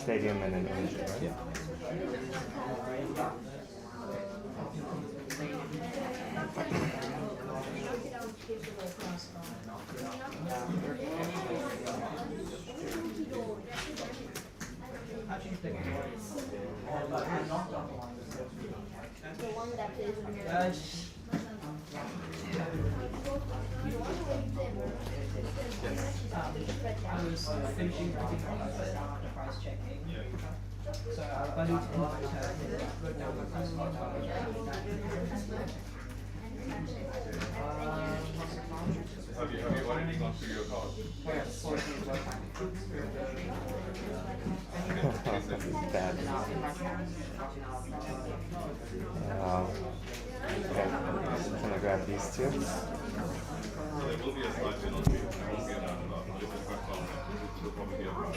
stadium and an energy, right? Yeah. I was finishing writing the price checking. So I need to wrote down the price Have you got any gone through your card? Bad. Okay, I'm gonna grab these two. There will be a slight penalty. There won't be an out of this is quite fun. It will probably be a price.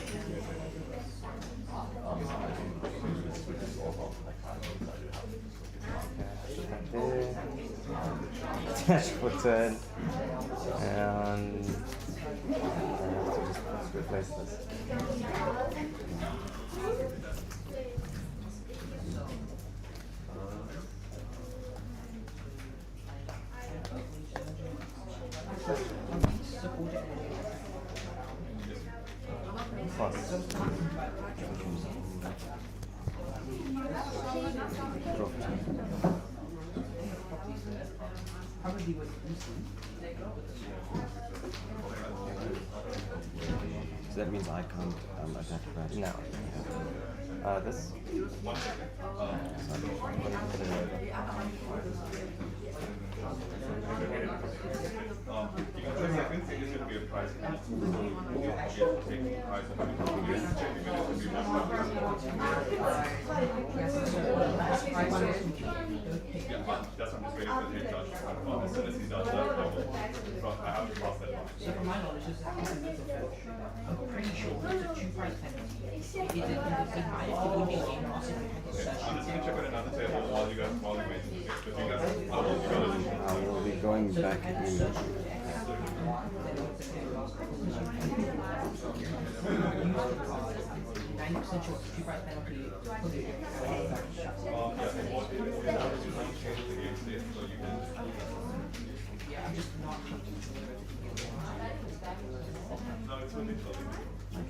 Dash button, and I have to just replace this. Plus. Probably was So that means I can't attack that. No. This. One second. You can say seconds, it is going to be a price penalty. So you'll take the price of it. You're checking it to be one yeah, but that's what I'm just waiting for the head judge to confirm. As soon as he does that, I have to cross that line. So from my knowledge, this happens in the I'm pretty sure it's a 2 price penalty. Is it in the highest division game loss if you had to Okay, search? I'm just going to check on another table while you wait. But you guys, I will be going back in. Yeah, I'm just not no, it's really close.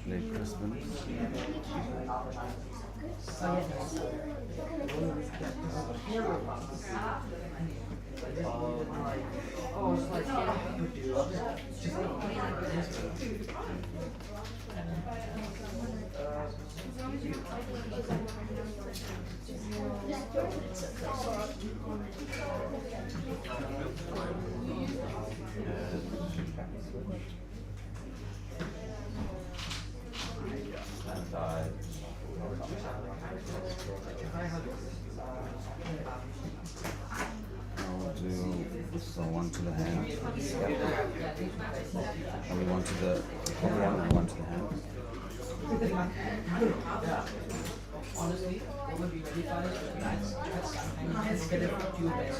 Late Christmas. And I will do so one to the hand. And one to the one to the hand. honestly, I would be ready for it, but that's better for you guys.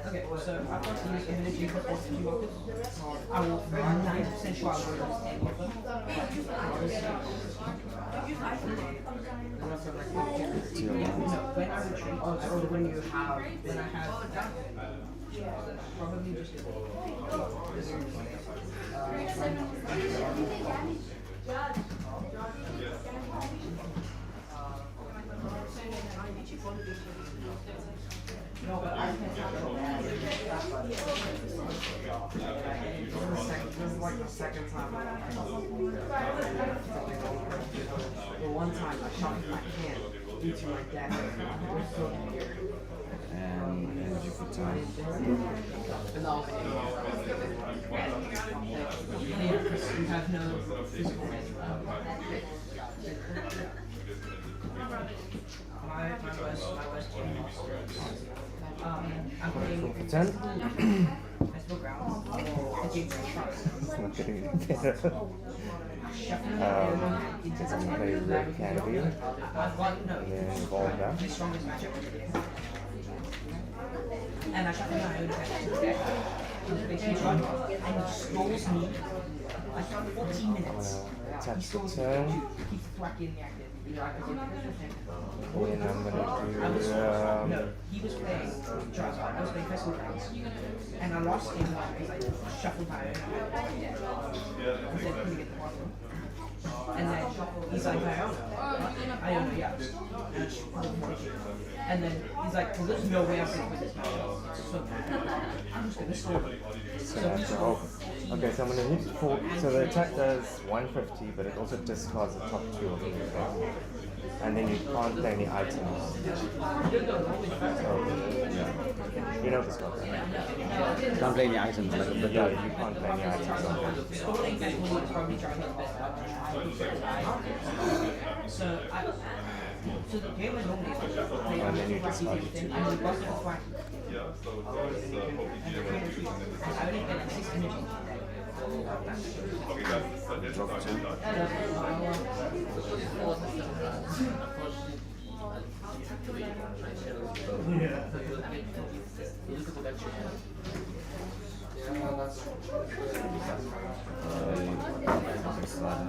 Okay, so I've got to use energy for positive markers. I will 90% sure I will use any of them. When I retreat, or when you have, when I have, probably just no, but I can This is like the second time. The one time I shot my hand into my deck. It was so weird. And energy for time. And also, you have no physical my worst game. I'm playing For 10? festival grounds against sharks. It's not getting any better. It's going to play Red Candy, I've got no. and then evolve that. The strongest matchup of the game. And I shuffle my own back to the deck. And he stalls me like 14 minutes. I'm gonna He tap the stalls me. turn, He keeps thwacking the active. and I'm gonna No, do he was playing Dragon. I was playing Crystal Dragons. And I lost game one because I shuffled my own. Because I couldn't get the bottom. And then he's like, Iona, yeah. And then he's like, well, there's no way I'm going to win this match. So I'm just going to stall it. so I have to hope. Okay, so I'm gonna hit four. So the attack does 150, but it also discards the top two of the effect. And then you can't play any items. So, yeah. You know this card, right? Can't play any items like But no, you can't play any items on them. Stalling definitely is probably Dragon's best weapon. So the game is normally play And then you wacky discard thing, it. and the boss is wacky. Yeah, so it's Pokémon. And I only get like 6 energy today. Okay, guys, so that's Drop two. Slide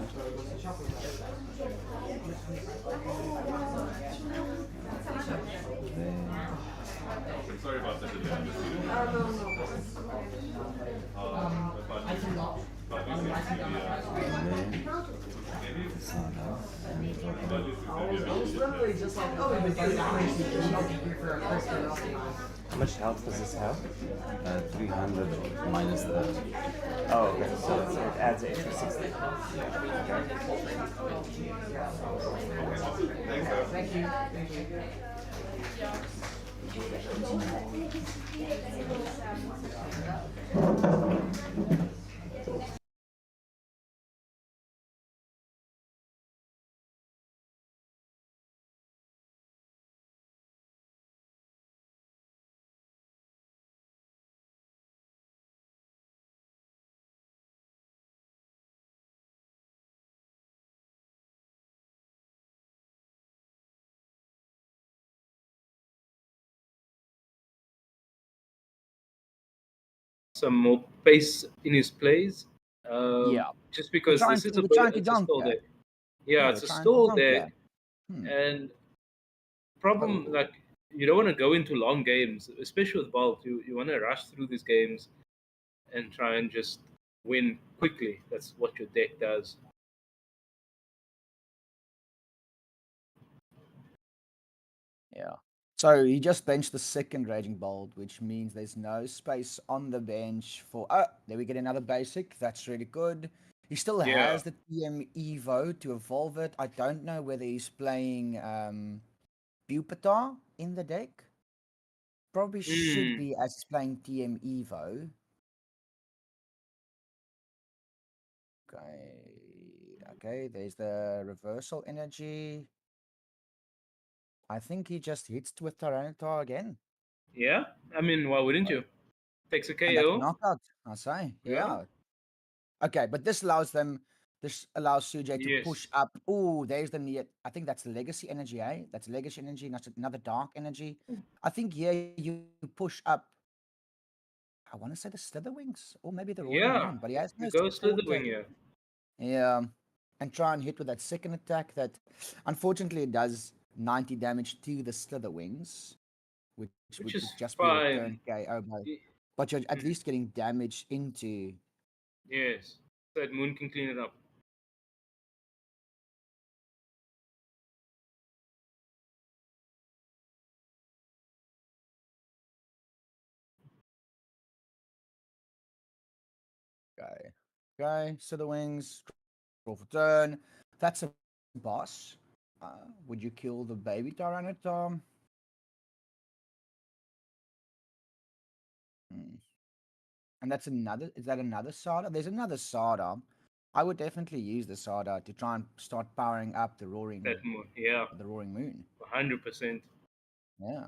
I'm sorry about that. I cannot. I was literally just like, oh, we've been doing that for a first and nothing. How much health does this have? 300 minus that. Oh, okay. So it adds an extra 60. Okay. Thank you. Thank you. some more pace in his plays. Yeah. Just because trying this is to- a, we're trying to it's a dunk stall that. deck. Yeah, Yeah, it's a we're trying to stall dunk deck, that. and problem like you don't want to go into long games, especially with Bolt. You want to rush through these games and try and just win quickly. That's what your deck does. Yeah. So he just benched the second Raging Bolt, which means there's no space on the bench for. Oh, there we get another basic. That's really good. He still Yeah. has the TM Evo to evolve it. I don't know whether he's playing Pupitar in the deck. Probably should be as he's playing TM Evo. Okay. Okay, there's the reversal energy. I think he just hits with Tyranitar again. Yeah, I mean, why wouldn't you? Takes a And that's a KO. knockout, I say. Yeah. Yeah. Okay, but this allows them. This allows Sujay to Yes. push up. Oh, there's the near. I think that's legacy energy, eh? That's legacy energy, not another dark energy. I think here you push up. I want to say the Slitherwings, or maybe the Roaring Yeah, Moon, but he has no you go support Slitherwing, there. yeah. Yeah, and try and hit with that second attack. That unfortunately it does 90 damage to the Slitherwings, which would is just fine. be a turn KO. Y- But you're at least getting damage into. Yes, that Moon can clean it up. Okay. Okay, so the wings, roll for turn. That's a boss. Would you kill the baby Tyranitar? Hmm. And that's another, is that another Sada? There's another Sada. I would definitely use the Sada to try and start powering up That Moon, yeah, the Roaring Moon. 100%. Yeah.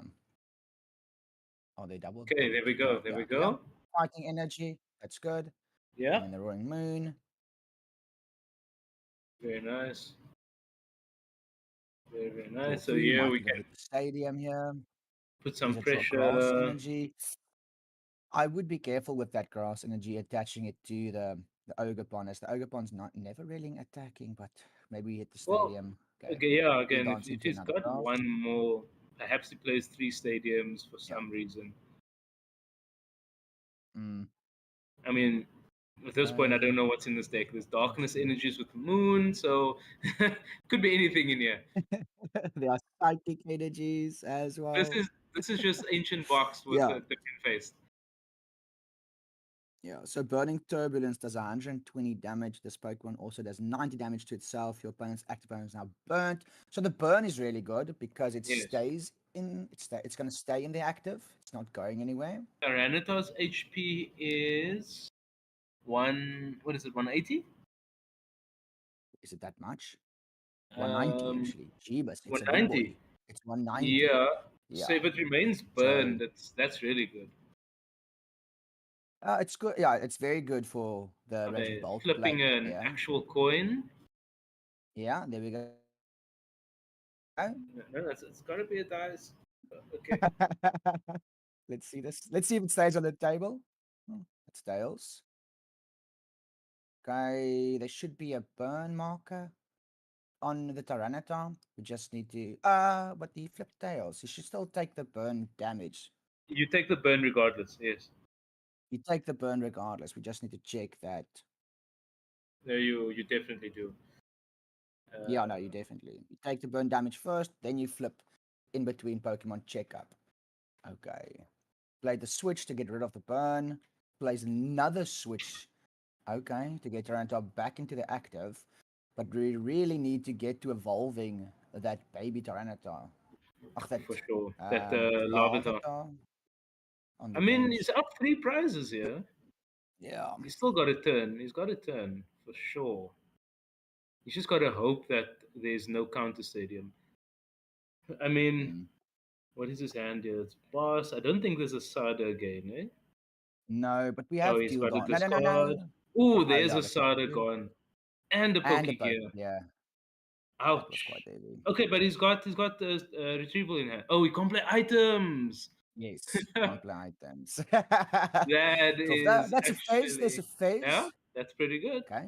Oh, they double. Okay, there we go. There we go. Fighting energy. That's good. Yeah, And then the Roaring Moon. very nice. Very, very Draw nice. So two, here might we even can. hit the stadium here. Put some Is it your grass pressure. energy? I would be careful with that grass energy attaching it to the Ogre as the Ogre not never really attacking, but maybe hit the Well, stadium. Okay. okay, yeah. He'll Again, dance if into he's another got grass. one more, perhaps he plays 3 stadiums for Yeah. some reason. Mm. I mean, at this point, I don't know what's in this deck. There's darkness energies with the moon, so could be anything in here. There are psychic energies as This well. is this is just ancient box with Yeah. a different face. Yeah, so Burning Turbulence does 120 damage. This Pokemon also does 90 damage to itself. Your opponent's active Pokemon is now burnt. So the burn is really good because it Yes. stays in. It's going to stay in the active. It's not going anywhere. Tyranitar's HP is one. What is it? 180. Is it that much? 190 actually. Jeebus, it's a big boy. 190. It's 190. Yeah. Yeah. So if it remains So burned, that's really good. it's good. Yeah, it's very good for the Raging Okay, Bolt flipping an player. actual coin. Yeah, there we go. No, it's got to be a dice. Okay. Let's see this. Let's see if it stays on the table. Oh, it stays. Okay, there should be a burn marker on the Tyranitar. We just need to but the flip tails. You should still take the burn damage. You take the burn regardless. Yes. You take the burn regardless. We just need to check that. There you definitely do. Yeah, no, you definitely. You take the burn damage first, then you flip in between Pokemon checkup. Okay. Play the switch to get rid of the burn. Plays another switch. Okay, to get Tyranitar back into the active. But we really need to get to evolving that baby Tyranitar. Ach, that For sure. That Larvitar. Larvitar on I the mean, bench. he's up 3 prizes here. Yeah. He's still got a turn. He's got a turn for sure. He's just got to hope that there's no counter stadium. I mean, Mm. what is his hand here? It's boss. I don't think there's a Sada again, eh? No, but we Oh, have he's got a Gildon. No, no, no, discard. no. Ooh, Oh, there's yeah, a the card. Sada gone. And a And the Pokegear. Yeah, that was quite Ouch. heavy. Okay, but he's got the retrieval in hand. Oh, he can play items. Yes, can't play items. That So is that's a phase. There's a actually, yeah, phase. that's pretty good. Okay.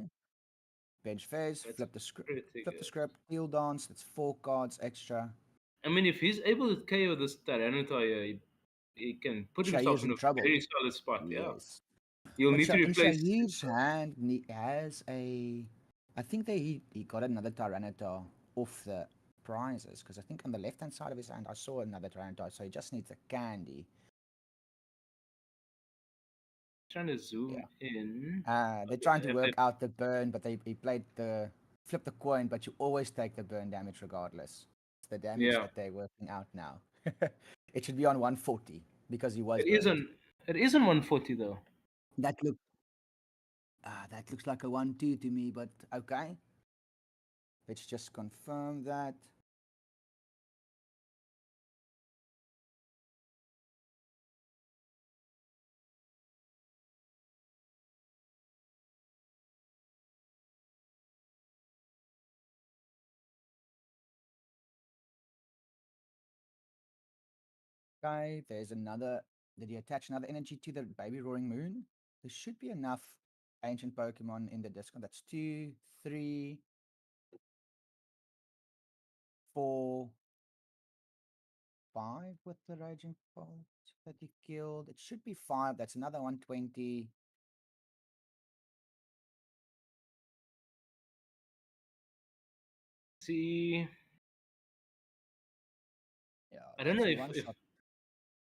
Bench phase. That's Flip the script. pretty Flip the good. script. Deal dance. That's 4 cards extra. I mean, if he's able to KO this Tyranitar, he can put himself Shahir's in in a trouble. very solid spot. Yeah, Yes. you'll But need to in replace. Shahid's hand has a. I think that he got another Tyranitar off the prizes because I think on the left hand side of his hand I saw another Tyranitar, so he just needs a candy. Trying to zoom Yeah. in. They're Okay, trying to have work they- out the burn, but he played the flip the coin, but you always take the burn damage regardless. It's the damage Yeah, that they're working out now. It should be on 140 because he was it burned. isn't. It isn't 140 though. That looks like a 1-2 to me, but okay. Let's just confirm that. Okay, there's another. Did he attach another energy to the baby roaring moon? There should be enough ancient Pokemon in the discount. That's 2, 3, 4, 5 with the raging bolt that he killed. It should be 5. That's another 120. See, Yeah, I don't know that's a one shot.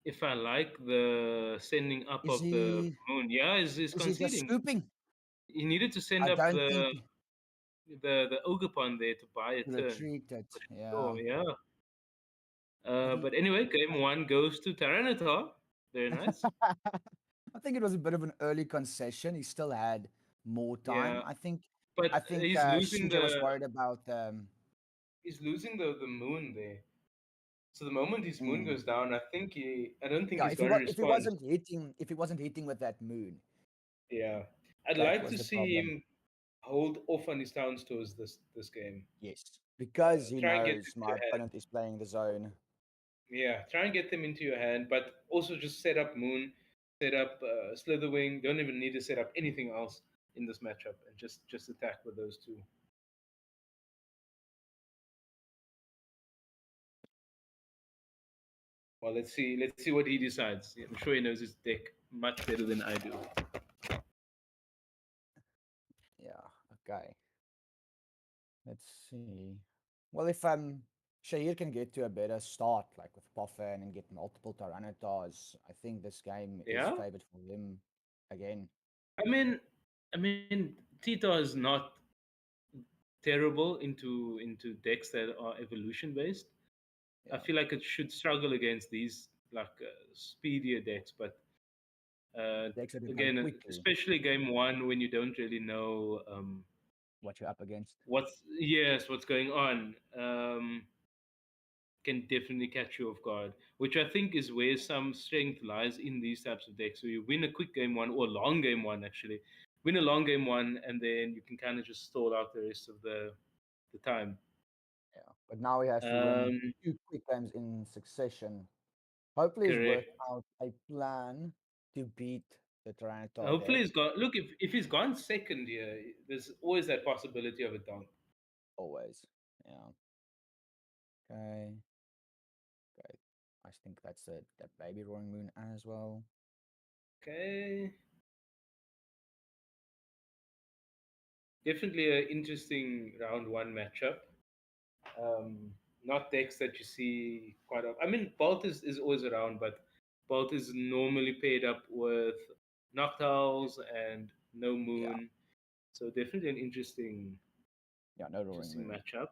if I like the sending up Is of the he? moon. Yeah, is Is he just conceding. scooping? He needed to send I up don't think the Ogre there to buy a he turn. retreated. Yeah. Oh yeah. Did he? But anyway, game one goes to Tyranitar. Very nice. I think it was a bit of an early concession. He still had more time. Yeah, I think. but I think he's losing CJ was worried about. the moon there. So the moment his moon Mm, goes down, I don't think yeah, he's going to if he respond. wasn't hitting with that moon, Yeah, I'd that like was to the see problem. him hold off on his town stores this game. Yes, because he Try and get knows into my hand. opponent is playing the zone. Yeah, try and get them into your hand, but also just set up Moon, set up Slitherwing. Don't even need to set up anything else in this matchup, and just attack with those two. Well, let's see. Let's see what he decides. I'm sure he knows his deck much better than I do. Yeah. Okay. Let's see. Well, if Shahir can get to a better start, like with Poffin and get multiple Tyranitar, I think this game is Yeah. favored for him again. I mean, Tito is not terrible into decks that are evolution based. I Yeah. feel like it should struggle against these like speedier decks, but Decks that evolve again, quickly, especially game one when you don't really know what you're up against. what's going on, can definitely catch you off guard. Which I think is where some strength lies in these types of decks. So you win a quick game one or a long game one actually, win a long game one, and then you can kind of just stall out the rest of the time. Yeah. But now he has to win Um, 2 quick games in succession. Hopefully he's correct. worked out a plan to beat the Tyranitar Hopefully deck. he's got. Look, if he's gone second here, there's always that possibility of a dunk. Always. Yeah. Okay. Okay. I think that's it. That baby roaring moon as well. Okay. Definitely an interesting round one matchup. Not decks that you see quite often. I mean, Bolt is always around, but Bolt is normally paired up with Noctowls and No Yeah. Moon. So definitely an interesting Yeah, no roaring moon. matchup.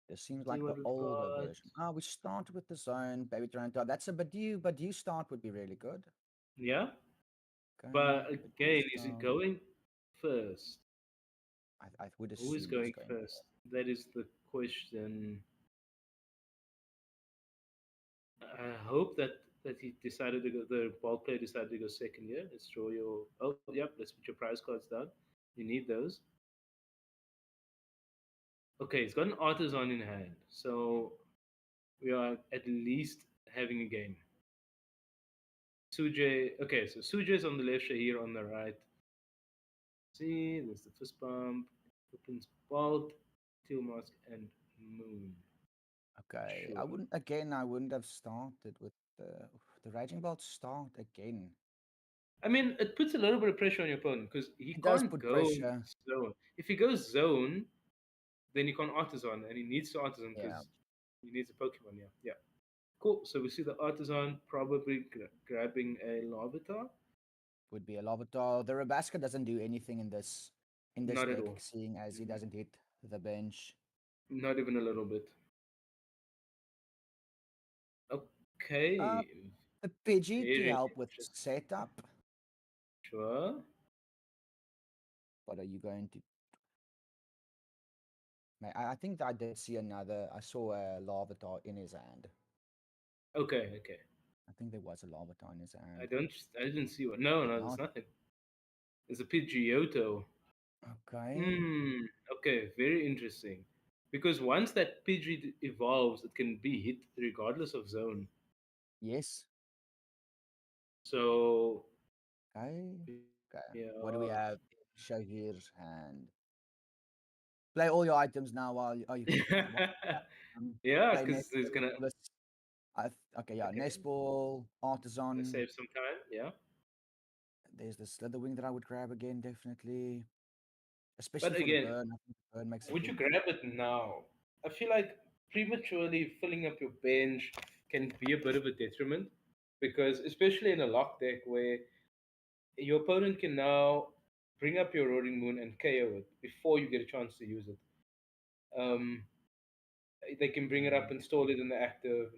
This seems See like the what we've older got. version. We start with the zone, baby Tyranitar. That's a Badu start would be really good. Yeah, Okay. but Badu again, is it start. going first? I would Who is assume he's going going first? That is the question. I hope that he decided to go. The ball player decided to go second here. Let's draw your. Oh, yep. Let's put your prize cards down. You need those. Okay, he's got an artisan in hand, so we are at least having a game. Sujay. Okay, so Sujay's on the left, Shahir on the right. See, there's the fist bump, opens Bolt, Teal Mask, and Moon. Okay. Sure. I wouldn't have started with the Raging Bolt start again. I mean, it puts a little bit of pressure on your opponent because he It does can't put go pressure. zone. If he goes zone, then he can't artisan, and he needs to artisan Yeah. because he needs a Pokemon. Yeah, yeah. Cool. So we see the artisan probably grabbing a Larvitar. Would be a Larvitar. The Rabaska doesn't do anything in this Not at deck, all. seeing as he doesn't hit the bench. Not even a little bit. Okay. The Pidgey to Very help with interesting. setup. Sure. What are you going to? I think I did see another. I saw a Larvitar in his hand. Okay. Okay. I think there was a Larvitar in his hand. I didn't see one. No, no, there's Not. nothing. There's a Pidgeotto. Okay. Okay, very interesting. Because once that Pidgey evolves, it can be hit regardless of zone. Yes. So Okay. Okay. yeah. What do we have? Shahir's hand. Play all your items now while you. Oh, you can. Yeah, Play because he's gonna Okay, yeah. okay, Nest Ball, Artisan. save some time. Yeah. There's the Slitherwing that I would grab again, definitely. Especially But for the again, burn. I think the burn makes a would you big. grab it now? I feel like prematurely filling up your bench can be a bit of a detriment because, especially in a lock deck where your opponent can now bring up your Roaring Moon and KO it before you get a chance to use it. Um, they can bring it up, install it in the active,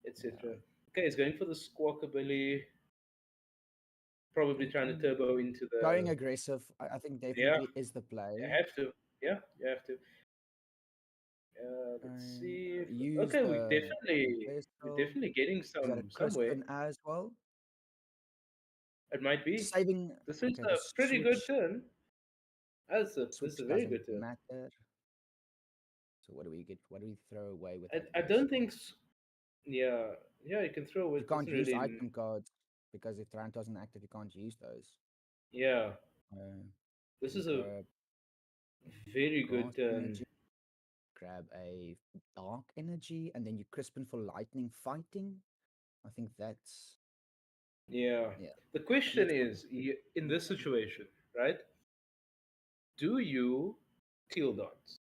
etc. Okay, he's going for the Squawkabilly, probably trying to turbo into Going the. aggressive, I think Yeah, definitely is the play. you have to. Yeah, you have to. Let's see. Use Okay, the we're Vessel. definitely getting Is that a somewhere. Kristen as well? It might be. Saving. This is Okay, a the pretty good switch turn. This is a switch very doesn't good turn. matter. So what do we get? What do we throw away with I, that? I don't think. Yeah, yeah, you can throw You it. can't Doesn't use really. item cards because if Tarant wasn't active, you can't use those. Yeah, this We is a grab very good grass turn. energy, grab a dark energy, and then you Crispin for lightning fighting. I think that's Yeah. yeah. The question Let's go. is, in this situation, right? Do you teal dance?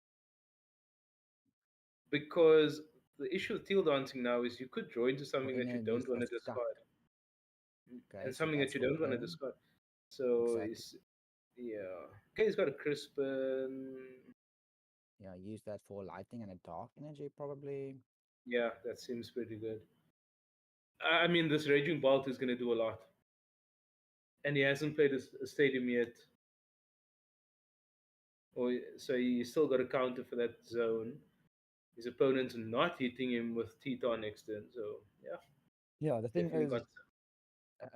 Because the issue with teal dancing now is you could draw into Your something that you enemies don't want are to stuck. discard, Okay, and so something that that's you for don't want to turn. discard. So Exactly. it's yeah. Okay, he's got a Crispin. Yeah, use that for lightning and a dark energy probably. Yeah, that seems pretty good. I mean, this Raging Bolt is going to do a lot, and he hasn't played a stadium yet. So you still got a counter for that zone. His opponent's not hitting him with Teton next turn, so yeah, Yeah, the thing definitely is, got.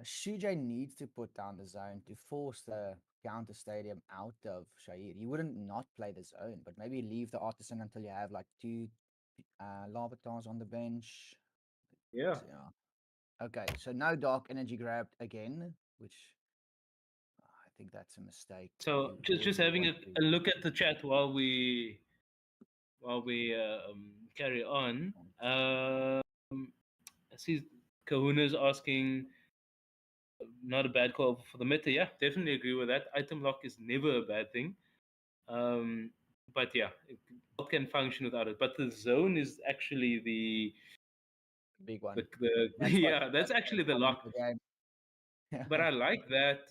Shujay needs to put down the zone to force the counter stadium out of Shahir. He wouldn't not play the zone, but maybe leave the artisan until you have like two Larvatars on the bench. Yeah. Yeah. Okay, so no dark energy grabbed again, which I think that's a mistake. So You just always having want a look at the chat while we carry on. I see Kahuna's asking, not a bad call for the meta. Yeah, definitely agree with that. Item lock is never a bad thing. But yeah, it can function without it. But the zone is actually the big one. the That's what yeah, that's actually the won lock. the game. But I like that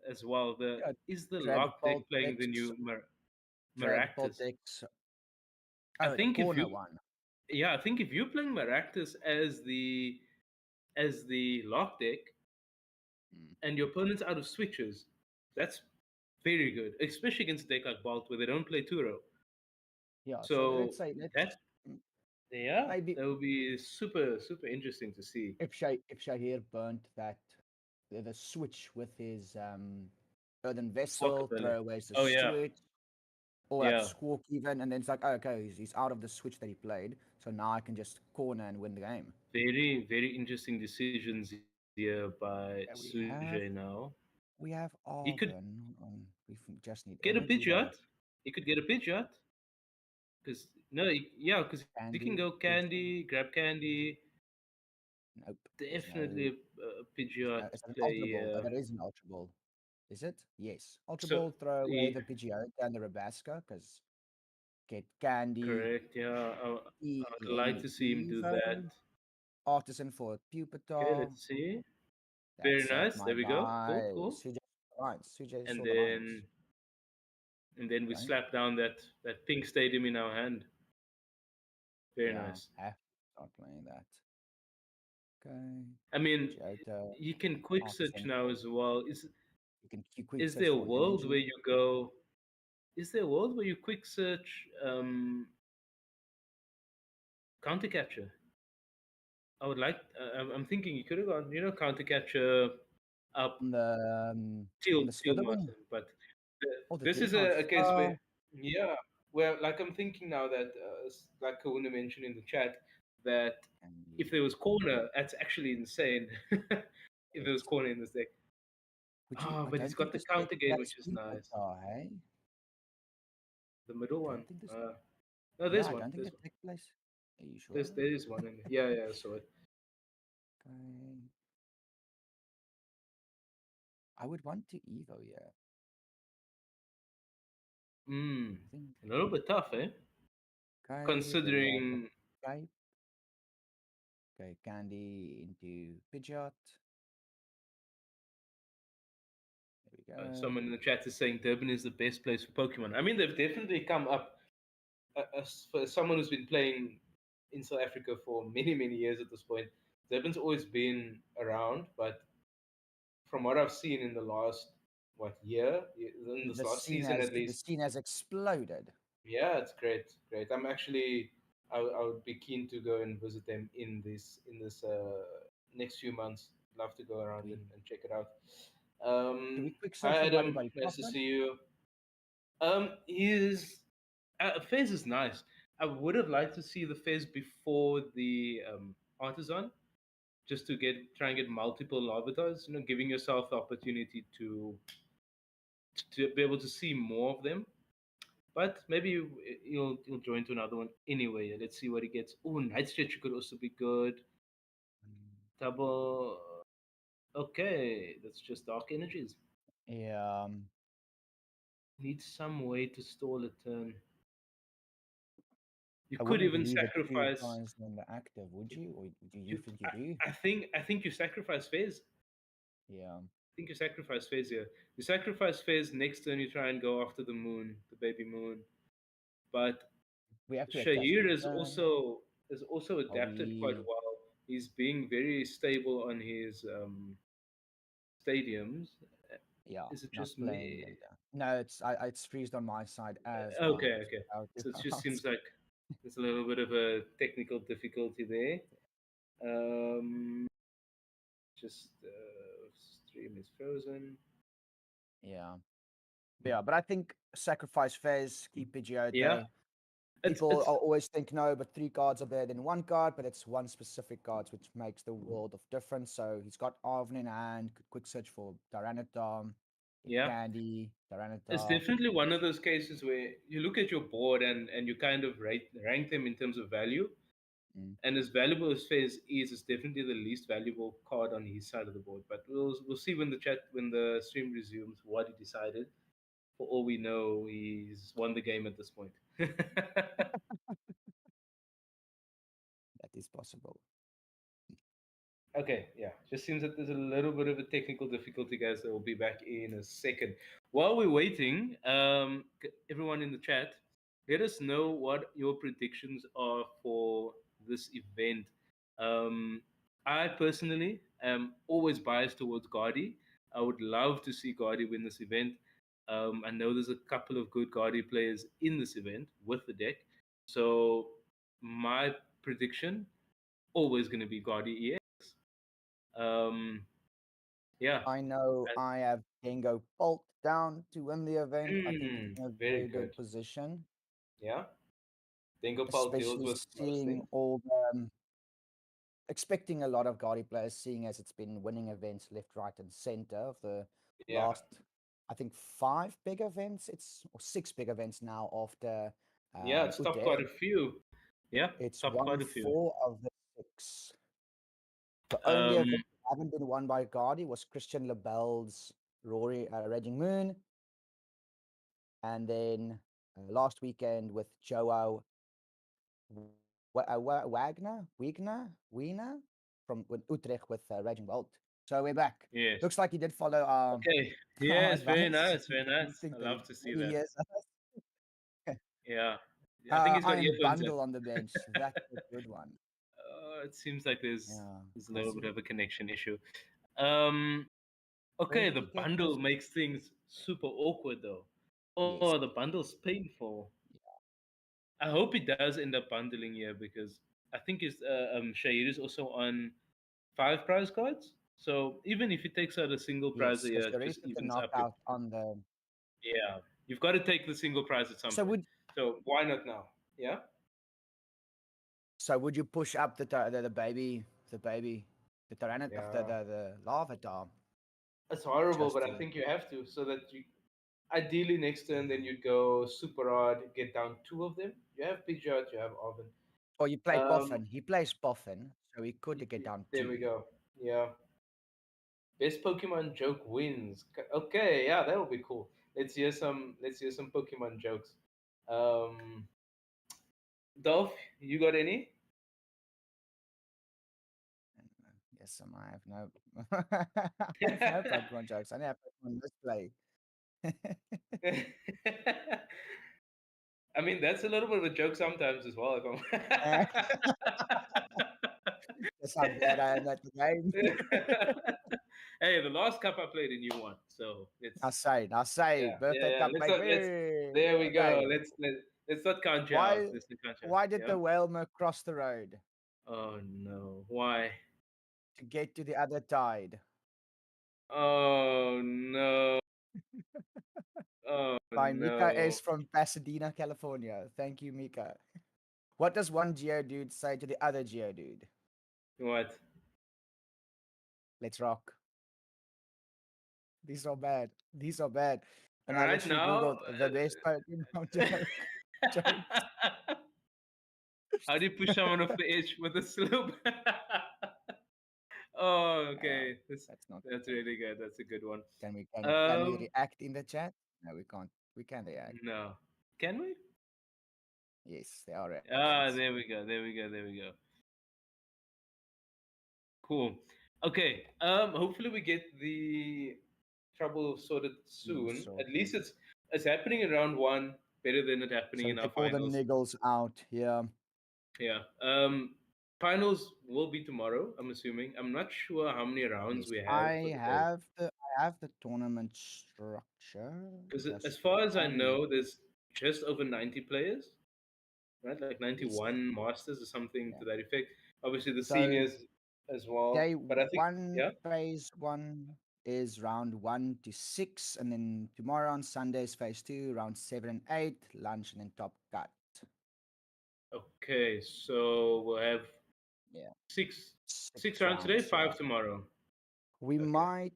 as well. Yeah, Is the drag lock deck playing the new drag Maractus? I Oh, the think if corner you one. yeah, I think if you're playing Maractus as the lock deck Mm. and your opponent's out of switches, that's very good, especially against a deck like Bolt where they don't play Turo. Yeah, so So let's say that's mm, yeah, maybe that would be super interesting to see. if Shahir burnt the switch with his earthen Pocket vessel, Belly. throw away the Oh yeah, switch, or that yeah. squawk even, and then it's like, oh, okay, he's out of the switch that he played, so now I can just corner and win the game. Very interesting decisions here by Yeah, Sujay now. we have He could Arven. We just need get a energy though. Pidgeot. He could get a Pidgeot. Because no, yeah, because you can Candy, go candy, grab candy. nope. There's no. Definitely a Pidgeot Is it an Ultra play. Ball? Oh, that is an Ultra Ball. Is it? Yes. Ultra So Ball, throw away the the Pidgeot and the Rabasca, because get Candy, correct, yeah. I would like any to see him do that. Artisan for Okay, Pupitar. let's see. Very That's nice. my There we go. Cool, guy. cool. Sujay And saw the lines. then we Okay. slap down that pink stadium in our hand. Very nice. Have to start playing that. Okay. I mean, Pidgeotto, you can quick search Artisan. now as well. You can quick Is search there a for world where energy. you go? Is there a world where you quick search counter capture? I would like. I'm thinking you could have gone, counter capture up On the Teal Slitherwing Martin, but or the this is Dreadnoughts. a case where, yeah, where like I'm thinking now that, like Kahuna mentioned in the chat, that if there was corner, that's actually insane. If there was corner in this deck. Oh, I but don't he's got think the this deck counter gain, has which is nice. hey? The middle I one. don't think this. No, there's I one. don't think There's the one. deck plays. Are you sure? There is one in there. Yeah, I saw it. Okay. I would want to Evo, yeah. I think. A little bit tough, eh? Okay, Considering. Okay, Candy into Pidgeot. There we go. Someone in the chat is saying Durban is the best place for Pokemon. I mean, they've definitely come up. For someone who's been playing in South Africa for many years at this point, Durban's always been around. But from what I've seen in the last year, in this last season at The least, scene has exploded. yeah, it's great. I'm actually, I would be keen to go and visit them in this next few months. Love to go around and check it out. Do we quick search Hi for Adam, Buddy nice to Kaufman? see you. His Fez is nice. I would have liked to see the phase before the artisan, just to try and get multiple avatars. Giving yourself the opportunity to be able to see more of them. But maybe you'll join to another one anyway. Let's see what he gets. Oh, Night Stretcher could also be good. Double. Okay, that's just Dark Energies. Yeah. Need some way to stall a turn. You I could wouldn't even leave it 2 sacrifice. times in the active, would you? Or do you think you do? I think you sacrifice phase. Yeah. I think you sacrifice phase here. You sacrifice phase next turn. You try and go after the moon, the baby moon. But We have to attach Shahir the is turn. also Are adapted quite we? well. He's being very stable on his stadiums. Yeah, Is it not just playing me? them down. No, it's freezed on my side as well. Okay, I was okay. about to So it just ask. seems like there's a little bit of a technical difficulty there. Um, just stream is frozen. Yeah. Yeah, but I think sacrifice phase, keep Yeah, Pidgeotto. it's People it's always think no, but 3 cards are better than 1 card, but it's one specific card which makes the world of difference. So he's got Arven in hand, quick search for Tyranitar, get yeah. Candy, It's Tyranitar. definitely one of those cases where you look at your board and you kind of rank them in terms of value. Mm. And as valuable as Fez is, it's definitely the least valuable card on his side of the board. But we'll see when the stream resumes what he decided. For all we know, he's won the game at this point. That is possible. Okay, yeah. Just seems that there's a little bit of a technical difficulty, guys. That will be back in a second. While we're waiting, everyone in the chat, let us know what your predictions are for this event. Um, I personally am always biased towards Guardi. I would love to see Guardi win this event. I know there's a couple of good Guardi players in this event with the deck. So my prediction always going to be Guardi EX. Yeah. I know I have Gengo Bolt down to win the event. I think he's in a Very very good. good position, Yeah. Dingopal deals especially with most seeing things. all the expecting a lot of Guardi players, seeing as it's been winning events left, right, and center of the Yeah. last, I think, 5 big events. Or 6 big events now after Yeah, it's topped quite a few. Yeah, It's topped won quite a few. 4 of the 6. The only Um, event that haven't been won by Guardi was Christian Lebel's Rory Raging Moon, and then last weekend with Joao Wiener from Utrecht with Raging Bolt. So we're back. yes. Looks like he did follow our, Okay. our Yes, very advice. nice, very I nice. think I that love to see maybe he that. is. Yeah. I think he's got Iron earphones in. Bundle on the bench. That's a good one. It seems like there's Yeah, a little bit of a connection issue. Okay, did the he get bundle this? makes things super awkward though. Yes. Oh, the bundle's painful. I hope he does end up bundling here because I think his Shahir is also on 5 prize cards. So even if he takes out a single prize Yes, a so year, it Sharif just with the evens up your. knockout on the. Yeah, you've got to take the single prize at some So point. So why not now? Yeah. would you push up the baby, the Tyranitar, Yeah. the Larvitar? It's horrible, Just but I to, think you have to so that you. Ideally, next turn, then you'd go super odd, get down 2 of them. You have Pidgeot, you have Arven. or you play Um, Boffin. He plays Boffin, so he could get down There 2. we go. Yeah. Best Pokemon joke wins. Okay, yeah, that would be cool. Let's hear some. Let's hear some Pokemon jokes. Um, Dolph, you got any? Yes, I have no, I have no Pokemon jokes. I only have Pokemon display. I mean, that's a little bit of a joke sometimes as well. If I'm That's how bad I am at the game. Hey, the last cup I played and you won, so it's I say, yeah, birthday yeah. cup, Let's not, let's baby. there we go. Okay. Let's not count you out. Let's not count you out. Why did Yeah? the Whalmer cross the road Oh no! Why? to get to the other tide? Oh no! Oh By Mika no! S from Pasadena, California. Thank you, Mika. What does one Geodude say to the other Geodude? What? Let's rock. These are bad. These are bad. And I Right literally now, googled the best Pokemon joke. Jokes. how do you push someone off the edge with a slope? Oh, Uh, okay. that's not. That's really good. That's a good one. Can we Um, react in the chat? No, we can't. We can react. no. Can we? Yes, there are Ah, reactions. there we go. There we go. There we go. Cool. Okay. Hopefully we get the trouble sorted soon. So, At least it's happening in round one, better than it happening so in our get all the finals. niggles out. Yeah. Yeah. Finals will be tomorrow, I'm assuming. I'm not sure how many rounds Yes, we have for I the game. have the tournament structure. Because Just as far as I one minute. know, there's just over 90 players, right? Like Yes. 91 masters or something Yeah. to that effect. Obviously, the So seniors as well. day But I think, one, yeah. phase one is round 1 to 6, and then tomorrow on Sunday is phase two, round 7 and 8, lunch, and then top cut. Okay, so we'll have Yeah, six 6 rounds today, rounds. Yeah. 5 tomorrow. We Okay. might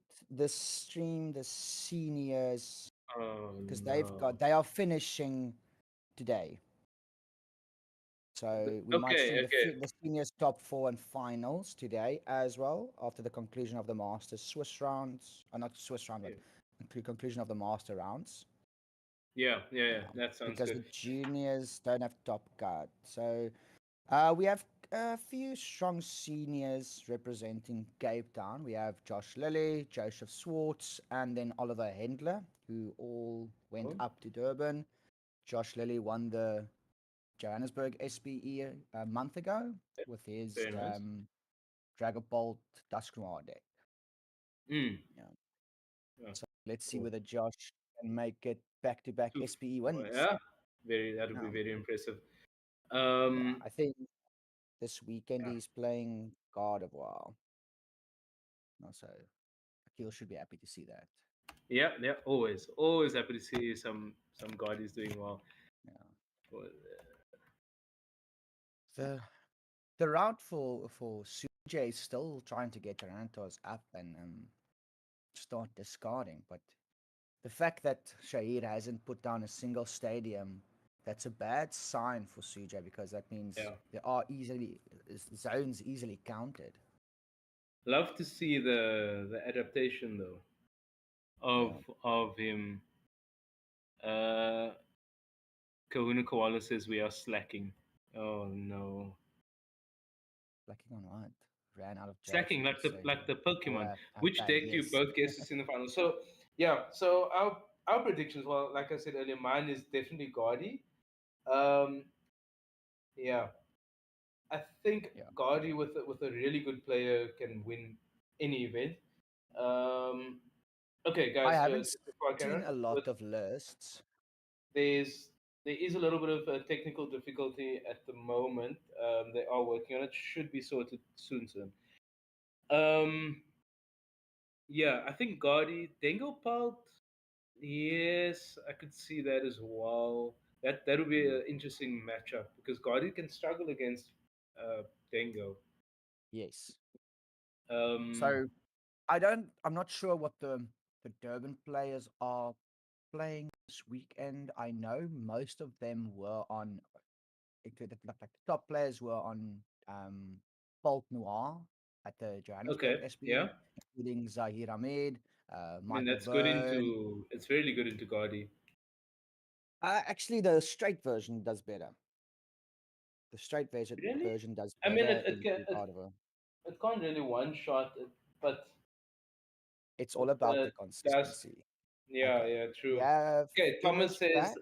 stream the seniors Oh because no. they are finishing today. So we might stream Okay. the seniors top four and finals today as well after the conclusion of the Masters Swiss rounds. Not Swiss round, but conclusion of the Master rounds. Yeah. Yeah, That sounds because good. the juniors don't have top cut. So we have a few strong seniors representing Cape Town. We have Josh Lilly, Joseph Swartz, and then Oliver Hendler, who all went Oh, up to Durban. Josh Lilly won the Johannesburg SPE a month ago with his very nice. Dragapult Dusknoir deck. Mm. Yeah. Yeah, So let's see cool. whether Josh can make it back-to-back Two, SPE four, wins. yeah. That would be Yeah. very impressive. Yeah, Um, I think this weekend yeah. he's playing God of War. So Akil should be happy to see that. Yeah, always happy to see some guardians doing well. Yeah. Well, The route for Sujay is still trying to get Tyrannosaurus up and start discarding, but the fact that Shahid hasn't put down a single stadium, that's a bad sign for Sujay because that means Yeah, there are zones easily counted. love to see the adaptation though Yeah. of him. Uh, Kahuna Koala says we are slacking. Oh no, Lacking on what? Ran out of jokes. slacking You could say. like the Oh, Pokemon. Which okay, deck do you yes. both guess is in the final? So yeah, so our predictions. Well, like I said earlier, mine is definitely Guardi. Um, yeah, I think Yeah. Guardi with a really good player can win any event. Um, okay, I guys, haven't before I carry seen on, a lot of lists. there's there is a little bit of a technical difficulty at the moment. They are working on it. Should be sorted soon. Um, yeah, I think Guardi Dengopalt. Yes, I could see that as well. That would be an interesting matchup because Guardi can struggle against Dengo. Yes. Um, So I'm not sure what the Durban players are playing this weekend. I know most of them were on like the top players were on Bolt Noir at the Johannesburg okay, yeah. SPE, including Zahir Ahmed, I mean, Michael that's good Byrne. into. It's really good into Guardi. Actually, the straight version does better. The straight Really? version does I mean, better into Carnival. it can't really one shot it, but It's it all about the does. consistency. Yeah, Okay. We true. have Okay, image back.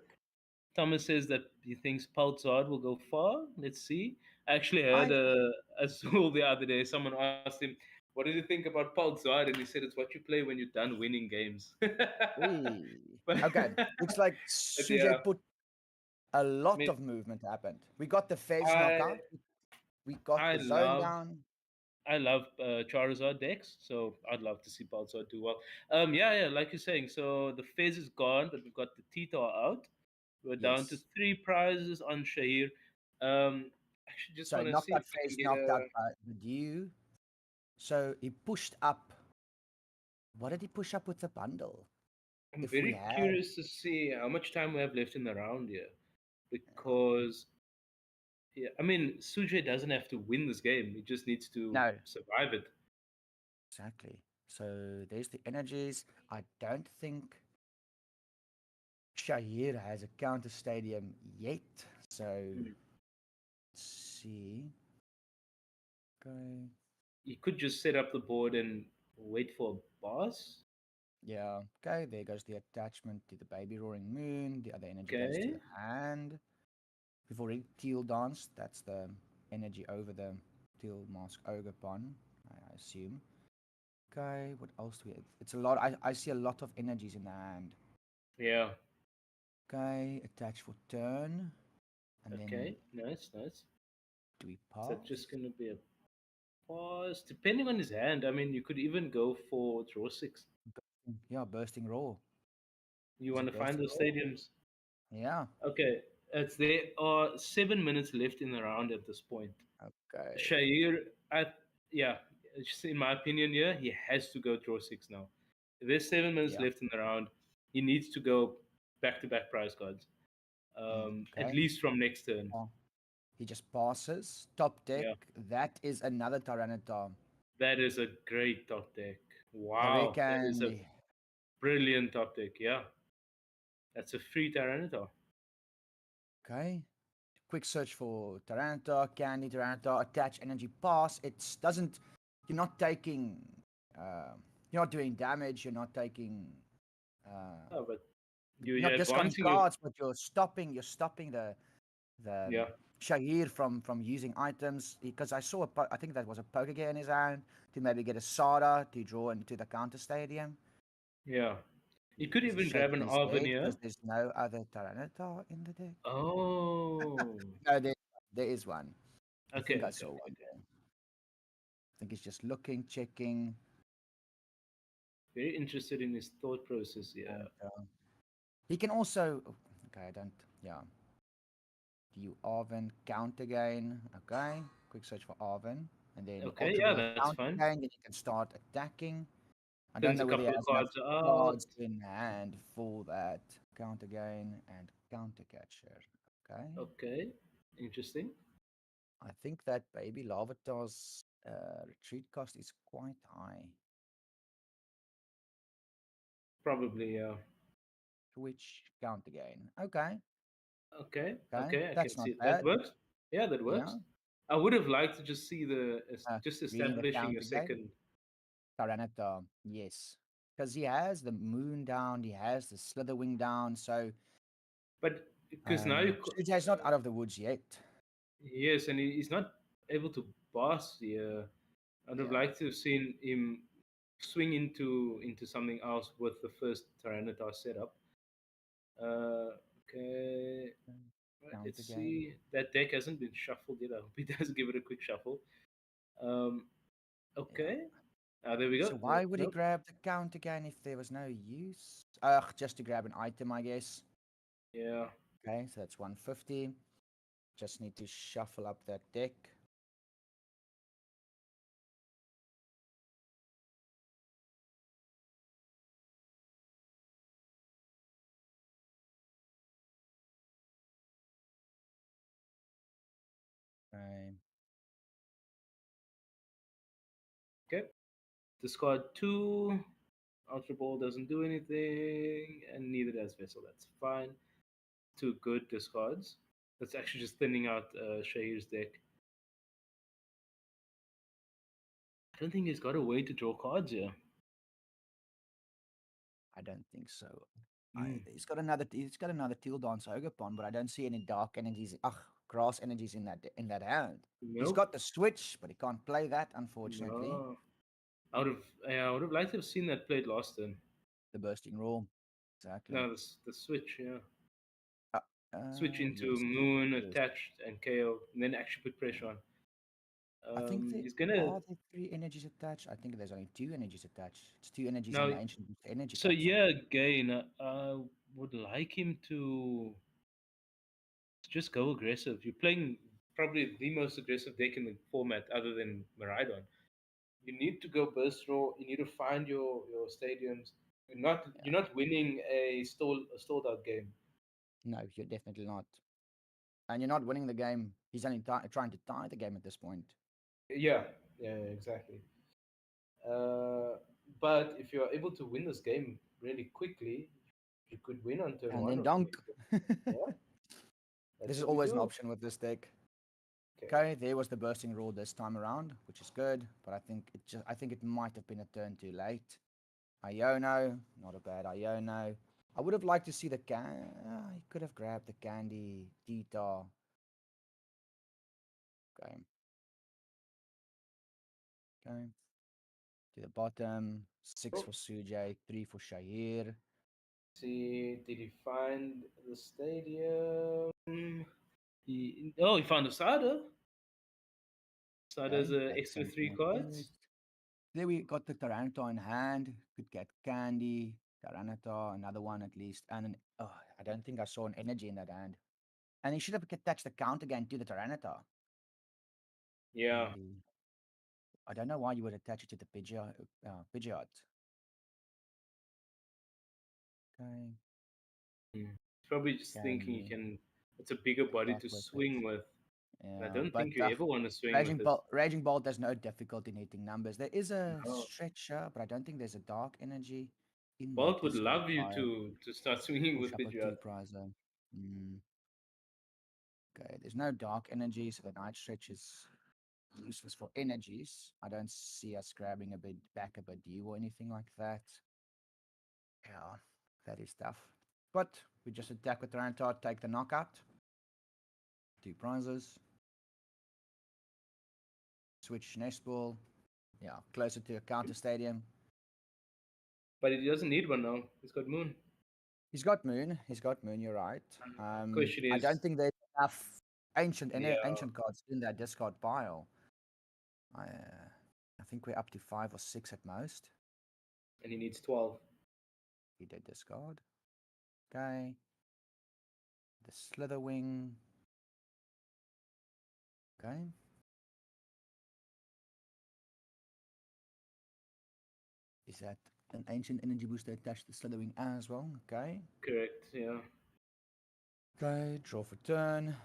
Thomas says that he thinks Pulsar will go far. Let's see. I actually heard I a school the other day. Someone asked him, "What did you think about Pulsar?" And he said, "It's what you play when you're done winning games." but, okay. Looks like but Sujay yeah, put a I lot mean, of movement happened. We got the phase I knockout. We got I the zone love down. I love Charizard decks, so I'd love to see Pulsar do well. Yeah, like you're saying. So the Fez is gone, but we've got the Tito out. We're down to Yes. 3 prizes on Shahir. Actually, just So want to knocked see out if we face, can get knocked out a. Dew. So he pushed up. What did he push up with the bundle? I'm If we very had curious to see how much time we have left in the round here, because yeah, I mean, Suje doesn't have to win this game; he just needs to no, survive it. exactly. So there's the energies. I don't think Shahir has a counter stadium yet. So Hmm. let's see. Okay. You could just set up the board and wait for a boss. Yeah. Okay. There goes the attachment to the baby roaring moon. The other energy goes to Okay. the hand. We've already teal danced. That's the energy over the teal mask ogre pawn, I assume. Okay. What else do we have? It's a lot. I see a lot of energies in the hand. Yeah. Okay. Attach for turn. And then Okay. Nice. Nice. do we Is that just pass? gonna be a pause? Depending on his hand, I mean, you could even go for draw six. Yeah. Bursting roar. You Is want it to find bursting those roar? stadiums? Yeah. Okay. There are 7 minutes left in the round at this point. Okay. Shair, yeah, just in my opinion, yeah, he has to go draw six now. If there's 7 minutes Yeah. left in the round, he needs to go back to back prize cards. At Okay. least from next turn. Oh, he just passes. Top deck. Yeah, That is another Tyranitar. that is a great top deck. I Wow, that is a reckon. brilliant top deck. Yeah, that's a free Tyranitar. Okay. Quick search for Tyranitar, Candy Tyranitar, attach energy pass. It doesn't. You're not taking. You're not doing damage. You're not taking. Uh, Oh, but you're not you're discarding advancing your. cards, but you're stopping. You're stopping the Yeah, Shahir from using items because I saw I think that was a Pokégear in his hand to maybe get a Sada to draw into the counter stadium. yeah. You could He's even grab shaking an his head because Arvania. there's no other Tyranitar in the deck. Oh, No, there is one. I think okay, I okay, saw okay, one okay. there. I think he's just looking, checking, Very interested in his thought process here. and he can also. Okay, I don't. Yeah. Do you Arven count again? Okay. Quick search for Arven. And then Okay, Ultra yeah, Ball that's count fine. again. Then you can start attacking. I don't Sends know a whether he couple of has enough cards out. cards in hand for that. Count again and counter catcher. Okay. Okay, interesting. I think that baby Lavatar's retreat cost is quite high. Probably, yeah. Which count again. Okay. Okay, Okay. okay, I can That's not see it. That bad. works. Yeah, that Yeah. works. I would have liked to just see just Reading the establishing count a again. second. Tyranitar, yes. Because he has the moon down, he has the slitherwing down, so But because now Sujai's not out of the woods yet. yes, and he's not able to boss here. I'd have Yeah. liked to have seen him swing into something else with the first Tyranitar setup. Okay. Right, Count let's again. see. That deck hasn't been shuffled yet. I hope he does give it a quick shuffle. Um, Yeah. okay. There we So go. why would he Nope. grab the count again if there was no use? Just to grab an item, I guess. Yeah. Okay, so that's 150. Just need to shuffle up that deck. Okay. Okay. Discard two. Ultra Ball doesn't do anything, and neither does Vessel. That's fine. Two good discards. That's actually just thinning out Shahir's deck. I don't think he's got a way to draw cards here. I don't think so. Mm. He's got another teal dance ogre pawn, but I don't see any dark energies. Grass energies in that hand. He's Nope. got the switch, but he can't play that, unfortunately. No. I would have liked to have seen that played last turn. The bursting roll. Exactly. No, the switch, yeah. Uh, Switch into yes. Moon, Yes. attached, and KO, and then actually put pressure on. I think there He's gonna are there three energies attached. I think there's only two energies attached. It's two energies and now. the ancient energy So capsule. yeah, again, I would like him to just go aggressive. You're playing probably the most aggressive deck in the format other than Maridon. You need to go burst raw. You need to find your stadiums. You're not winning a stalled out game. No, you're definitely not. And you're not winning the game. He's only trying to tie the game at this point. Yeah, yeah, exactly. Uh, but if you're able to win this game really quickly, you could win on turn And one then or two. dunk. Yeah, that's This is what we always an do. option with this deck. Okay. Okay, there was the bursting rule this time around, which is good, but I think it might have been a turn too late. Iono, not a bad Iono. I would have liked to see the he could have grabbed the candy Dita. Okay. Okay. To the bottom. 6 Oh, for Sujay, 3 for Shahir. see, did he find the stadium? He found Osada. Osada's Okay, a that's extra three something at cards. least. There we got the Tyranitar in hand. Could get candy, Tyranitar, another one at least. And oh, I don't think I saw an energy in that hand. And he should have attached the count again to the Tyranitar. Yeah, Maybe. I don't know why you would attach it to the Pidgeot. Okay. he's probably just thinking he Candy. can. It's a bigger body Start to with it. swing with. And I Yeah, don't but think you ever want to swing with this. Raging Bolt has no difficulty in hitting numbers. There is a No. stretcher, but I don't think there's a dark energy in that Bolt would discard love you pile. to start swinging Push with up a Pidgeot. 2 prizer. Mm, okay, there's no dark energy, so the night stretch is useless for energies. I don't see us grabbing a bit back a Badu or anything like that. Yeah, that is tough. But we just attack with Tyranitar, take the knockout. 2 prizes. Switch Nest Ball. Yeah, closer to a counter stadium. But he doesn't need one now. He's got Moon. He's got Moon. He's got Moon. You're right. Question I is, don't think there's enough yeah, ancient cards in that discard pile. I think we're up to 5 or 6 at most. and he needs 12. He did discard. Okay. The Slitherwing. Okay. Is that an ancient energy booster attached to Slitherwing as well? Okay. Correct, yeah. Okay. Draw for turn.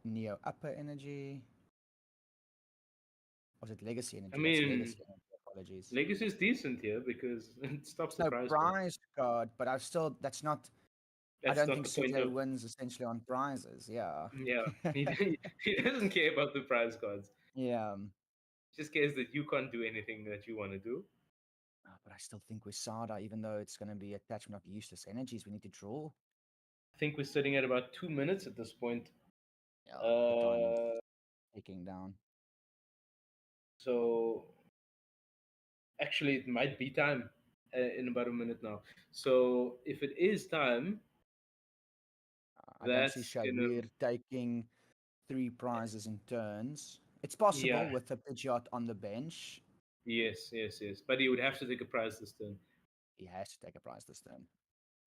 Neo upper energy. Was it legacy I energy? That's mean, legacy energy. Apologies. Legacy is decent here because it stops It's the no prize. prize card, but that's not. I That's don't not think the point CJ of. wins essentially on prizes. Yeah. Yeah, he doesn't care about the prize cards. Yeah. He just cares that you can't do anything that you want to do. But I still think with Sada, even though it's going to be attachment of useless energies, we need to draw. I think we're sitting at about 2 minutes at this point. Yeah. The time is Uh, ticking down. so actually, it might be time in about a minute now. So if it is time, I don't see that's gonna Shahir taking 3 prizes in turns. It's possible yeah, with the Pidgeot on the bench. yes. But he would have to take a prize this turn. He has to take a prize this turn.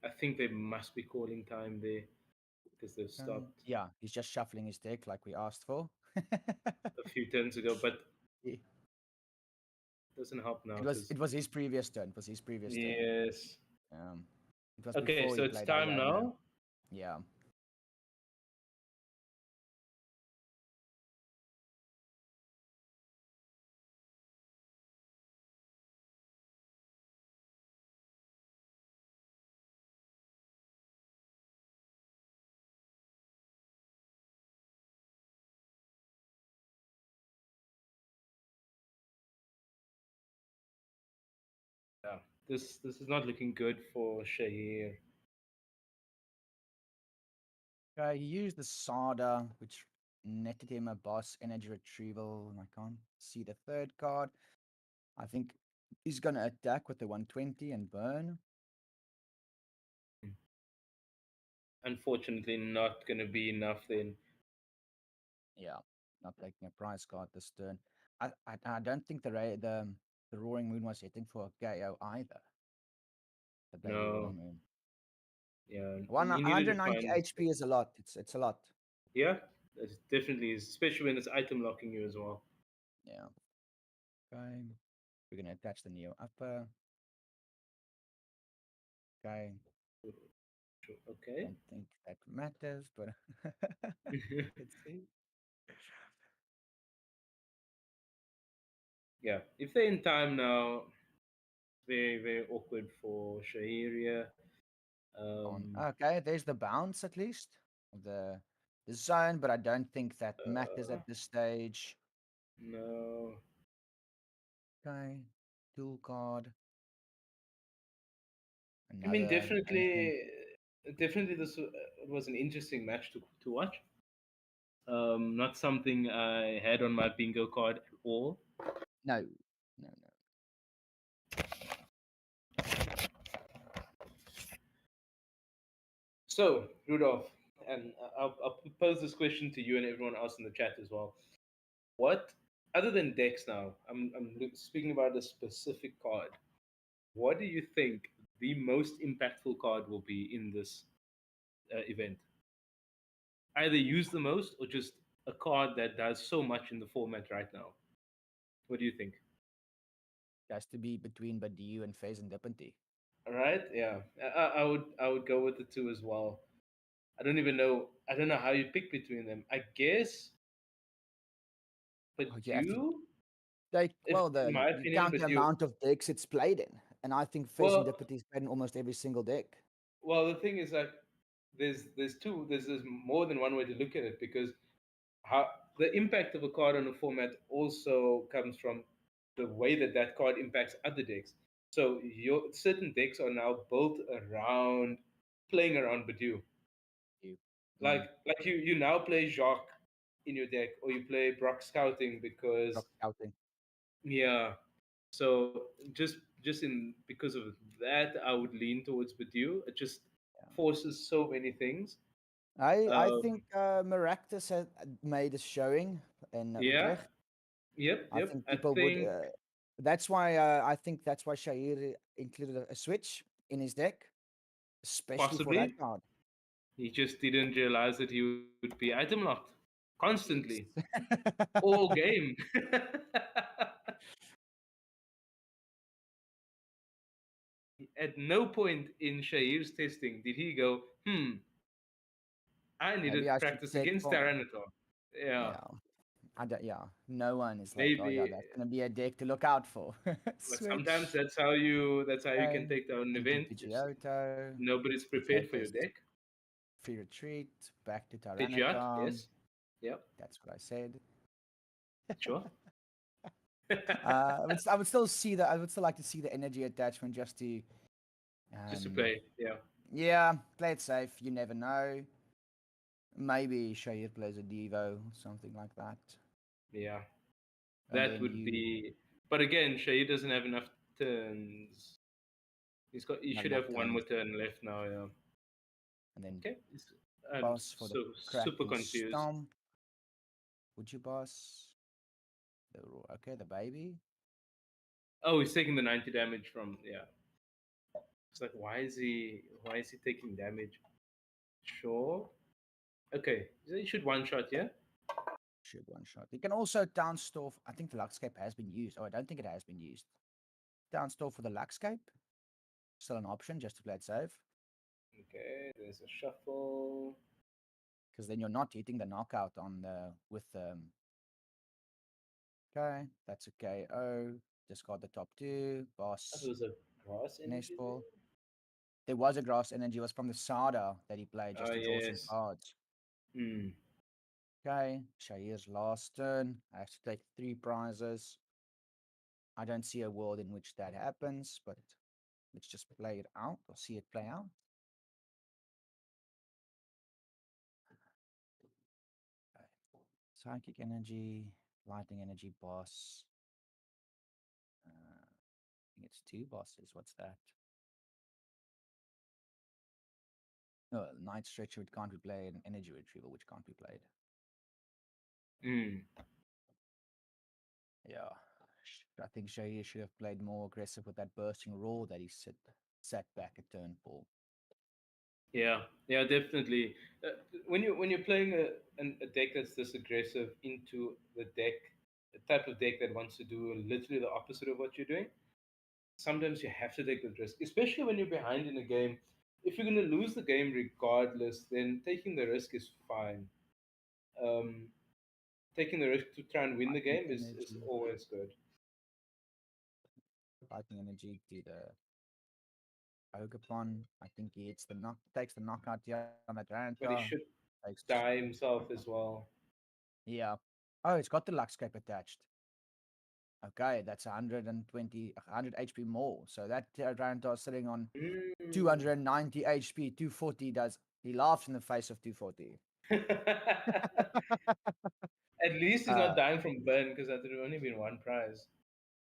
I think they must be calling time there because they've stopped Yeah, he's just shuffling his deck like we asked for. a few turns ago, but Yeah. doesn't help now It was because it was his previous turn. It was his previous turn. yes. It was Okay, before so he it's played time Iono. now. Yeah. Yeah, this is not looking good for Shahir. He used the Sada, which netted him a boss energy retrieval. And I can't see the third card. I think he's going to attack with the 120 and burn. Unfortunately, not going to be enough then. Yeah, not taking a prize card this turn. I don't think the Roaring Moon was hitting for Gaio either. The Bloody No, Roaring Moon. yeah, he needed to 190 find. HP is a lot. It's a lot. Yeah, that definitely is, especially when it's item locking you as well. Yeah. Okay. We're gonna attach the Neo upper. Okay. Okay. Don't think that matters, but let's see. Yeah, if they're in time now, very, very awkward for Shahiria. Okay, there's the bounce at least of the zone, but I don't think that matters Uh, at this stage. no. Okay. Dual card. I mean, Another anything. definitely, this was an interesting match to watch. Not something I had on my bingo card at all. No. No, no. So, Rudolph, and I'll pose this question to you and everyone else in the chat as well. What, other than decks now, I'm speaking about a specific card. What do you think the most impactful card will be in this event? Either use the most or just a card that does so much in the format right now. What do you think? It has to be between Badiou and Phase and Dippenty. All right, yeah, I would go with the two as well. I don't even know. I don't know how you pick between them. I guess, but Oh, you have to you, take, if well, in my you opinion, count but the you. amount of decks it's played in. And I think Phase and Well, Dippenty is played in almost every single deck. well, the thing is like there's more than one way to look at it because how the impact of a card on a format also comes from the way that that card impacts other decks. So your certain decks are now built around playing around Badu. You. Mm, Like you now play Jacques in your deck, or you play Brock Scouting because rock scouting. yeah. So just in because of that, I would lean towards Badu. It just Yeah. forces so many things. I Um, think Maractus had made a showing in yeah. Utrecht. Yep. I Yep. think I people would. think That's why I think that's why Shahir included a switch in his deck, especially for that possibly card. he just didn't realize that he would be item locked Yes. constantly all game. At no point in Shahir's testing did he go, I need to Maybe I should practice check against for. Tyranitar. Yeah, Yeah. I don't, yeah. No one is like, oh yeah, maybe. that's gonna be a deck to look out for. But sometimes Switch. that's how you can Okay. take down an Into event if Pidgeotto. nobody's prepared for your Pidgeotto's deck. free retreat. Back to Pidgeot, Tyranitar. yes. Yep, That's what I said. sure. I would still see that. I would still like to see the energy attachment just to, Just to um, play, yeah. yeah, play it safe. You never know. Maybe Shahir plays a Devo, something like that. Yeah. And That then would you be, but again, Shahid doesn't have enough turns. He not should enough have one more turns. turn left now. Yeah. And then Okay. I'm boss for the super cracking confused. stomp. Would you boss? Okay, the baby. Oh, he's taking the 90 damage from, yeah. It's like, why is he taking damage? Sure. Okay. So he should one shot, yeah? Shoot one shot. You can also downstore. I think the Luckscape has been used. Oh, I don't think it has been used. Downstore for the Luckscape. Still an option just to play it safe. Okay, there's a shuffle. Because then you're not hitting the knockout on the with okay, that's a KO. Discard the top two. Oh, Boss. there was a grass Nest energy ball. there? There was a grass energy. It was from the Sada that he played just Oh, to draw some yes. cards. Hmm. Okay, Shahir's last turn. I have to take 3 prizes. I don't see a world in which that happens, but let's just play it out or see it play out. Okay. Psychic energy, lightning energy, boss. I think it's 2 bosses. What's that? Oh, night stretcher, which can't be played, and energy retrieval, which can't be played. Hmm. Yeah, I think Shahir should have played more aggressive with that bursting roar that he sat back at turn 4. Yeah, definitely. When you're playing a deck that's this aggressive into the deck, the type of deck that wants to do literally the opposite of what you're doing, sometimes you have to take the risk, especially when you're behind in a game. If you're going to lose the game regardless, then taking the risk is fine. Um, Taking the risk to try and win the Lightning game is energy. always good. Lightning energy to the Ogapon. I think he hits the takes the knockout here on that But he Rantar. should Takes die himself as well. yeah. Oh, it's got the Luxcape attached. Okay, that's 100 HP more. So that Rantar is sitting on Mm. 290 HP, 240 does. He laughs in the face of 240. At least he's not Uh, dying from burn because that would have only been one prize.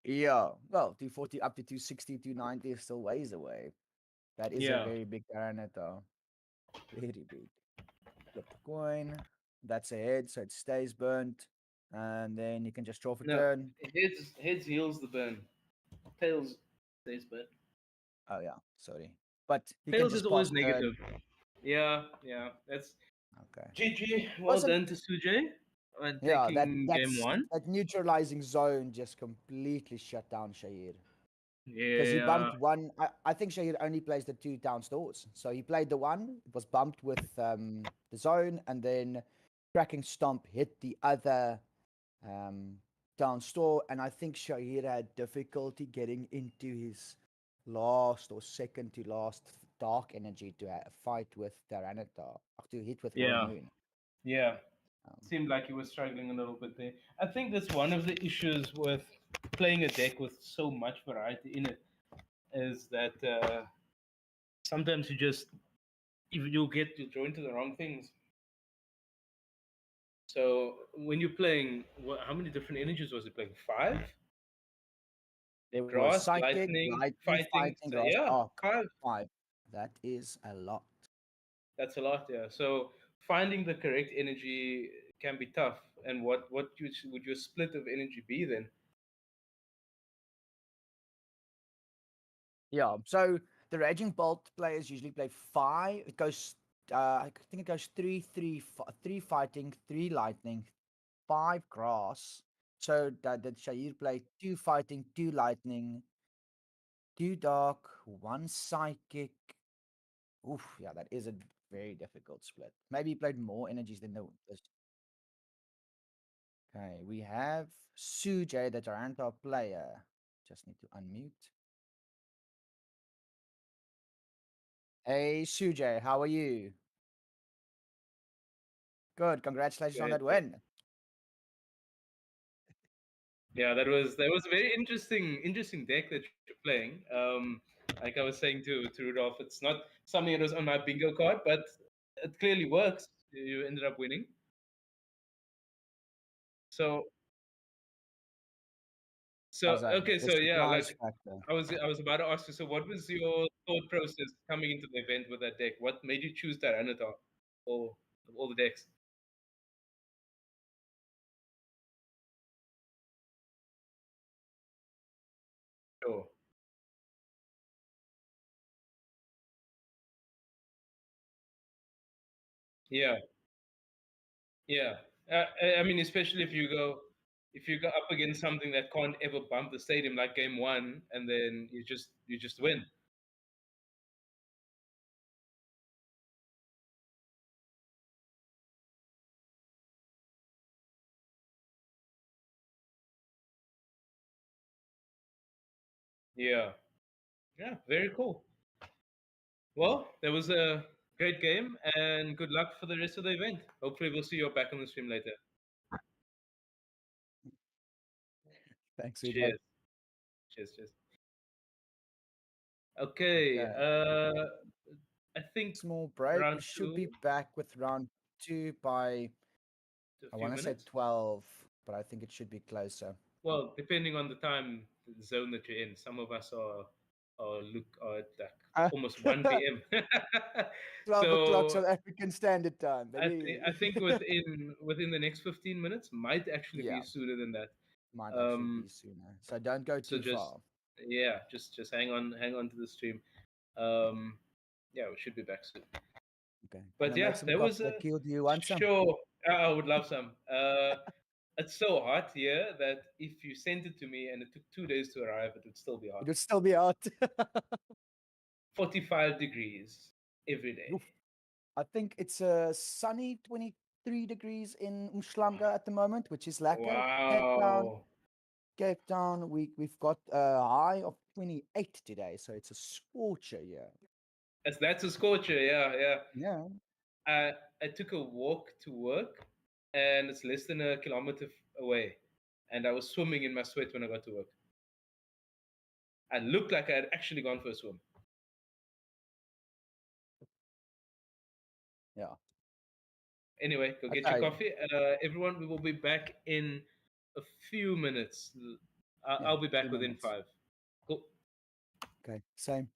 yeah. Well, 240 up to 260, 290 is still ways away. That is a Yeah. very big Tyranitar. Very big. Flip the coin. That's a head, so it stays burnt. And then you can just draw for No, turn. heads heals the burn. Tails stays burn. Oh, yeah. Sorry. But you can Tails is just always pass negative. turn. Yeah. That's Okay. GG. Well Wasn't done to Sujay on yeah, taking game one. that neutralizing zone just completely shut down Shahir. Because he Yeah. bumped one. I think Shahir only plays the two down stores. So he played the one, it was bumped with the zone, and then Cracking Stomp hit the other um, down store. And I think Shahir had difficulty getting into his last or second to last dark energy to fight with Tyranitar, to hit with Royal Yeah. Moon. Yeah. Um, Seemed like he was struggling a little bit there. I think that's one of the issues with playing a deck with so much variety in it, is that sometimes you'll draw into the wrong things. So when you're playing, how many different energies was he playing? 5? There was Grass, Psychic, lightning, Lightning, fighting. Fighting, So Grass, yeah, Dark. 5. 5. That is a lot. That's a lot, yeah. So finding the correct energy can be tough. And would your split of energy be then? Yeah. So the Raging Bolt players usually play 5. It goes, I think it goes 3 fighting, 3 lightning, 5 grass. So that Shahir played 2 fighting, 2 lightning, 2 dark, 1 psychic. Oof, yeah, that is a very difficult split. Maybe he played more energies than the. Okay, we have Sujay, the Taranto player. Just need to unmute. Hey, Sujay, how are you? Good. Congratulations on Good. that win. Yeah, that was a very interesting deck that you're playing. Like I was saying to Rudolph, it's not something that was on my bingo card, but it clearly works. You ended up winning. So How's that? okay, The so yeah, surprise like factor. I was about to ask you. So what was your thought process coming into the event with that deck? What made you choose Tyranitar or of all the decks? Sure. Yeah. Yeah. I mean, especially if you go up against something that can't ever bump the stadium like game one, and then you just win. Yeah. Yeah. Very cool. Well, that was a great game, and good luck for the rest of the event. Hopefully, we'll see you back on the stream later. Thanks, Sujay. Cheers. Cheers. Okay. Okay. I think Small break. We round should be two back with round 2 by, to a I few want to say minutes. 12, but I think it should be closer. Well, depending on the time zone that you're in, some of us are at like Uh, almost 1 p.m. 12 o'clock So South African Standard Time, baby. I think within the next 15 minutes might actually Yeah, be sooner than that. might actually Um, be sooner. So don't go so too just far. yeah, just hang on to the stream. Um, yeah, we should be back soon. Okay. But Can I yeah, make some there was coffee? a Akil, do you want some? sure. I would love some. It's so hot here that if you sent it to me and it took 2 days to arrive, it would still be It hot. would still be hot. 45 degrees every day. Oof. I think it's a sunny 23 degrees in Umhlanga at the moment, which is lekker. Wow. Cape Town, we've got a high of 28 today, so it's a scorcher here. That's a scorcher. Yeah, yeah. Yeah. I took a walk to work, and it's less than a kilometer away, and I was swimming in my sweat when I got to work. I looked like I had actually gone for a swim. Yeah. Anyway, go get your Okay. coffee. Everyone, we will be back in a few minutes. Yeah, I'll be back 3 within minutes. 5. Cool. Okay. Same.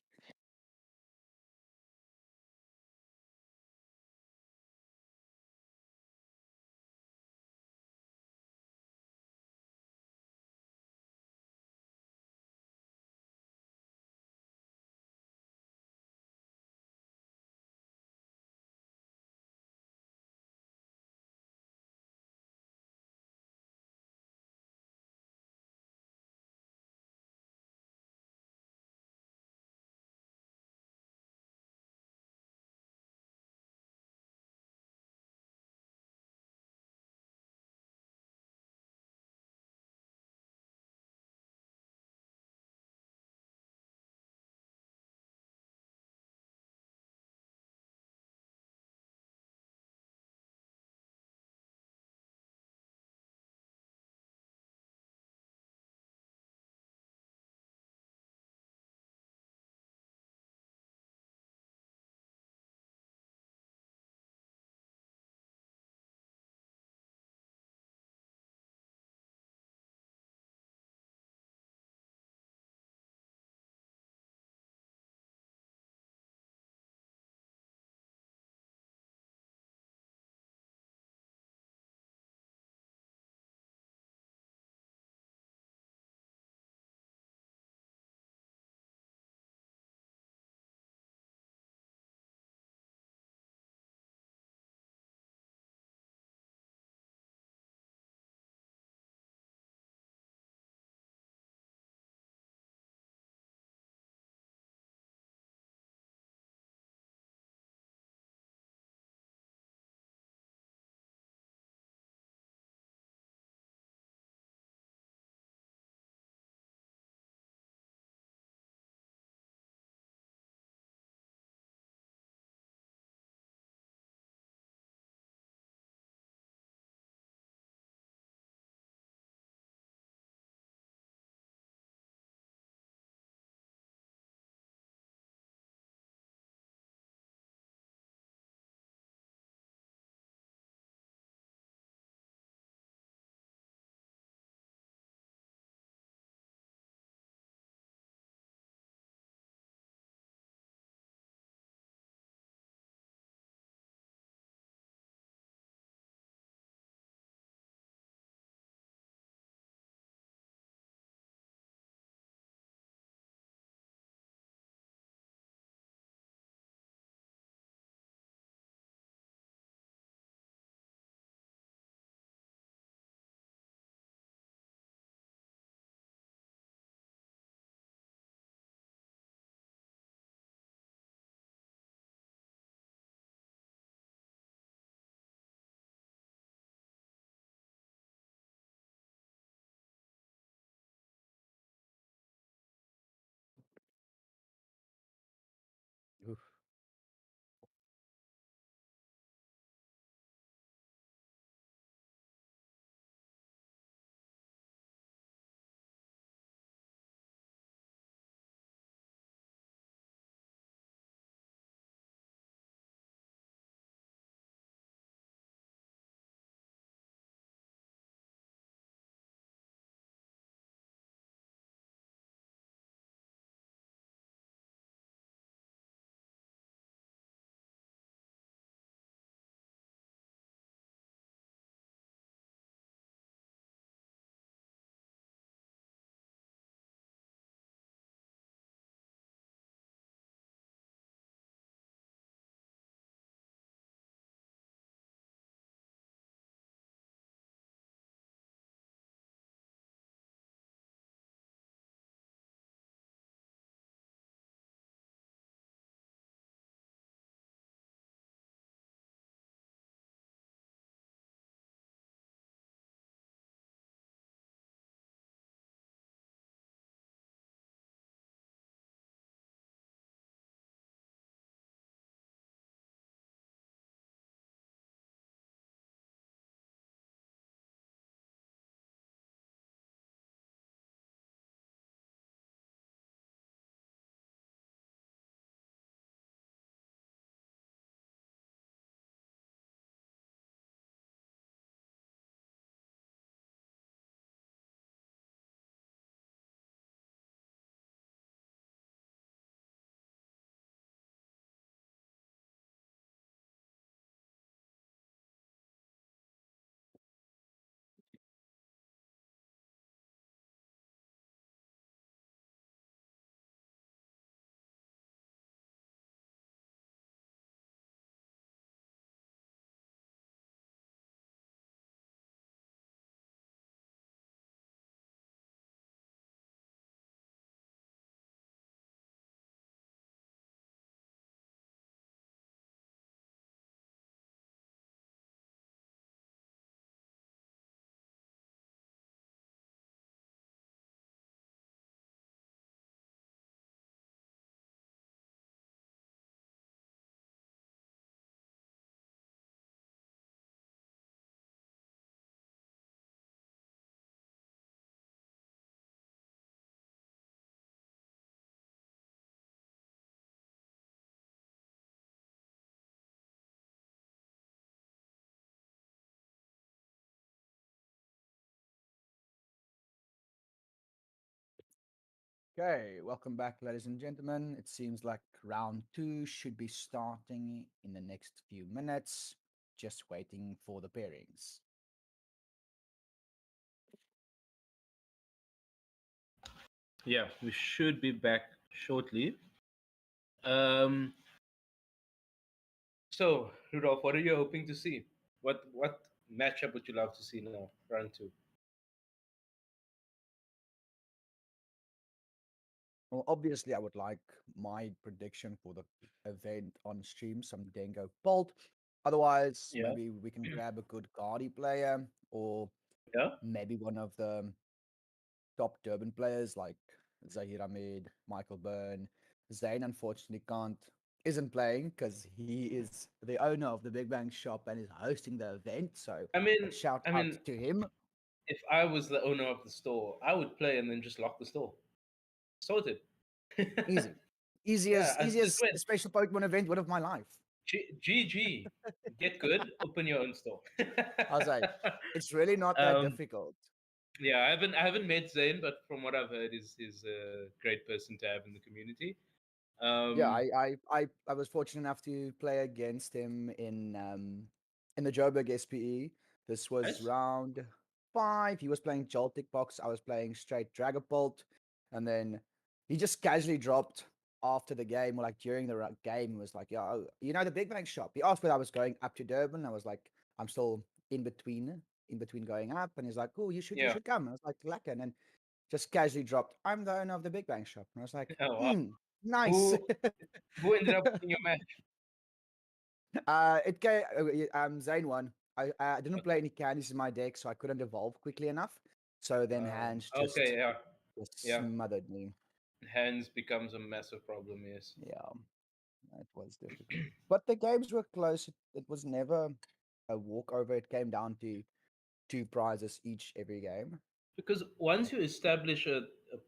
Okay, welcome back, ladies and gentlemen. It seems like round two should be starting in the next few minutes. Just waiting for the pairings. Yeah, we should be back shortly. Um, so Rudolph, what are you hoping to see? What matchup would you love to see now? Round two. Well, obviously, I would like my prediction for the event on stream, some Dango Bolt. Otherwise, Yeah. maybe we can grab a good Guardi player or Yeah. maybe one of the top Durban players like Zahir Ahmed, Michael Byrne. Zayn unfortunately isn't playing because he is the owner of the Big Bang shop and is hosting the event. So I a mean, shout I out mean, to him. if I was the owner of the store, I would play and then just lock the store. Sorted. Easy. Yeah, I just Easiest went. special Pokemon event win of my life. GG. Get good. Open your own store. I was like, it's really not that um, difficult. yeah, I haven't met Zayn, but from what I've heard, he's a great person to have in the community. Yeah, Um, I was fortunate enough to play against him in the Joburg SPE. This was nice. round 5. He was playing Joltik box. I was playing straight Dragapult, and then he just casually dropped after the game, or like during the game. He was like, "Yo, you know the Big Bang shop." He asked whether I was going up to Durban. I was like, "I'm still in between going up," and he's like, "Oh, you Yeah. should come." I was like, "Lekker," and then just casually dropped, "I'm the owner of the Big Bang shop," and I was like, Oh, wow. nice." Who who ended up winning your match? It gave Zane won. I didn't play any candies in my deck, so I couldn't evolve quickly enough. So then hands Okay, yeah, just yeah. smothered me. Hands becomes a massive problem. Yes, Yeah, it was difficult. But the games were close. It was never a walkover. It came down to 2 prizes each every game. because once you establish a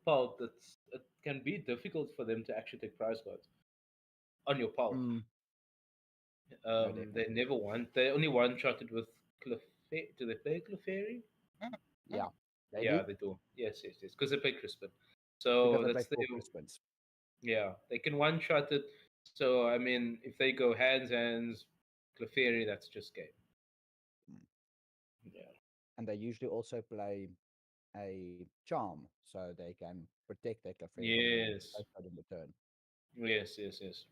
pulp, it can be difficult for them to actually take prize cards on your pulp. Mm, no, They definitely. never want. They only one shotted with Clefairy. Do they play Clefairy? Yeah, they Yeah, do they do. Yes, yes, yes. Because they play Crispin. because So they play that's the 4 Crispins. yeah. They can one shot it. So I mean, if they go hands, Clefairy, that's just game. Mm. Yeah. And they usually also play a charm, so they can protect their Clefairy from getting Yes. in return. Yes. Yes. Yes.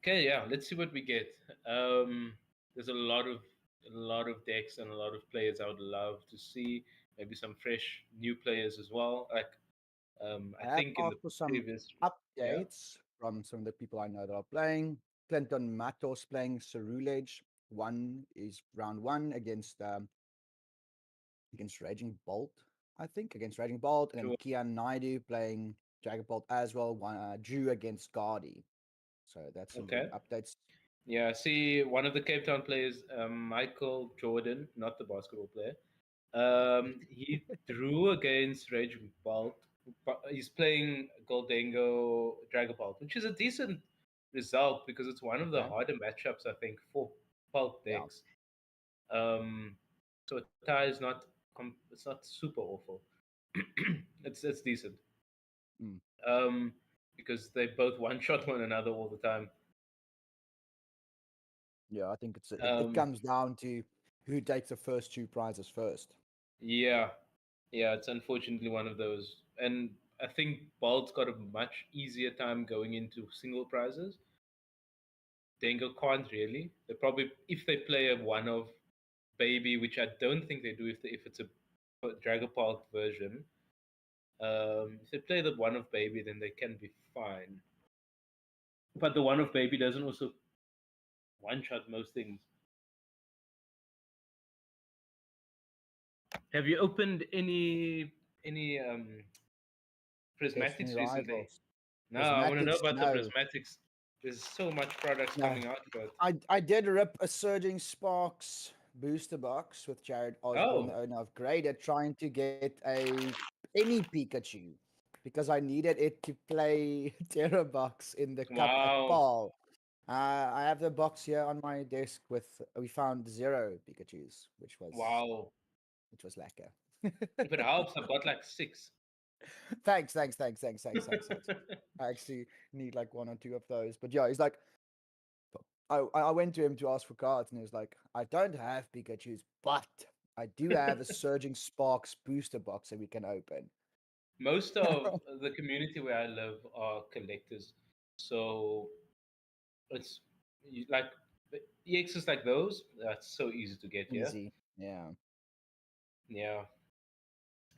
Okay. Yeah. Let's see what we get. There's a lot of decks and a lot of players I would love to see. Maybe some fresh new players as well. Like I I have think in the asked for some previous, yeah. updates from some of the people I know that are playing. Clinton Matos playing Cerulege. One is round one against Raging Bolt, I think, against Raging Bolt, and then Sure. Kian Naidu playing Dragon Bolt as well. One Drew against Guardi. So that's some good Okay. updates. Yeah, see, one of the Cape Town players, Michael Jordan, not the basketball player, he drew against Raging Bolt. He's playing Goldango Dragapult, which is a decent result because it's one of the Okay. harder matchups, I think, for Pulp Yeah. decks. Um, so a tie is not it's not super awful. It's decent. Mm. Um, because they both one shot one another all the time. Yeah, I think it Um, comes down to who takes the first 2 prizes first. Yeah, yeah, it's unfortunately one of those. And I think Bolt's got a much easier time going into single prizes. Dango can't really. They probably, if they play a one of Baby, which I don't think they do if it's a Dragapult version. If they play the one of Baby, then they can be fine. But the one of Baby doesn't also one shot most things. Have you opened any Destiny prismatics recently? Rivals. No, I want to know Prismatics, about the no. prismatics. There's so much products No. coming out, but I did rip a Surging Sparks booster box with Jared Osborne, the oh, owner of Grader, trying to get any Pikachu because I needed it to play Terra Box in the cup at wow, Paul. I have the box here on my desk with we found 0 Pikachus, wow. which was lacquer. If it helps, I've got like 6. Thanks. I actually need like one or two of those. But yeah, he's like, I went to him to ask for cards, and he was like, I don't have Pikachu's, but I do have a Surging Sparks booster box that we can open. Most of the community where I live are collectors, so it's like EXs like those. That's so easy to get here. Easy. Yeah. Yeah,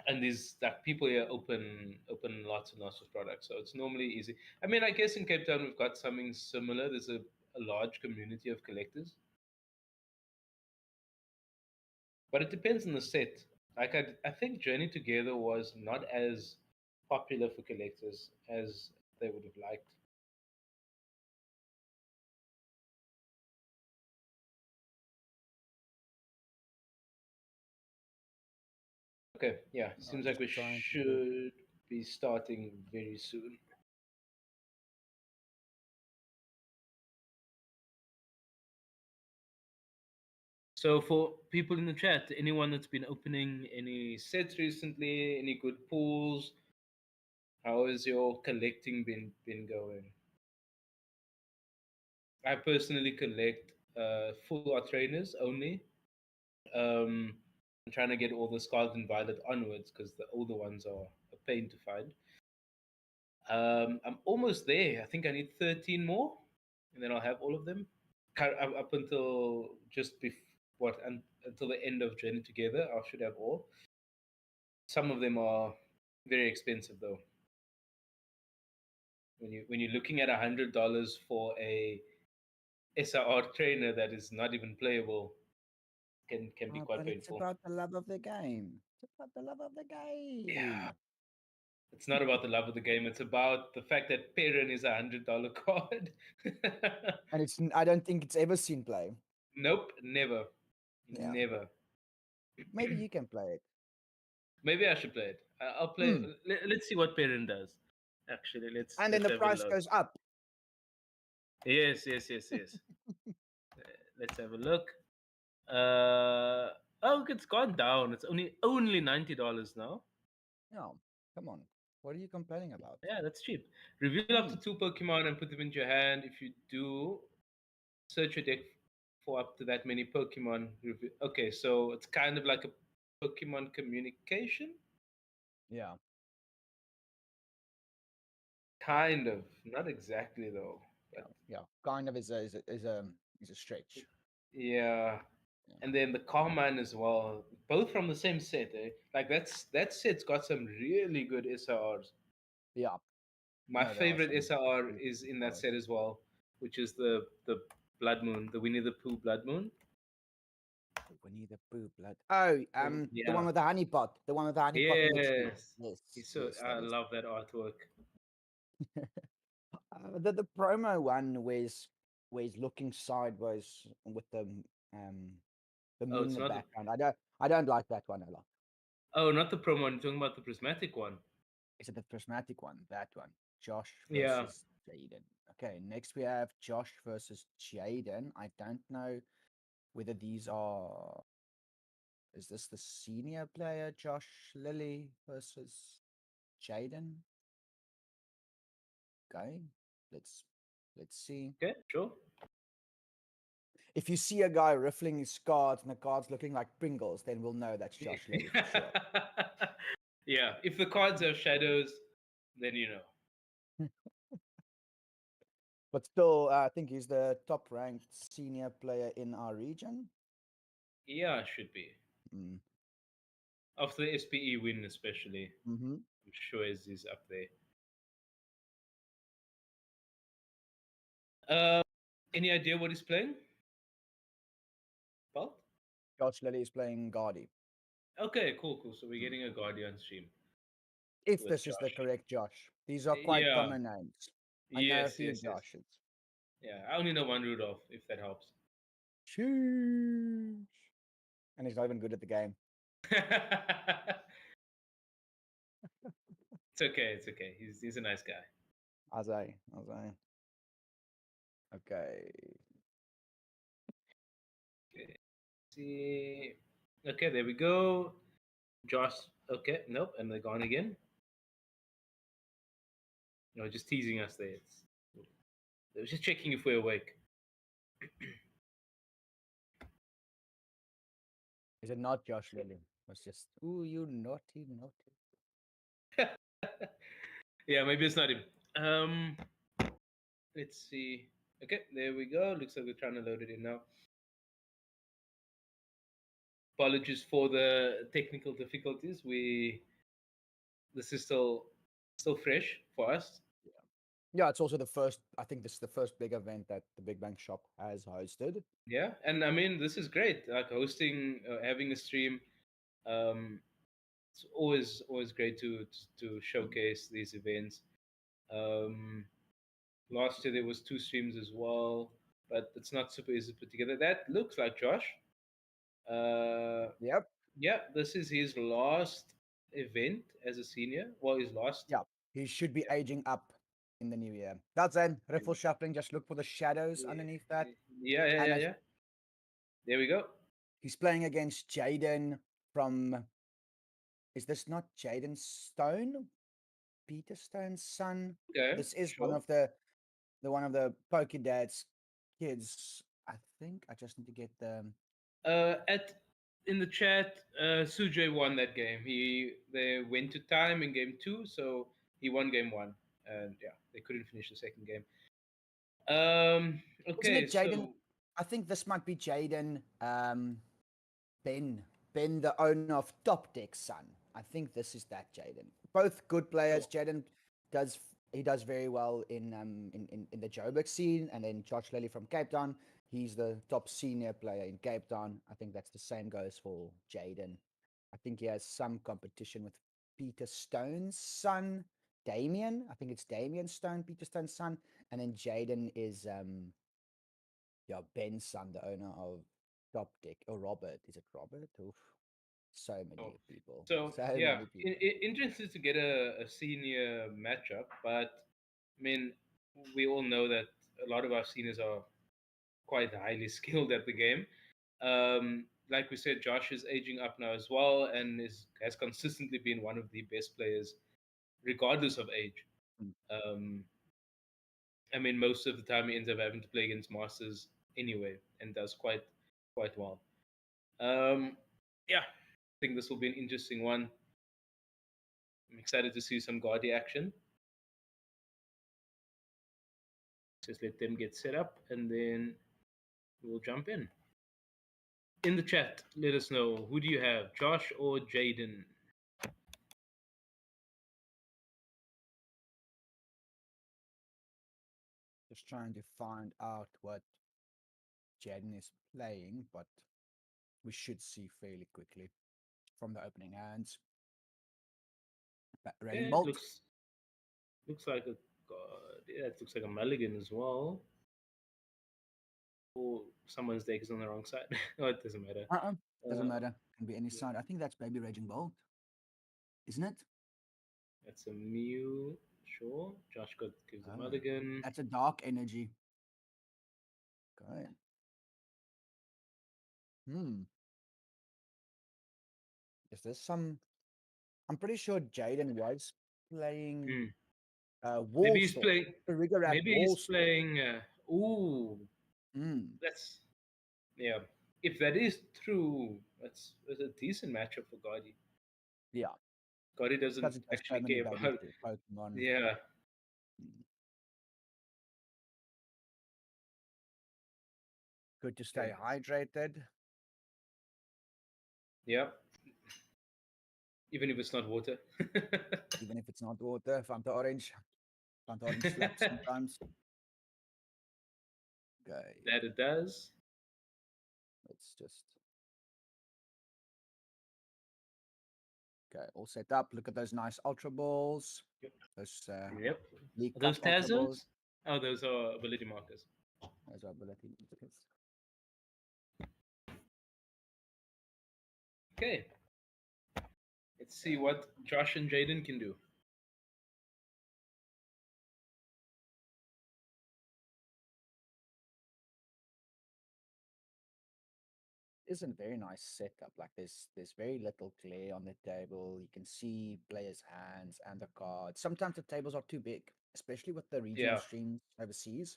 and these like people here open lots and lots of products, so it's normally easy. I mean, I guess in Cape Town we've got something similar. There's a large community of collectors, but it depends on the set. Like I think Journey Together was not as popular for collectors as they would have liked. Okay, yeah, seems like just we trying to should be starting very soon. So for people in the chat, anyone that's been opening any sets recently, any good pulls, how has your collecting been going? I personally collect full art trainers only. I'm trying to get all the Scarlet and Violet onwards because the older ones are a pain to find. I'm almost there. I think I need 13 more, and then I'll have all of them. Up until just until the end of Journey Together, I should have all. Some of them are very expensive though. When you're looking at $100 for a SR trainer that is not even playable, can be quite But it's painful. about the love of the game. It's about the love of the game. Yeah, it's not about the love of the game. It's about the fact that Perrin is $100 card. And I don't think it's ever seen play. Nope, never, Yeah. never. Maybe you can play it. Maybe I should play it. I'll play. Mm. Let's see what Perrin does. Actually, And then let's the have a price look. goes up. Yes. Let's have a look. Oh, it's gone down. It's only $90 now. No, come on. What are you complaining about? Yeah, that's cheap. Reveal up to 2 Pokemon and put them into your hand. If you do, search your deck for up to that many Pokemon. Okay, so it's kind of like a Pokemon communication. Yeah. Kind of, not exactly though. But Yeah. Kind of is a stretch. yeah. And then the Carmine as well, both from the same set. Like that set's got some really good SRs. Yeah. My No, there are favorite some SR really is good in that cards. set as well, which is the Blood Moon, the Winnie the Pooh Blood Moon. Winnie the Pooh blood. Oh, the Yeah. one with the honey pot. The one with the honey pot in the tree. Yes. Yes. Yes, I love that artwork. The promo one where he's looking sideways with the Oh, moon in it's the not the. background. I don't like that one a lot. Oh, not the promo one. You're talking about the prismatic one. Is it the prismatic one? That one. Josh Yeah. versus Jaden. Okay, next we have Josh versus Jaden. I don't know whether these are. Is this the senior player, Josh Lilly versus Jaden? Okay, let's see. Okay, sure. If you see a guy riffling his cards and the cards looking like Pringles, then we'll know that's Josh Lilly for sure. Yeah, if the cards have shadows, then you know. But still, I think he's the top ranked senior player in our region. Yeah, should be. Mm. After the SPE win, especially. Mm-hmm. I'm sure he's up there. Any idea what he's playing? Well, Josh Lilly is playing Guardi. okay, cool. So we're getting a Guardian stream. If With this is the Josh. correct Josh. These are quite Yeah. common names. I know a few Yes. Joshes. Yeah, I only know one Rudolph, if that helps. Sheesh. And he's not even good at the game. It's okay. He's a nice guy. As I. Okay. See. Okay, there we go. Josh. Okay, nope, and they're gone again. just teasing us there. They were just checking if we're awake. Is it not Josh Lily? It's just, ooh, you naughty, naughty. Yeah, maybe it's not him. Let's see. Okay, there we go. Looks like we're trying to load it in now. Apologies for the technical difficulties. This is still fresh for us. Yeah, it's also the first. I think this is the first big event that the Big Bang Shop has hosted. Yeah, and I mean this is great. Like hosting, having a stream. It's always great to showcase these events. Last year there was 2 streams as well, but it's not super easy to put together. That looks like Josh. Yep. Yeah, this is his last event as a senior. Well, his last. Yeah, he should be aging up in the new year. That's it. Riffle shuffling. Just look for the shadows underneath that. Yeah. There we go. He's playing against Jaden from. Is this not Jaden Stone? Peter Stone's son. Okay. This is sure. one of the Pokédad's kids. I think I just need to get the. In the chat, Sujay won that game. They went to time in game 2, so he won game 1, and yeah, they couldn't finish the second game. Okay, Isn't it Jaden? so I think this might be Jaden. Ben, the owner of Top Deck's son. I think this is that Jaden. Both good players. Sure. Jaden does very well in the Joburg scene, and then Josh Lely from Cape Town. He's the top senior player in Cape Town. I think that's the same goes for Jaden. I think he has some competition with Peter Stone's son, Damien. I think it's Damien Stone, Peter Stone's son, and then Jaden is Ben's son, the owner of Top Deck. Or Robert. Is it Robert? Oof. So many people. So yeah, many people. interested to get a senior matchup, but I mean, we all know that a lot of our seniors are quite highly skilled at the game. Like we said, Josh is aging up now as well, and has consistently been one of the best players, regardless of age. I mean, most of the time he ends up having to play against masters anyway, and does quite well. Yeah, I think this will be an interesting one. I'm excited to see some Guardi action. Just let them get set up, and then we'll jump in. In the chat, let us know, who do you have, Josh or Jaden? Just trying to find out what Jaden is playing, but we should see fairly quickly from the opening hands. Raining Bolt. Looks like a god. Yeah, it looks like a mulligan as well. Or someone's deck is on the wrong side. Oh, it doesn't matter. Doesn't matter. Can be any side. I think that's Baby Raging Bolt, isn't it? That's a Mew. Sure. Josh gives a mulligan. That's a Dark Energy. Okay. Is this some? I'm pretty sure Jaden was playing Maybe he's Wallstorm. playing. Maybe he's playing. That's yeah. If that is true, that's a decent matchup for Guardi. Yeah. Guardi doesn't actually care about Pokemon. Yeah. Good to stay hydrated. Yeah. Even if it's not water. Even if it's not water, Fanta Orange. Fanta Orange slaps sometimes. Okay. That it does. Let's just. Okay, all set up. Look at those nice Ultra Balls. Yep. Those Are those Tazos? Oh, those are ability markers. Those are ability markers. Okay. Let's see what Josh and Jaden can do. It's a very nice setup. Like there's very little glare on the table. You can see players' hands and the cards. Sometimes the tables are too big. especially with the regional Yeah. streams overseas.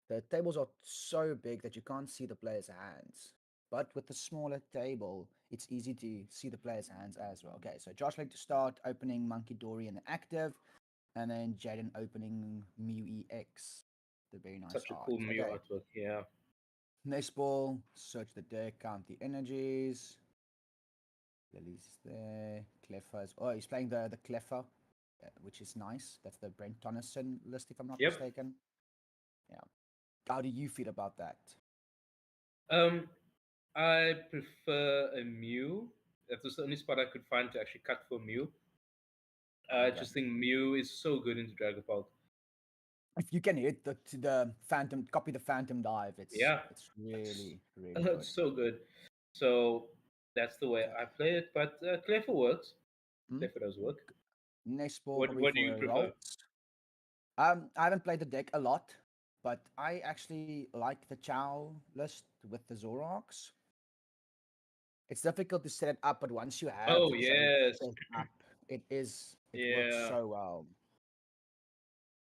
The tables are so big that you can't see the player's hands. But with the smaller table, it's easy to see the player's hands as well. Okay, so Josh like to start opening Monkey Dory in the active, and then Jaden opening Mew EX, the very nice Such a art. cool Mew Okay, artwork. Yeah. next ball, search the deck, count the energies. Lily's there. Cleffa oh, he's playing the Cleffa, which is nice. That's the Brent Tonneson list, if I'm not Yep. mistaken. Yeah. How do you feel about that? I prefer a Mew. That was the only spot I could find to actually cut for Mew. I Okay. just think Mew is so good into Dragon Ball. If you can hit the Phantom, copy the Phantom dive, Yeah. it's really really It's good. so good. So that's the way Okay. I play it. But Cleffa works. Hmm? Cleffa does work. Next ball probably What do for you a prefer? Ralts. I haven't played the deck a lot, but I actually like the Chow list with the Zoroarks. It's difficult to set it up, but once you have Oh the Chow yes. set up, it works Yeah. so well.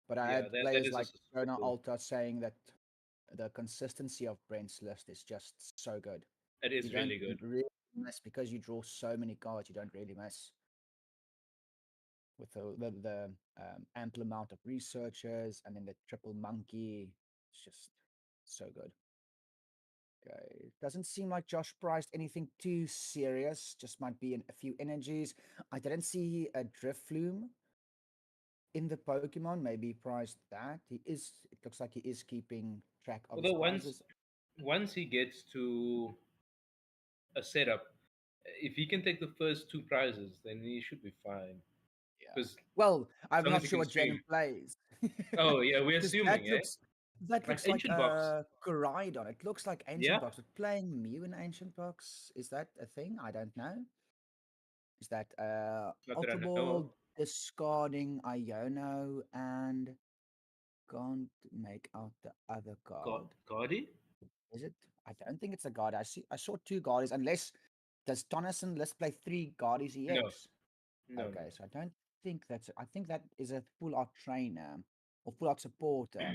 But I Yeah. had That players is like also super Jonah cool. Alta saying that the consistency of Brent's list is just so good. It You is don't really good. really miss because you draw so many cards. You don't really miss with the ample amount of researchers and then the triple monkey. It's just so good. Okay, doesn't seem like Josh priced anything too serious. Just might be a few energies. I didn't see a Drifloom in the Pokemon. Maybe he priced that. He is. It looks like he is keeping track of his Although prizes. once he gets to a setup, if he can take the first two prizes, then he should be fine. Yeah. Because Well, as I'm long as not he sure can what stream. Jaden plays. Oh yeah, we're Because assuming, eh? that Like looks like Ancient Box. a Koraidon. It looks like Ancient Yeah, Box. But playing Mew in Ancient Box, is that a thing? I don't know. Is that not that I Ultra know of. Ball discarding Iono and can't make out the other card? Gardy? Is it? I don't think it's a guard. I saw two guardies. Unless does Tonneson let's play three guardies No, EX? no, no. Okay, so I don't think that's. I think that is a full art trainer or full art supporter.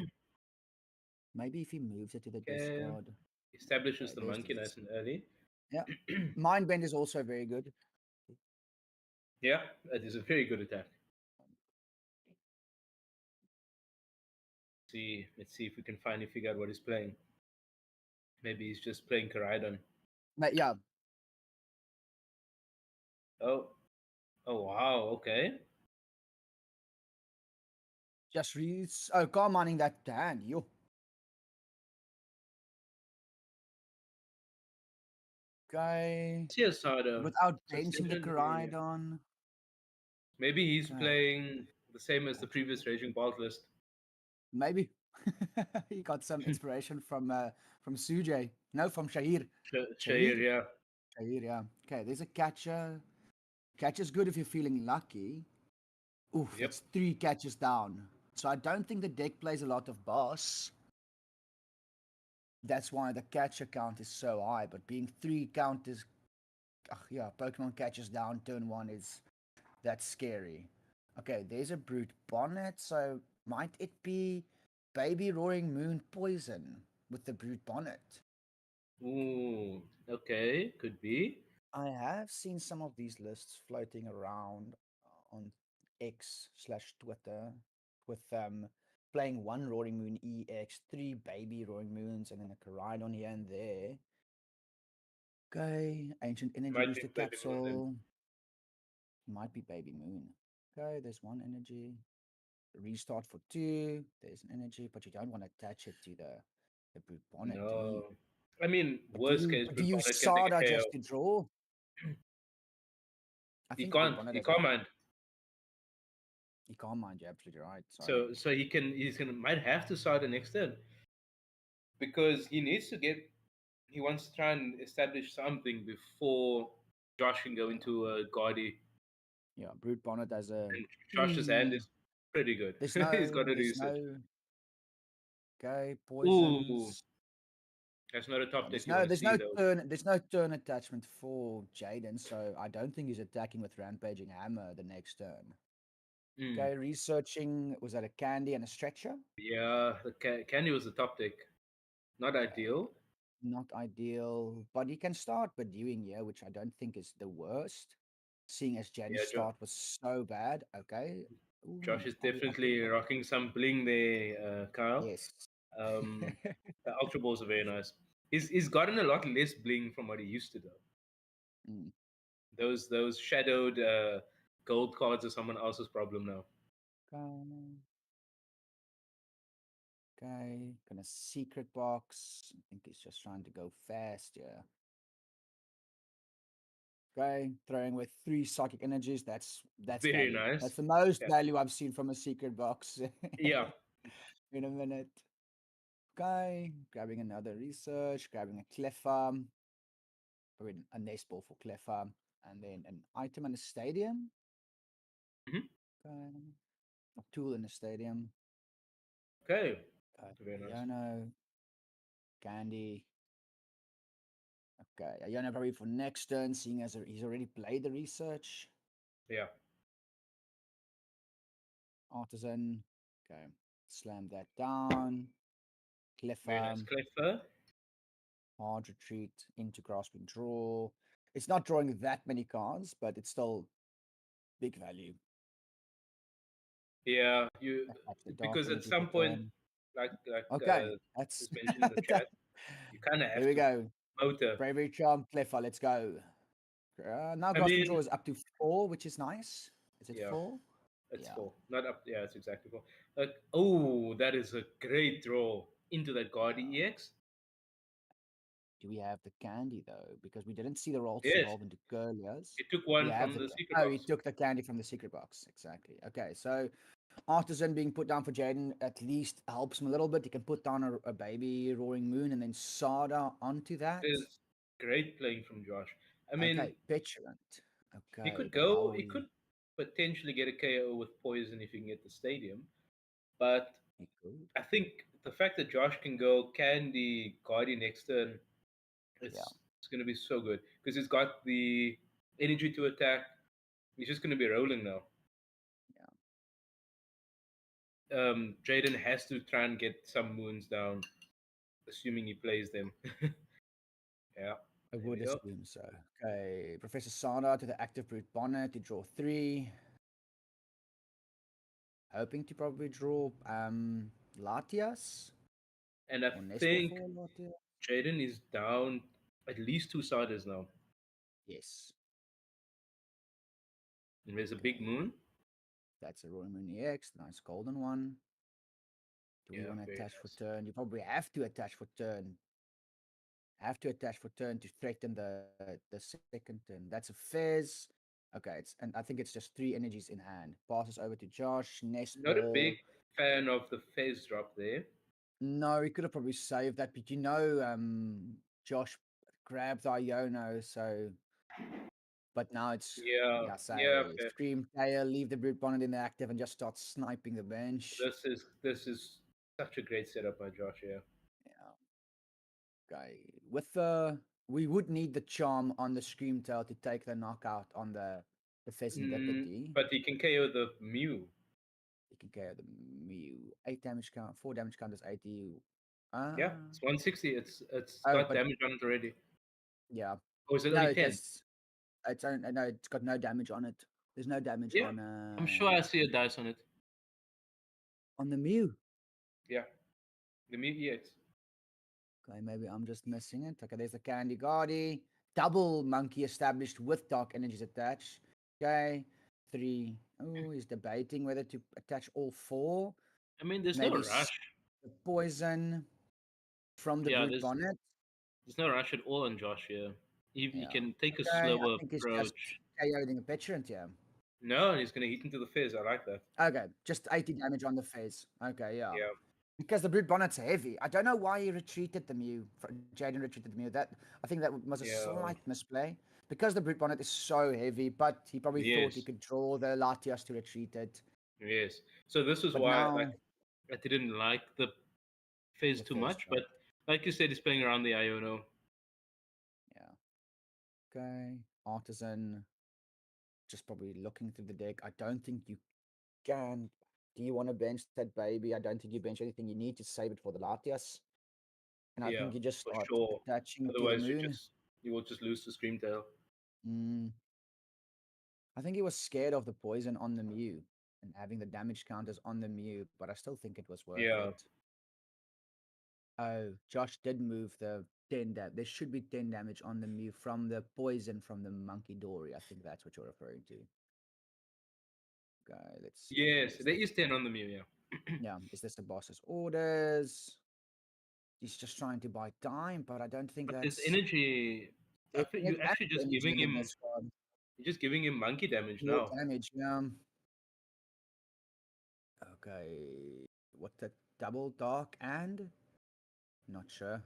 Maybe if he moves it to the Okay. discard. Establishes Okay, the there's monkey this. nice and early. Yeah, Mind Bend is also very good. Yeah, that is a very good attack. Let's see if we can finally figure out what he's playing. Maybe he's just playing Koraidon. But yeah, Oh, oh wow, okay. just reads. Oh, car mining that hand. Yo. Okay. See Asada. Without So it's benching the definitely Koraidon. maybe he's Okay. playing the same as the previous Raging Bolt list. Maybe. He got some inspiration from Sujay. No, from Shahir. Shahir, yeah. Shahir, yeah. Okay, there's a catcher. Catcher's good if you're feeling lucky. Oof, Yep. that's three catches down. So I don't think the deck plays a lot of boss. That's why the catcher count is so high. But being three count is, yeah, Pokemon catches down turn one is that's scary. Okay, there's a brute bonnet. So might it be Baby Roaring Moon poison with the brute bonnet? Ooh, okay, could be. I have seen some of these lists floating around on X/Twitter with playing one Roaring Moon EX, three baby Roaring Moons, and then a Koraidon here and there. Okay, Ancient Energy Might be Booster Baby Moon then. Capsule. Might be Baby Moon. Okay, there's one energy. Restart for two. There's an energy, but you don't want to attach it to the brute bonnet, do you? No. I mean, But worst case, do Brute you Bonnet can take a Sada KO. just to draw? I He think Brute can't. Bonnet He has a can't mind. you can't mind. You're absolutely right. Sorry. So he's gonna might have to start the next turn because he needs to get. He wants to try and establish something before Josh can go into a Guardi. Yeah, Brute Bonnet as a And Josh's hand three. is pretty good. There's He's got a there's research. no. Okay, Ooh, poisons. that's not a Yeah, top deck you want to see though. there's no turn attachment for Jaden, so I don't think he's attacking with Rampaging Hammer the next turn. Mm. Okay, researching, was that a candy and a stretcher? Yeah, the candy was the top deck. Not Okay, ideal. not ideal, but he can start Bedewing here, which I don't think is the worst, seeing as Jaden's Yeah, start was so bad. Okay. Josh Ooh, is are we active? definitely rocking some bling there, Kyle. Yes. Um, the Ultra Balls are very nice. He's gotten a lot less bling from what he used to do. Mm, Those shadowed gold cards are someone else's problem now. okay. Okay. Gonna secret box. I think he's just trying to go fast, yeah. Okay, throwing with 3 psychic energies. That's Very value. nice. That's the most Yeah. value I've seen from a secret box Yeah. in a minute. Okay, grabbing another research, grabbing a Cleffa, or a nest ball for Cleffa, and then an item in a stadium. Mhm. Okay, a tool in the stadium. Okay. Okay, Very nice. Iono, candy. Okay, Iono probably for next turn, seeing as he's already played the research. Yeah. Artisan. Okay, slam that down. Very nice. Cleffa. Clever. Hard retreat into grasping draw. It's not drawing that many cards, but it's still big value. Yeah. You Attach the dark because at energy for some point, turn. like Okay, was that's mentioned in the chat, you kind of here have we to go. motor. Bravery Charm Cleffa, let's go. Now I grasping mean, draw is up to 4, which is nice. Is it yeah. 4? It's Yeah. four, not up. Yeah, it's exactly four. Like, oh, that is a great draw into that Guardi Yeah. EX. Do we have the candy though? Because we didn't see the rolls Yes, evolve into Curlias. it took We one have from the the secret oh, he box. took the candy from the secret box. Exactly. Okay, so Artisan being put down for Jaden at least helps him a little bit. He can put down a baby Roaring Moon and then Sada onto It that. is great playing from Josh. I mean, Okay, Petulant. he Okay, could but how go. are He we? could potentially get a KO with poison if he can get the stadium. But He could. I think the fact that Josh can go Candy Guardi next turn, Yeah, it's going to be so good because he's got the energy to attack. He's just going to be rolling now. yeah. Jaden has to try and get some moons down, assuming he plays them. Yeah, I there would we go. assume so. Okay, Professor Sada to the active brute bonnet to draw 3. Hoping to probably draw Latias And I or Nestle think for Latias. Jaden is down at least 2 siders now. Yes. And there's a big Okay. moon. That's a Roaring Moon EX. Nice golden one. Do we Yeah, want to very attach for nice. turn? You probably have to attach for turn. Have to attach for turn to threaten the second turn. That's a Fizz. Okay, and I think it's just 3 energies in hand. Passes over to Josh. Nest Not a big ball. fan of the phase drop there. No, he could have probably saved that, but Josh grabbed Iono, so but now it's Yeah, yeah, yeah. say Okay. Scream Tail, leave the brute bonnet in the active and just start sniping the bench. This is such a great setup by Josh. Yeah. Yeah. Okay. With the we would need the charm on the Scream Tail to take the knockout on the Pheasantipity. But he can KO the Mew. You can KO the Mew. 8 damage count, 4 damage count is 80. Yeah, Ah, it's 160. It's oh, got but damage on it already. yeah. Or is it No, only it 10? does. No, it's got no damage on it. There's no damage Yeah, I'm sure I see a dice on it. on the Mew. Yeah, the Mew EX. Okay, maybe I'm just missing it. Okay, there's the Candy Guardi. Double monkey established with dark energies attached. Okay, 3. Oh, he's debating whether to attach all 4. I mean, there's no Maybe rush. the poison from the Yeah, brute bonnet. there's no rush at all on Josh here. He Yeah. can take a Okay, I slower think he's just approach. KOing a Petulant, yeah. No, and he's going to hit into the fizz. I like that. Okay, just 80 damage on the phase. Okay, yeah. Yeah. Because the brute bonnet's heavy. I don't know why he retreated the Mew. Jaden retreated the Mew. I think that was a Yeah. slight misplay. Because the brute bonnet is so heavy, but he probably thought he Yes. could draw the Latias to retreat it. Yes. So this is But why now I didn't like the fizz the too phase much. drop. But like you said, he's playing around the Iono. Yeah. Okay. Artisan. Just probably looking through the deck. I don't think you can. Do you want to bench that baby? I don't think you bench anything. You need to save it for the Latias. And I Yeah, think you just for start sure. attaching to the Otherwise, moon. you will just lose the Scream Tail. Mm. I think he was scared of the poison on the Mew and having the damage counters on the Mew, but I still think it was worth Yeah. it. Oh, Josh did move the 10 damage. There should be 10 damage on the Mew from the poison from the Monkey Dory. I think that's what you're referring to. Okay, let's see. Yes, there is 10 on the Mew, yeah. Yeah, is this the boss's orders? He's just trying to buy time, but I don't think But that's. this energy, I It, think it you're actually just energy giving in him, this card. you're just giving him monkey damage More now. damage, yeah. Okay, what the double dark and? Not sure.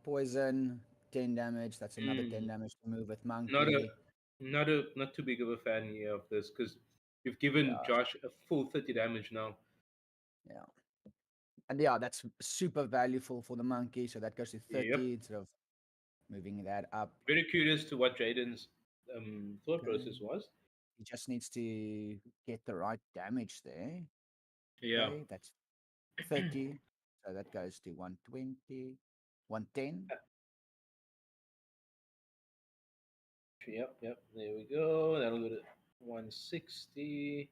Poison, 10 damage. That's another 10 damage to move with monkey. Not too big of a fan here of this because you've given Yeah, Josh a full 30 damage now. yeah. And yeah, that's super valuable for the monkey. So that goes to 30 Yep. instead of moving that up. Very curious to what Jaden's thought Okay. process was. He just needs to get the right damage there. Yeah. Okay, that's 30. So that goes to 120, 110. Yep. There we go. That'll go to 160.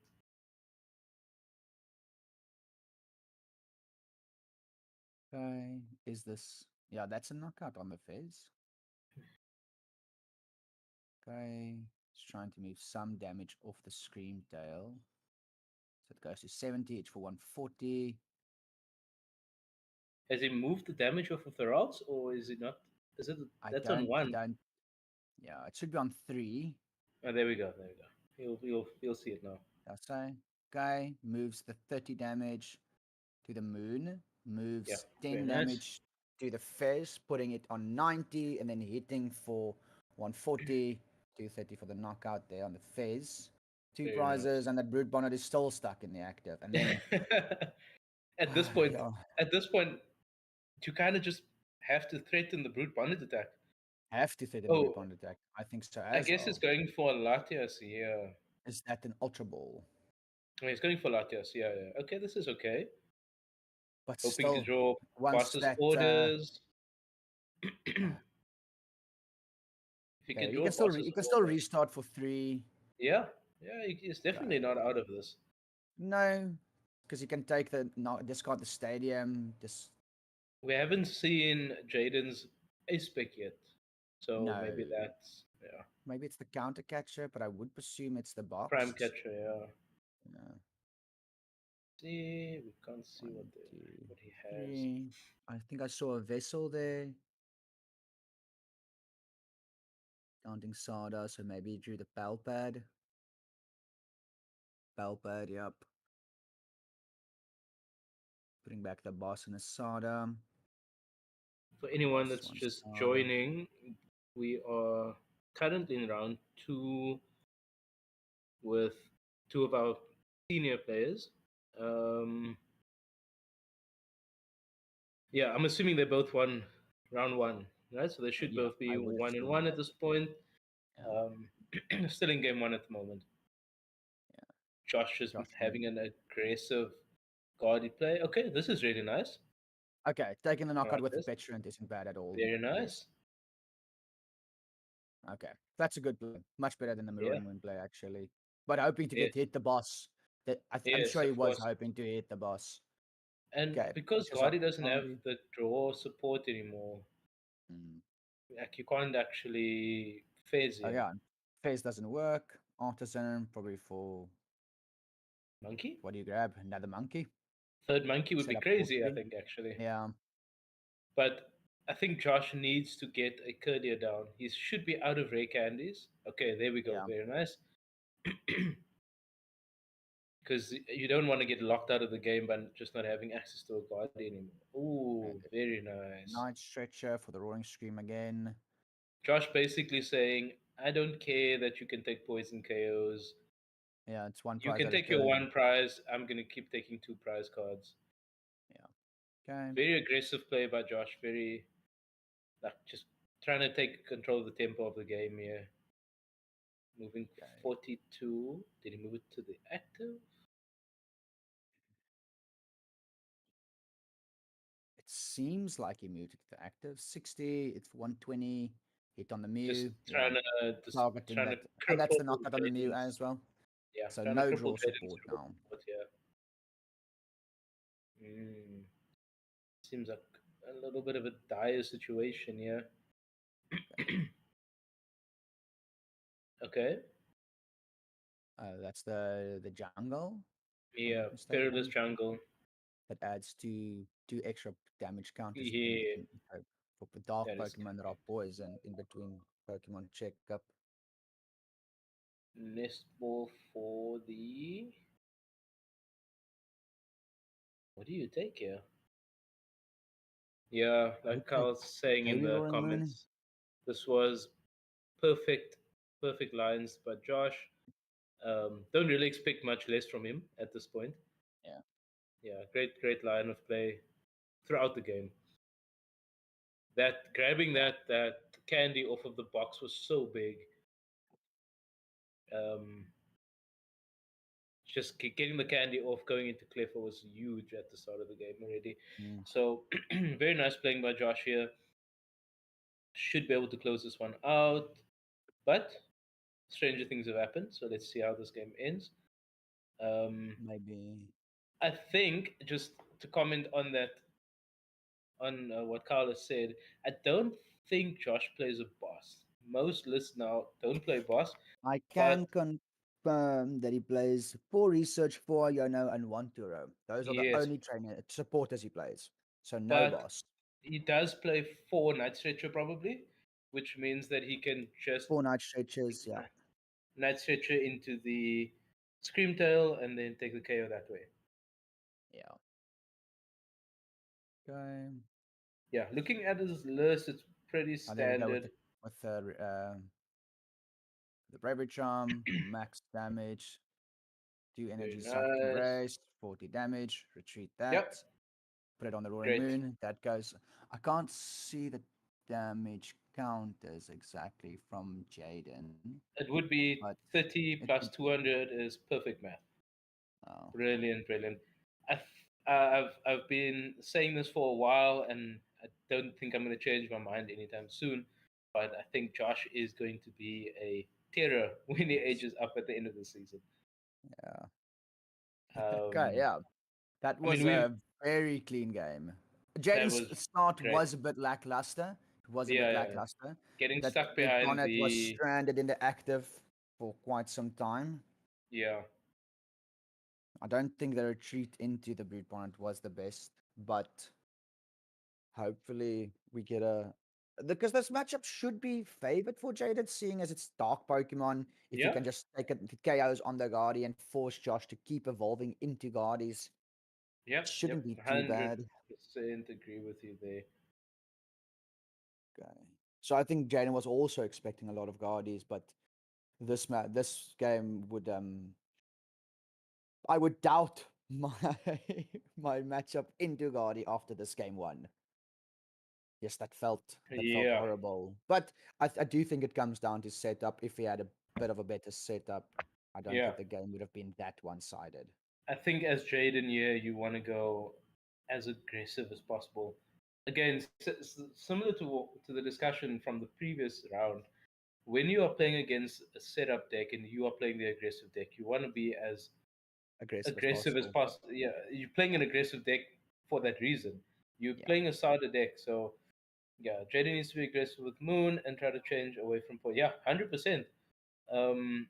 Okay, is this? Yeah, that's a knockout on the Fizz. Okay, it's trying to move some damage off the Scream Tail. So it goes to 70, it's for 140. Has he moved the damage off of the routes, or is it not? Is it? That's on I one. don't. Yeah, it should be on 3. Oh, there we go. You'll see it now. That's right. Okay, moves the 30 damage to the moon, moves Yeah, 10 very nice. damage to the Fizz, putting it on 90, and then hitting for 140, 230 for the knockout there on the Fizz. Two Very prizes, and that Brute Bonnet is still stuck in the active. And then At this point, yeah, you kind of just have to threaten the brute bonnet attack. have to threaten Oh, Brute Bonnet attack. I think so I as guess well. it's going for Latias. Yeah, Is that an Ultra Ball? he's going for Latias. Yeah. Okay, this is okay. But Hoping still, to draw once boss's that orders. If you okay, can you draw can still boss's you can still orders. restart for 3. Yeah, he's definitely not out of this. No, because you can take the discard the stadium. Just We haven't seen Jaden's ace pick yet, so no. maybe that's Maybe it's the counter catcher, but I would presume it's the box. prime catcher. Yeah. Yeah. See, we can't see 1, what 2, he has. 3. I think I saw a vessel there. Counting Sada, so maybe he drew the bell pad. Bell pad, yep. Putting back the boss in a Sada. For anyone Boss that's wants just Sada. joining, we are currently in round 2 with 2 of our senior players. Yeah, I'm assuming they both won round 1, right? So they should Yeah, both be I would 1 and assume 1 that. at this point. Yeah. Still in game 1 at the moment. Yeah. Josh is Josh having an aggressive guardy play. Okay, this is really nice. Okay, taking the knockout Like with the this. Petulant isn't bad at all. Very nice. Yes. Okay, that's a good play. Much better than the Maroon Moon play, actually. But hoping to Yes. hit the boss. I'm Yes, sure he of was course. hoping to hit the boss. And Okay, because pushes up Guardi doesn't have Guardi. the draw support anymore, like you can't actually phase Oh him. yeah, phase doesn't work. Artisan probably for Monkey? what do you grab? Another monkey? Third monkey would Set be up crazy, I 40. think, actually. Yeah. But I think Josh needs to get a Curdia down. He should be out of rare candies. Okay, there we go. Yeah. Very nice. Because you don't want to get locked out of the game by just not having access to a Guardi anymore. Ooh, very nice. Night Stretcher for the Roaring Scream again. Josh basically saying, I don't care that you can take poison KOs. Yeah, it's one You prize. can at a take your turn. 1 prize. I'm going to keep taking 2 prize cards. Yeah. Okay. Very aggressive play by Josh. Very, like, just trying to take control of the tempo of the game here. Moving Okay. 42. Did he move it to the active? It seems like he moved it to the active. 60, it's 120. Hit on the Mew. Yeah. Targeting trying to that. And that's cripple the knockout on the Mew Jaden's. as well. Yeah, So trying to no cripple draw Jaden's support now. support here. Seems like a little bit of a dire situation here. Okay. That's the jungle. if I'm Yeah, not Perilous mistaken. Jungle. That adds two extra damage counters Yeah, for the dark that is Pokemon that are poisoned in between Pokemon checkup. Nest Ball for the. What do you take here? Yeah, I would like I take was saying in maybe the Roaring Moon. comments, this was perfect lines by Josh. Don't really expect much less from him at this point. Yeah. Yeah, great line of play throughout the game. That grabbing that candy off of the box was so big. Just getting the candy off going into Cleffa was huge at the start of the game already. Mm. So very nice playing by Josh here. Should be able to close this one out, but stranger things have happened. So let's see how this game ends. Maybe. I think just to comment on that, on what Carlos said, I don't think Josh plays a boss. Most lists now don't play boss, I but can confirm that he plays 4 Research, 4 Yono, and 1 Turo. Those are the yes, only trainer supporters he plays. So no but boss. he does play 4 Night Stretcher probably, which means that he can just 4 Night Stretches, yeah. Night Stretcher into the Screamtail and then take the KO that way. Yeah. Okay. Yeah, looking at his list, it's pretty And there we go standard. with the Bravery Charm for max damage. 2 energy Very psychic nice. embrace, 40 damage. Retreat that. Yep, Put it on the Roaring great. Moon. That goes. I can't see the damage counters exactly from Jaden. It would be But 30 it plus would. 200 is perfect math. Oh, Brilliant. I've been saying this for a while, and I don't think I'm going to change my mind anytime soon. But I think Josh is going to be a terror when he ages up at the end of the season. yeah. Okay, Um, yeah. That I mean, was a very clean game. Jaden's was start great. was a bit lackluster. It was a bit Yeah, lackluster. getting That stuck Brute behind Bonnet was the stranded in the active for quite some time. yeah. I don't think the retreat into the Brute Bonnet was the best, but hopefully we get a because this matchup should be favored for Jaded, seeing as it's Dark Pokemon. If you Yeah, can just take it, if it KOs on the Guardian, force Josh to keep evolving into Guardies, yep. shouldn't be too Hundred bad. percent agree with you there. Okay. So I think Jaden was also expecting a lot of Guardies, but this game would I would doubt my my matchup into Guardi after this game one. Yes, that felt Yeah, horrible. But I do think it comes down to setup. If he had a bit of a better setup, I don't yeah. think the game would have been that one-sided. I think as Jaden, yeah, you want to go as aggressive as possible. Again, similar to the discussion from the previous round, when you are playing against a setup deck and you are playing the aggressive deck, you want to be as Aggressive as aggressive as possible. possible. Yeah, you're playing an aggressive deck for that reason. You're Yeah. playing a starter deck, so yeah, Jaden needs to be aggressive with Moon and try to change away from point. Yeah, 100%. Um,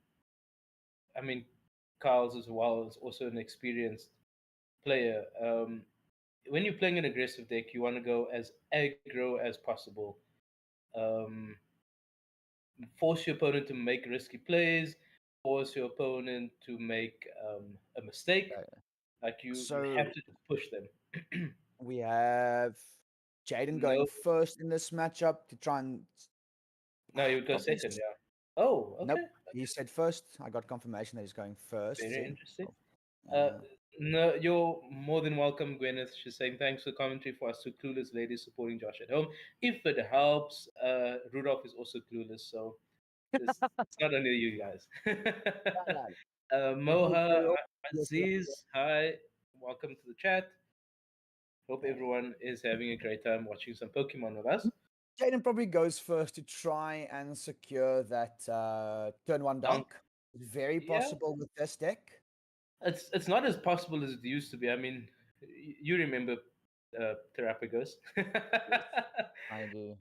I mean, Carl's as well is also an experienced player. When you're playing an aggressive deck, you want to go as aggro as possible. Um, Force your opponent to make risky plays. Force your opponent to make a mistake. Okay. Like you have So to just push them. we have Jaden going No, first in this matchup to try and no, you would go probably. second. Yeah. Oh, Nope. okay. He said first. I got confirmation that he's going first. Very See? interesting. Uh, Uh, no, you're more than welcome, Gwyneth. She's saying thanks for commentary for us two clueless ladies supporting Josh at home. If it helps, Rudolph is also clueless, so It's not only you guys. no. Moha Yes, Aziz, hi, welcome to the chat. Hope Okay. everyone is having a great time watching some Pokemon with us. Jaden probably goes first to try and secure that turn one Dunk. dunk. Very Yeah. possible with this deck. It's not as possible as it used to be. I mean, you remember Terrapagos. I do.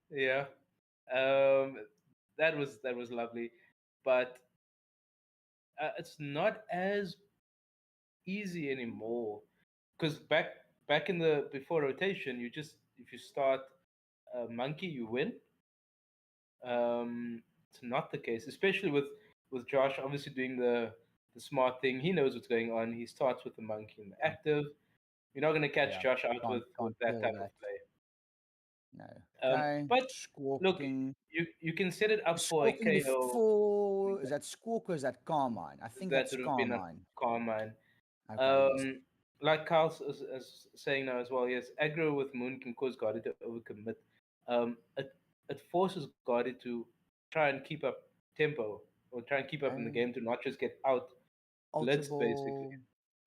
Yeah. That was lovely, but it's not as easy anymore. Because back in the before rotation, you just if you start monkey, you win. It's not the case, especially with Josh obviously doing the smart thing. He knows what's going on. He starts with the monkey in the active. You're not going to catch Yeah, Josh out with can't that kill type that. of play. No. Okay. But look, Squawking. you can set it up for a Squawking KO. before, is that Squawk or is that Carmine? I think That that's would have been a Carmine. Carmine. Okay, yes. Like Carl is saying now as well, yes, aggro with Moon can cause Guardi to overcommit. It forces Guardi to try and keep up tempo or try and keep up in the Okay. game to not just get out Ultra blitzed basically. Ball,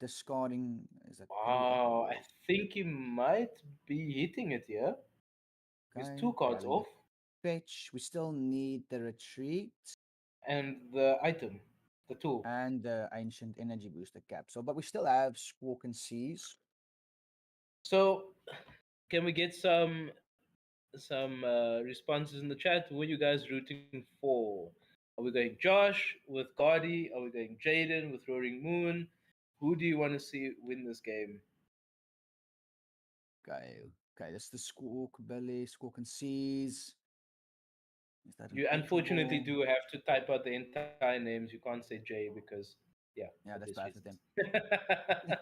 discarding, is that Wow, I think you might be hitting it here. There's okay. two cards Grabbing the off Fetch. We still need the retreat and the item, the tool. and the ancient energy booster capsule, but we still have Squawk and Seize. So can we get some responses in the chat? Who are you guys rooting for? Are we going Josh with Gardy? Are we going Jaden with Roaring Moon? Who do you want to see win this game? Okay, that's the Squawk Belly, Squawk and Seize. Is that You unfortunately unpickable? do have to type out the entire names. You can't say J because Yeah, that's obvious bad for them. reasons.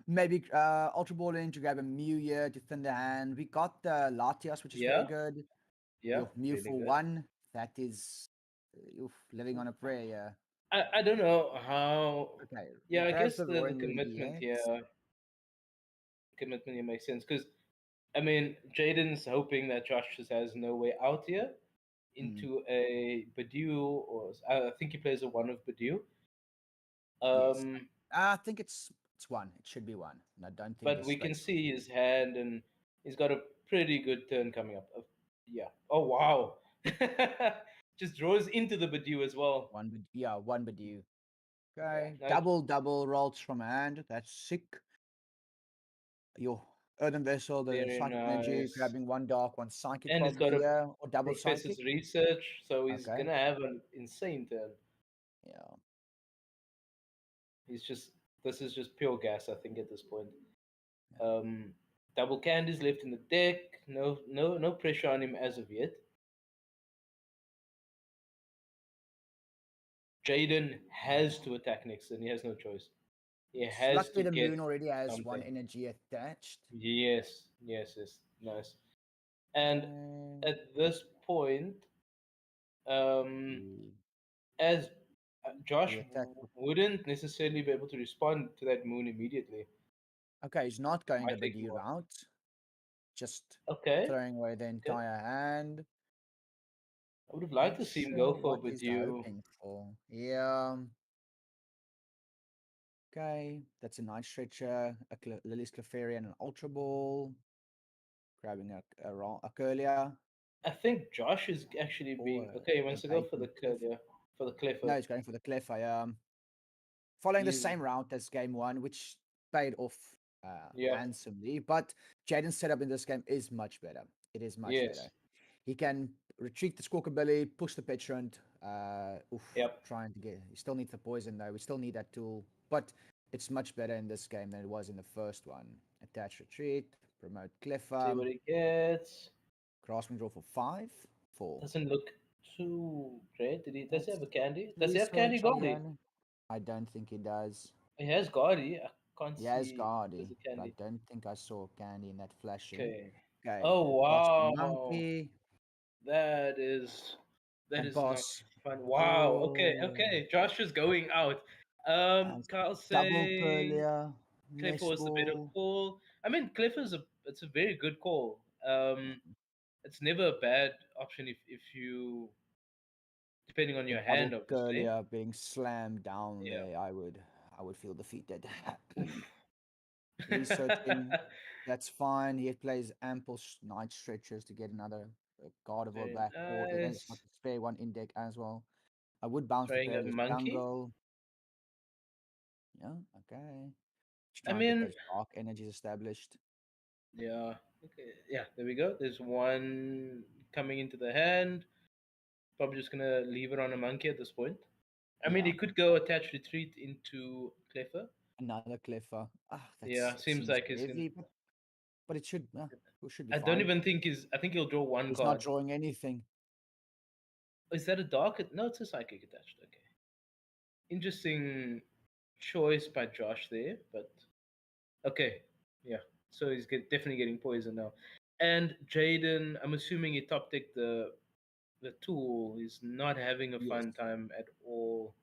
Maybe Ultra Ball in to grab a Mew here to thin the hand. We got the Latias, which is very Yeah, good. yeah, Mew really for good. one. That is living on a prayer. Yeah. I don't know how. Okay. Yeah, I Grabs guess the the Roaring commitment Radiate. here, commitment here makes sense because I mean Jaden's hoping that Josh just has no way out here into a Badiou, or I think he plays a one of Badiou. Yes. I think it's one. It should be one. And I don't think But this we can straight. see his hand, and he's got a pretty good turn coming up. Yeah. Oh wow! Just draws into the Badiou as well. One Badiou. Yeah, Okay. nice. Double rolls from hand. That's sick. Your Earthen Vessel, the Very Psychic Energy, nice. grabbing one dark, one psychic And he's got probably a here, or double Professor's psychic. Research, so he's Okay. gonna have an insane turn. Yeah. This is just pure gas, I think, at this point. Double candies left in the deck. No pressure on him as of yet. Jaden has to attack next, and he has no choice. He has Luckily, to the get moon already has one something. energy attached. Yes, nice. And at this point, as Josh wouldn't necessarily be able to respond to that moon immediately. Okay, he's not going the Might take Badiou more. route. Just Okay. throwing away the entire hand. I would have liked to see him go for Badiou. Yeah. Okay, that's a nice stretcher, Lily's Clefairy and an Ultra Ball. Grabbing a Curlia. I think Josh is actually being okay. He wants to go for the Curlia, for the Clefairy. No, he's going for the Clefairy. Following the same route as game one, which paid off handsomely. But Jaden's setup in this game is much better. It is much better. He can retreat the Squawkabilly, push the Petrant. Trying to get. He still needs the poison though. We still need that tool, but it's much better in this game than it was in the first one. Attach retreat, promote Cleffa. See what he gets. Grasping draw for 5. 4. Doesn't look too great. Does he have a candy? Does he have candy Gardy? I don't think he does. He has Gardy. I can't see. He has Gardy, but I don't think I saw candy in that flashing. Okay. Oh wow. Monkey. That is not fun. Wow. Oh. Okay. Josh is going out. Carl say double Curlia. Cliff was the better call. I mean, Cliff is it's a very good call. It's never a bad option if you depending on your The hand, bottle obviously. Curlier being slammed down Yeah. there, I would feel defeated. Researching, that's fine. He plays ample night stretches to get another Gardevoir Very back, or even if it's not nice. a spare one in deck as well. I would bounce the Throwing a Perilous monkey. Jungle. Yeah, okay. Just I trying to get mean, those dark energies established. yeah. Okay. Yeah, there we go. There's one coming into the hand. Probably just gonna leave it on a monkey at this point. I mean, Yeah. he could go attach retreat into Cleffer. Another Cliffer. Ah, Yeah, it seems seems like he's gonna. heavy, but it should be I don't fine. even think he's. I think he'll draw one He's not card. drawing anything. Is that a dark? No, it's a psychic attached. Okay. Interesting choice by Josh there, but okay. Yeah. So he's definitely getting poison now. And Jaden, I'm assuming he top decked the tool. He's not having a Yes. fun time at all.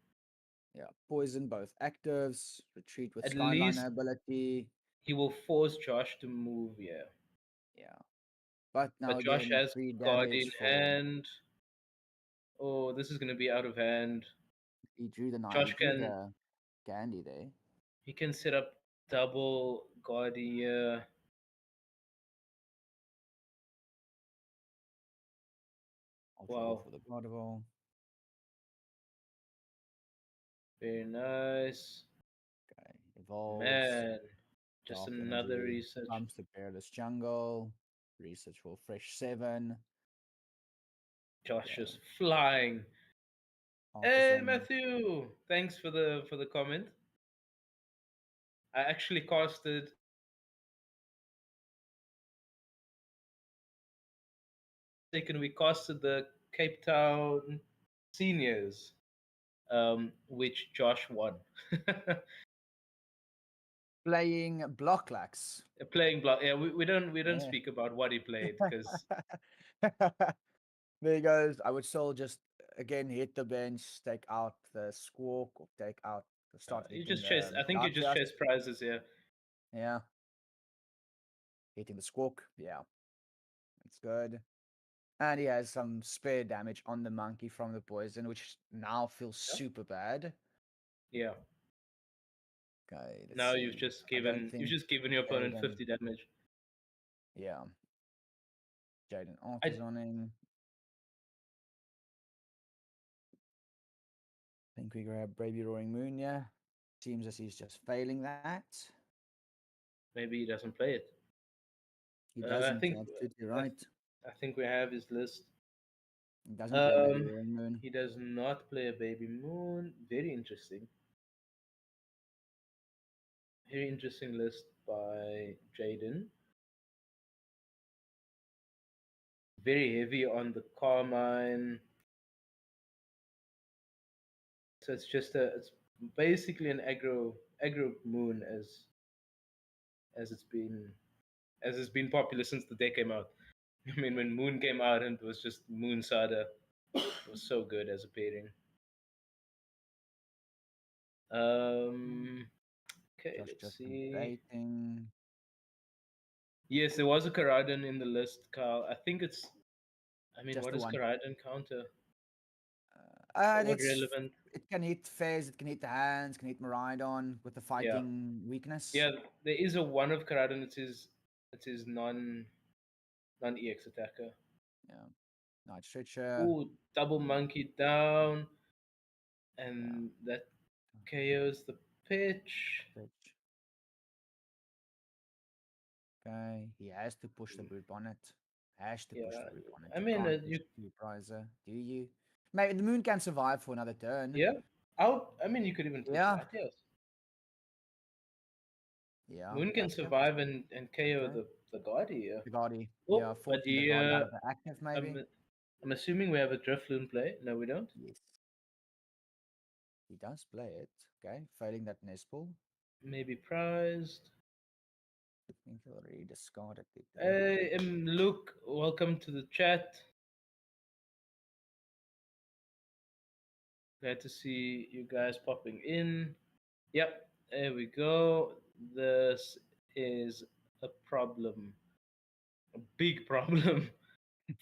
Yeah. Poison both actives, retreat with At Skyliner least ability. he will force Josh to move. Yeah. Yeah. But now But Josh again, has 3 God in damage for hand. Oh, this is going to be out of hand. he drew Josh he drew can the candy there. he can set up double God here. I'll try to go Wow, for the Gardevoir. very nice, Okay. Evolves. man. Just Dark another energy. research. Comes to Perilous Jungle. Research for fresh 7. Josh Okay. just flying. Hey Artisan. Matthew, thanks for the comment. I actually casted we casted the Cape Town seniors, which Josh won. Playing Blocklax. Playing block. Yeah, we don't Yeah. speak about what he played because There he goes. I would still just again hit the bench, take out the Squawk, or take out start you hitting just chase. the I think you just Latias. chase prizes here. Yeah. Hitting the Squawk. Yeah. That's good. And he has some spare damage on the monkey from the poison, which now feels super bad. Yeah. Okay, let's Now see. you've just I don't given think your opponent Jaden. 50 damage. Yeah. Jaden I Artisoning. I think we grab Baby Roaring Moon, yeah. Seems as he's just failing that. maybe he doesn't play it. He I doesn't, think that's absolutely right. I think we have his list. He doesn't play Baby Um, Roaring Moon. he does not play a baby moon. Very interesting. Very interesting list by Jaden. Very heavy on the Carmine. So it's basically an aggro moon as it's been popular since the deck came out. I mean, when Moon came out and it was just Moon Sada, it was so good as a pairing. Okay, let's Just see. debating. Yes, there was a Karadin in the list, Carl. I think it's. I mean, Just what the does one. Karadin counter? It's relevant? it can hit Fez, it can hit the hands, can hit Maridon with the fighting weakness. Yeah, there is a one of Karadin. It's his non EX attacker. Yeah. Night Stretcher. Ooh, double monkey down, and that KOs the pitch. Okay, he has to push the Brute Bonnet. Has to push the Yeah, Brute Bonnet. I You mean, can't push the Prizer, do you? Maybe the Moon can survive for another turn. yeah. I mean, you could even push Latias. Yeah. Moon can survive and KO the Guardi. Yeah. The Guardi. Oh, Yeah, but forcing the Guardi out of the active, maybe. I'm assuming we have a Drifloon play. No, we don't. Yes. He does play it. Okay, failing that Nespal. Maybe prized. I think he already discarded it. Hey, Luke, welcome to the chat. Glad to see you guys popping in. Yep, there we go. This is a problem. A big problem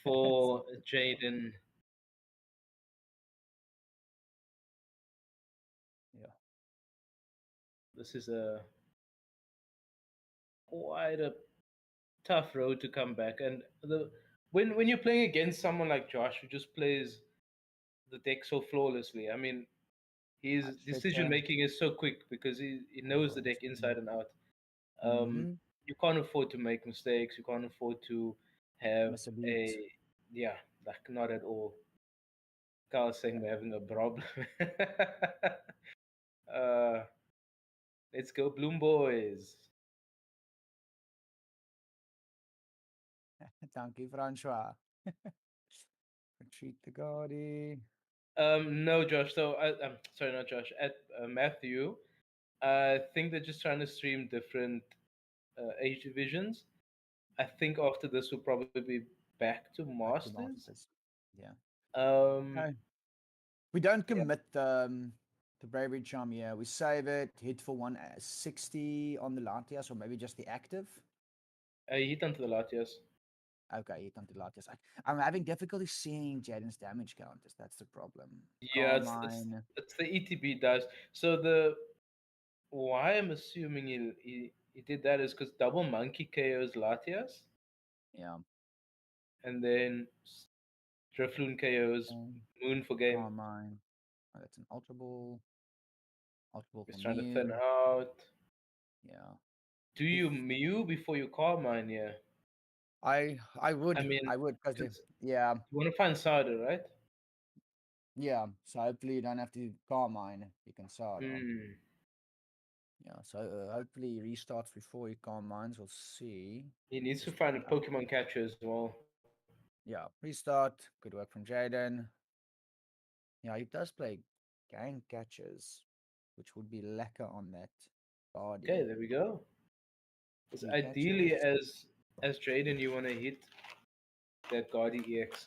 for Jaden. this is a quite a tough road to come back. And when you're playing against someone like Josh who just plays the deck so flawlessly, I mean, his decision making is so quick because he knows the deck inside and out. You can't afford to make mistakes. You can't afford to have Miss a beat. like not at all. Carl's saying we're having a problem. Let's go, Bloom Boys. Dankie, Francois. Retreat the Guardi. No, Josh. So I'm sorry, not Josh. At Matthew, I think they're just trying to stream different age divisions. I think after this we'll probably be back to Back to Masters. Masters. Yeah. Okay. We don't commit the Bravery Charm here. We save it, hit for 160 on the Latias, or maybe just the active. He hit onto the Latias. Okay, hit onto the Latias. I'm having difficulty seeing Jaden's damage counters. That's the problem. Yeah, it's the ETB dice. So why I'm assuming he did that is because double monkey KOs Latias. Yeah. And then Drifloon KOs Moon for game. Carmine. Oh, that's an Ultra Ball. Ultra Ball He's for trying Mew. to thin out. Yeah. Do you Mew before you Carmine? Yeah. I would. I mean, I would because you want to find Sada, right? Yeah. So hopefully you don't have to Carmine. You can Sada. Yeah. So hopefully he restarts before he Carmines. We'll see. He needs to find a Pokemon catcher as well. Yeah. Restart. Good work from Jaden. Yeah, he does play gang catchers, which would be lekker on that body. Okay, there we go. Because ideally, as Jaden, you want to hit that Guardi EX.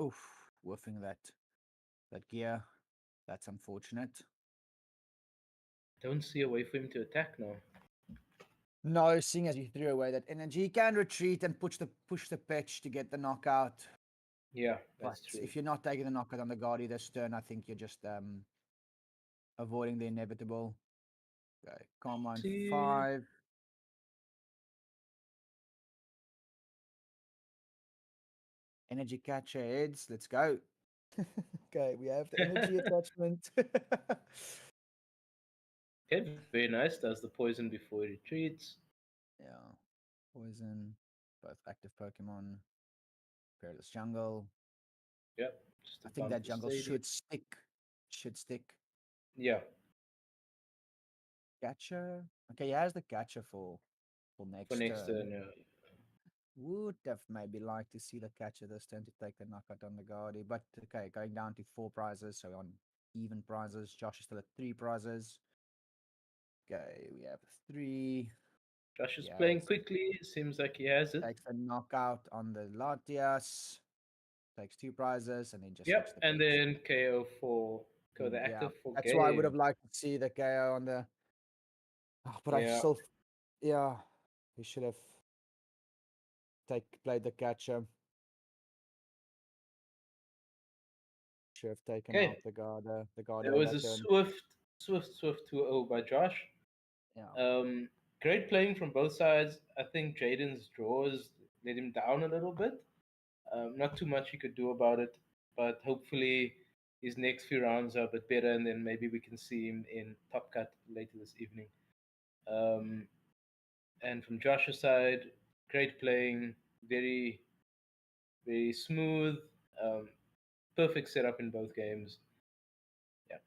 Oof, whiffing that gear. That's unfortunate. Don't see a way for him to attack now. No, seeing as you threw away that energy, he can retreat and push the pitch to get the knockout. Yeah, that's but true. If you're not taking the knockout on the Guardi this turn, I think you're just avoiding the inevitable. Okay, Carmine 5. Energy catcher heads. Let's go. Okay, we have the energy attachment. Okay, very nice. Does the poison before he retreats. Yeah. Poison. Both active Pokemon. Perilous Jungle. Yep. I think that jungle should stick. Yeah. Catcher. Okay, he has the catcher for next turn. Yeah. Would have maybe liked to see the catcher this turn to take the knockout on the Guardi. But okay, going down to 4 prizes. So on even prizes. Josh is still at 3 prizes. Okay, we have 3. Josh is playing quickly. Seems like he has it. Takes a knockout on the Latias. Takes 2 prizes and then just and then KO for the active for that's game. why I would have liked to see the KO on the. But I still, he should have played the catcher. Should have taken out the guard. There was a swift 2-0 by Josh. Yeah. Great playing from both sides. I think Jaden's draws let him down a little bit. Not too much he could do about it, but hopefully his next few rounds are a bit better, and then maybe we can see him in Top Cut later this evening. And from Josh's side, great playing, very, very smooth, perfect setup in both games. Yeah,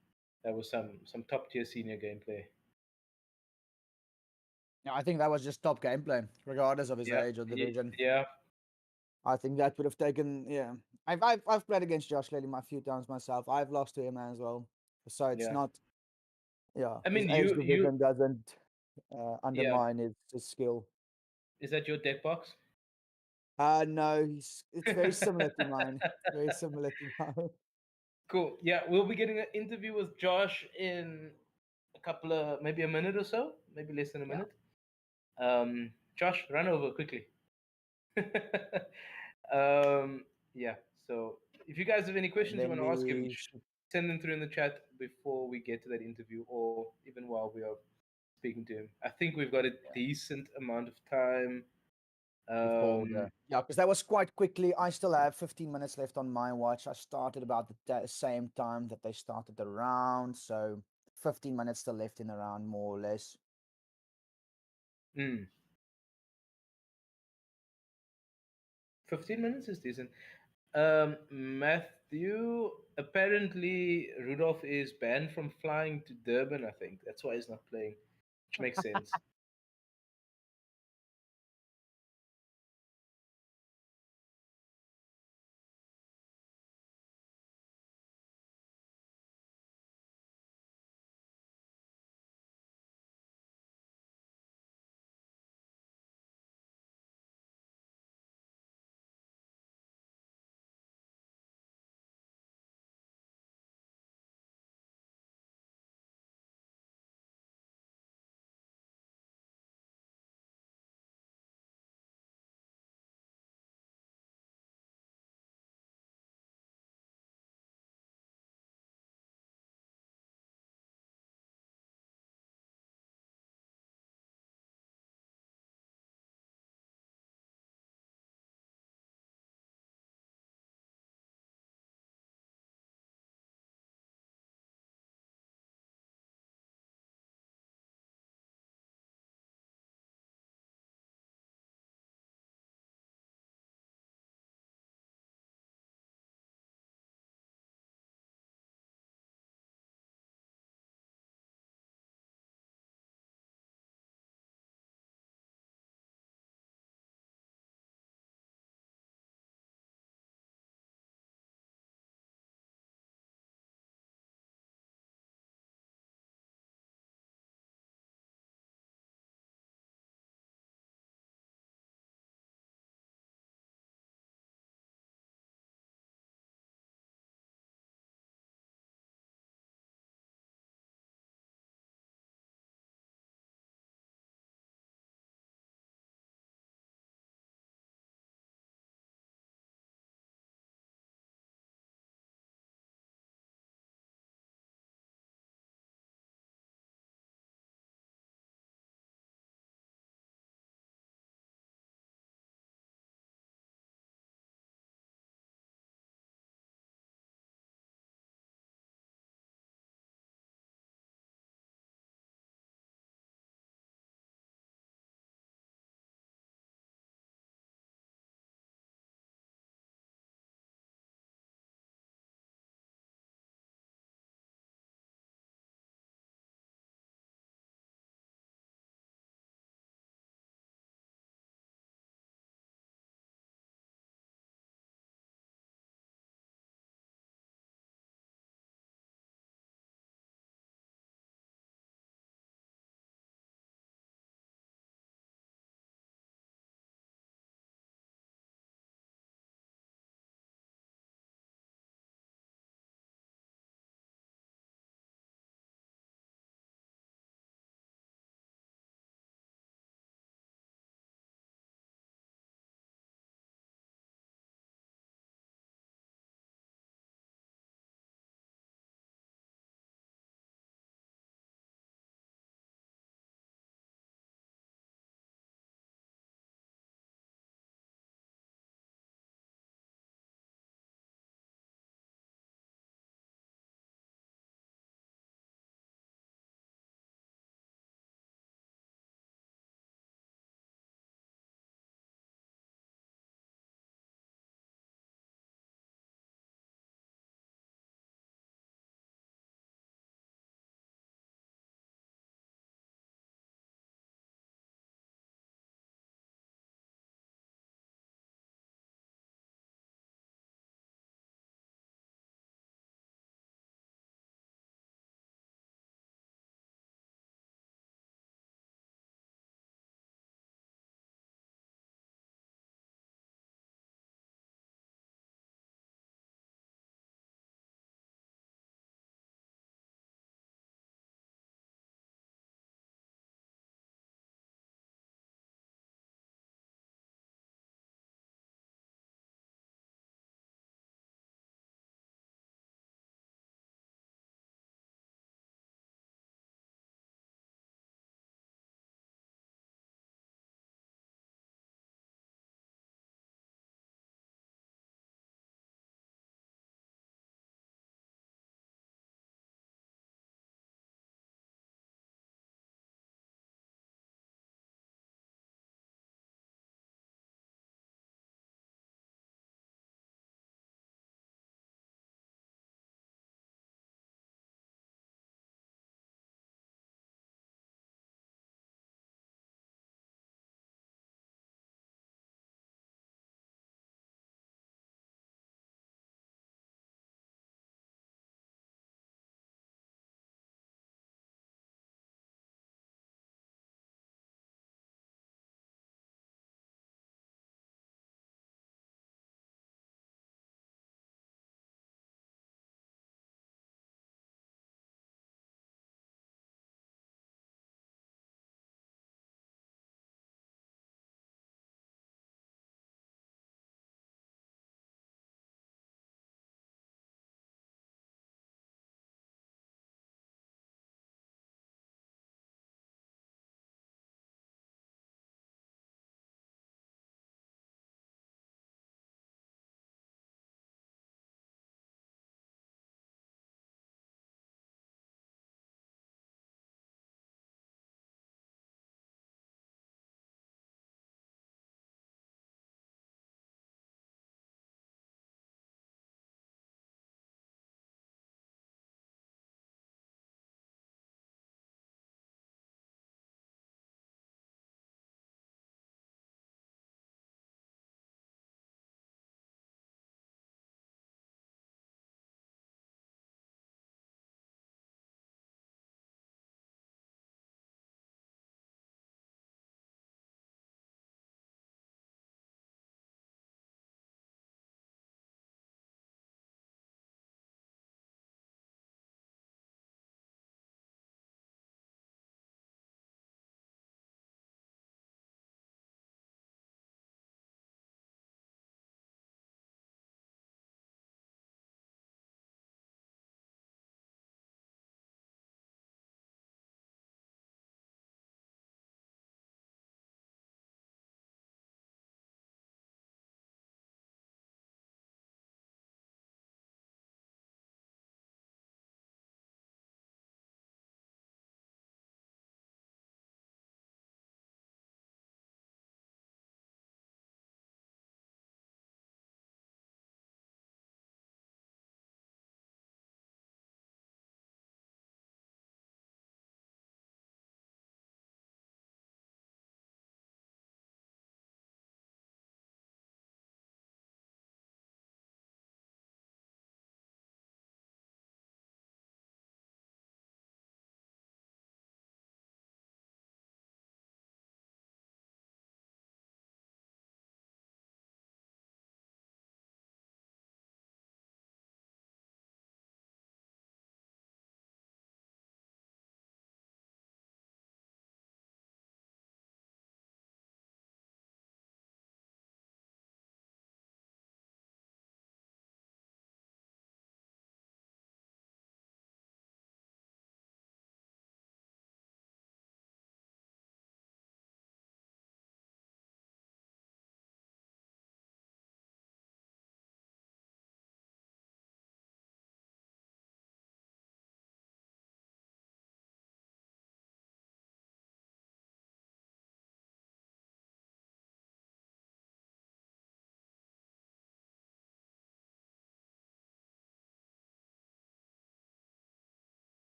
that was some top tier senior gameplay. Yeah, I think that was just top gameplay, regardless of his age or division. Yeah. I think that would have taken. Yeah, I've played against Josh Lely a few times myself. I've lost to him as well, so it's not. Yeah, I mean, his age division doesn't undermine his skill. Is that your deck box? No, it's very similar to mine. Very similar to mine. Cool. Yeah, we'll be getting an interview with Josh in a couple of, maybe a minute or so, maybe less than a minute. Josh, run over quickly. Yeah, so if you guys have any questions you want to ask him, send them through in the chat before we get to that interview, or even while we are speaking to him. I think we've got a decent amount of time. Yeah, because that was quite quickly. I still have 15 minutes left on my watch. I started about the same time that they started the round, so 15 minutes still left in the round, more or less. 15 minutes is decent. Matthew, apparently Rudolph is banned from flying to Durban, I think. That's why he's not playing, which makes sense.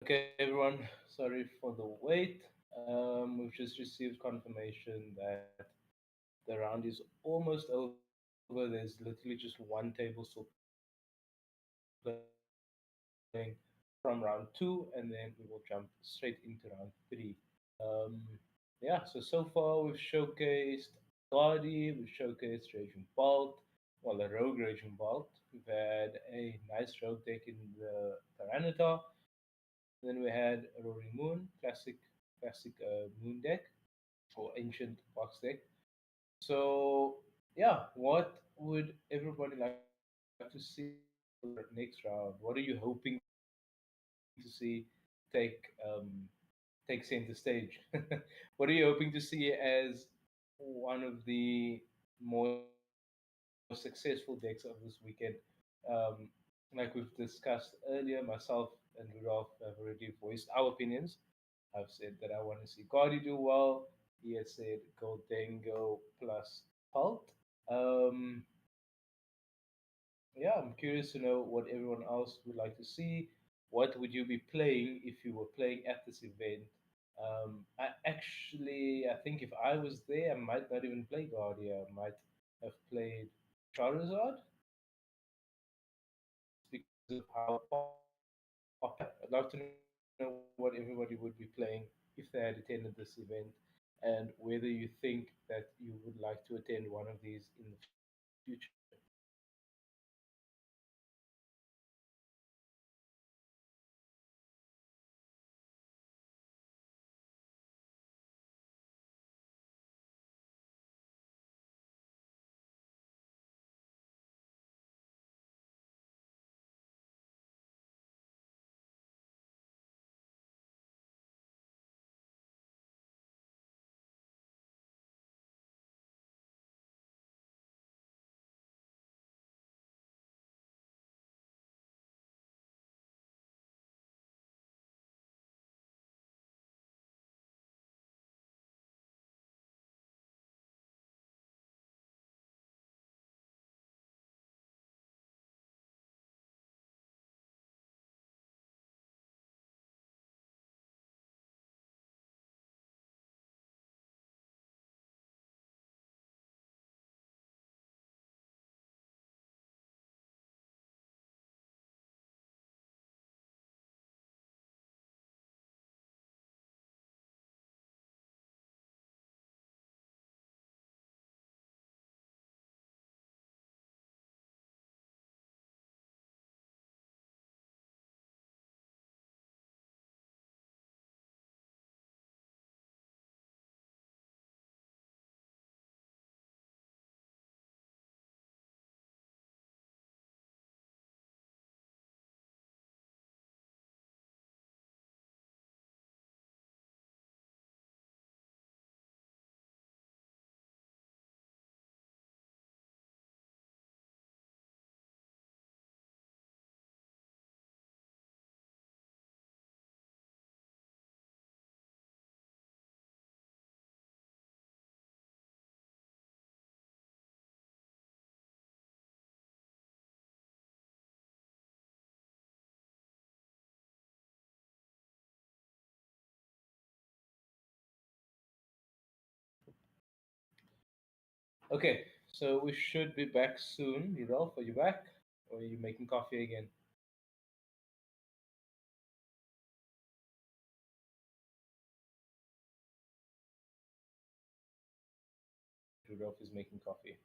Okay, everyone, sorry for the wait. We've just received confirmation that the round is almost over. There's literally just one table still playing from round 2, and then we will jump straight into round 3. Yeah, so far we've showcased Guardi, we've showcased Raging Bolt, well, a Rogue Raging Bolt. We've had a nice Rogue deck in the Tyranitar. And then we had a Roaring Moon, classic Moon deck or ancient box deck. So yeah, what would everybody like to see for the next round? What are you hoping to see take take center stage? What are you hoping to see as one of the more successful decks of this weekend? Um, like we've discussed earlier, myself and Rudolph have already voiced our opinions. I've said that I want to see Guardi do well. He has said Goldango plus Pult. Um, yeah, I'm curious to know what everyone else would like to see. What would you be playing if you were playing at this event? I think if I was there, I might not even play Guardia. I might have played Charizard just because of how popular. But yeah, I'd love to know what everybody would be playing if they had attended this event, and whether you think that you would like to attend one of these in the future. Okay, so we should be back soon. Rudolph, are you back? Or are you making coffee again? Rudolph is making coffee.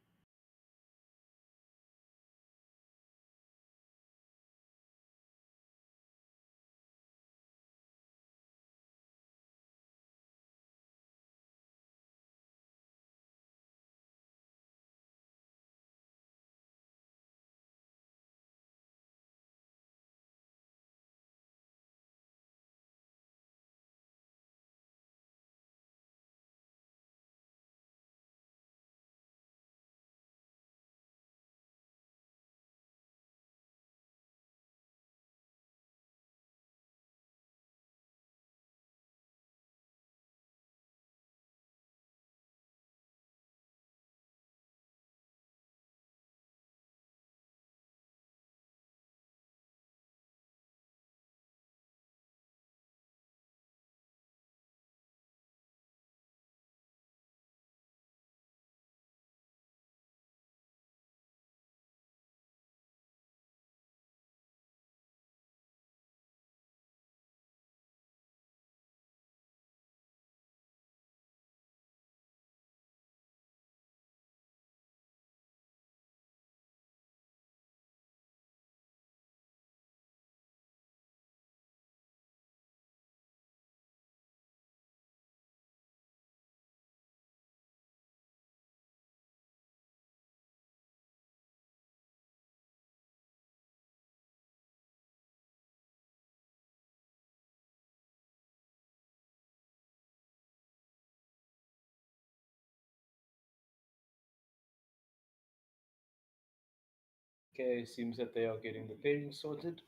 Okay, seems that they are getting the pairing sorted.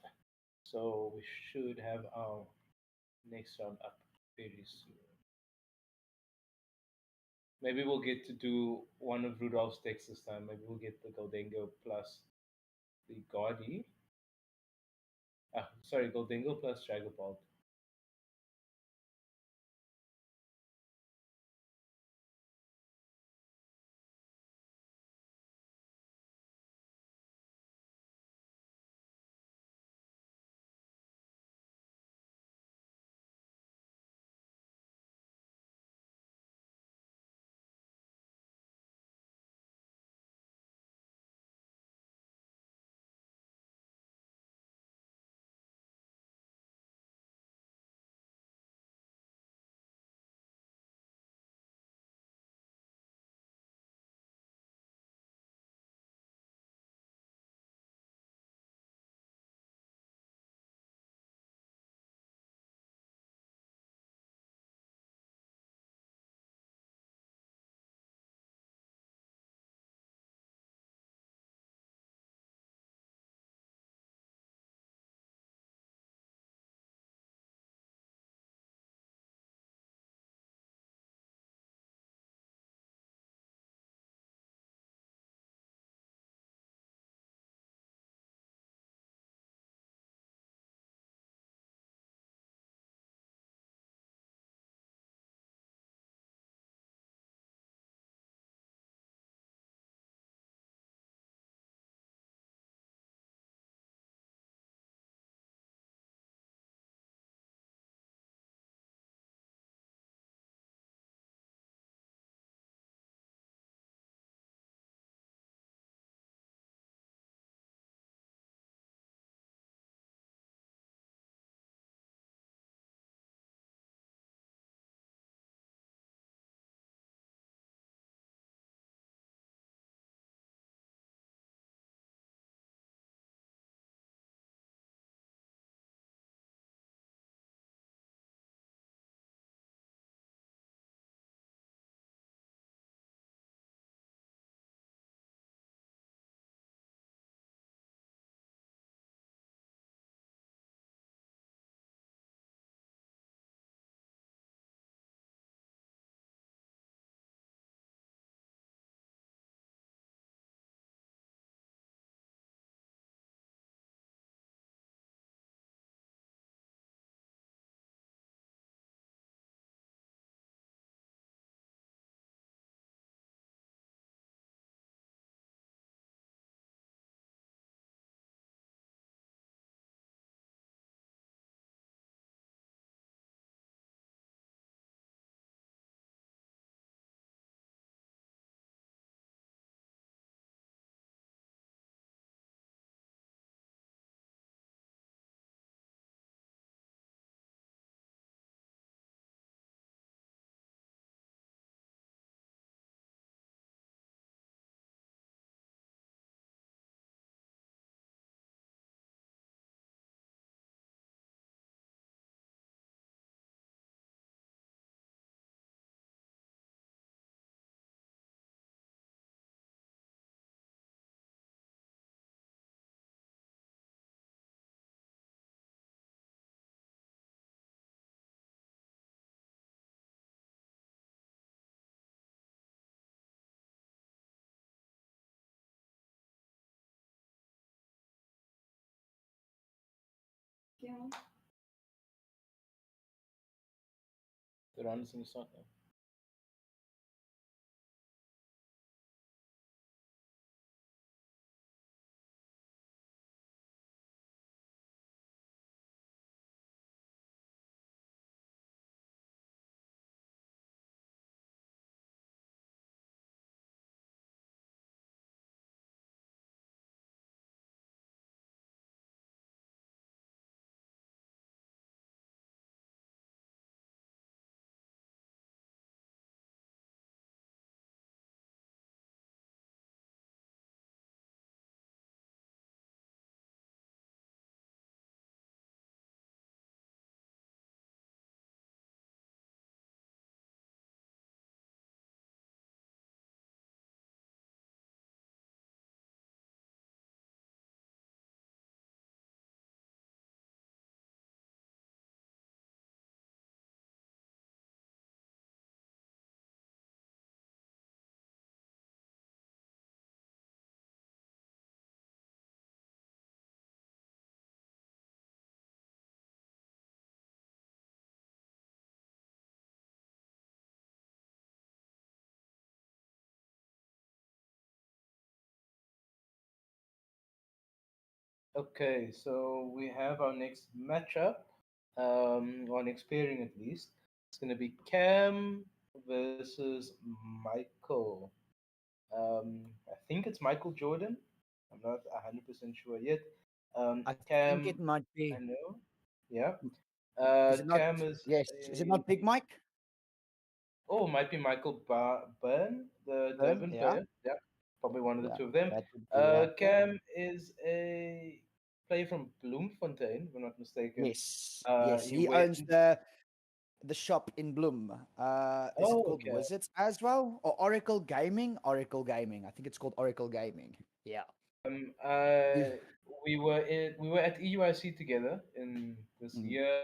So we should have our next round up very soon. Maybe we'll get to do one of Rudolph's decks this time. Maybe we'll get the Goldengo plus the Gaudy. Sorry, Goldengo plus Dragapult. Yeah. The round is going to start now. Okay, so we have our next matchup, or next pairing at least. It's going to be Cam versus Michael. I think it's Michael Jordan. I'm not 100% sure yet. I think Cam, it might I be. know. Yeah. Is it not? Cam is Yes. Is it a, not Big Mike? oh, might be Michael Byrne, the Burn? Durban Yeah. player. Yeah, probably one of the Yeah. two of them. That would be. Cam is a player from Bloemfontein, if I'm not mistaken. Yes. Yes. He He went. owns the shop in Bloom. Is it Oh, called okay. Wizards as well? Or Oracle Gaming? Oracle Gaming. I think it's called Oracle Gaming. Yeah. Um, You, uh, we were at EUIC together in this mm, year.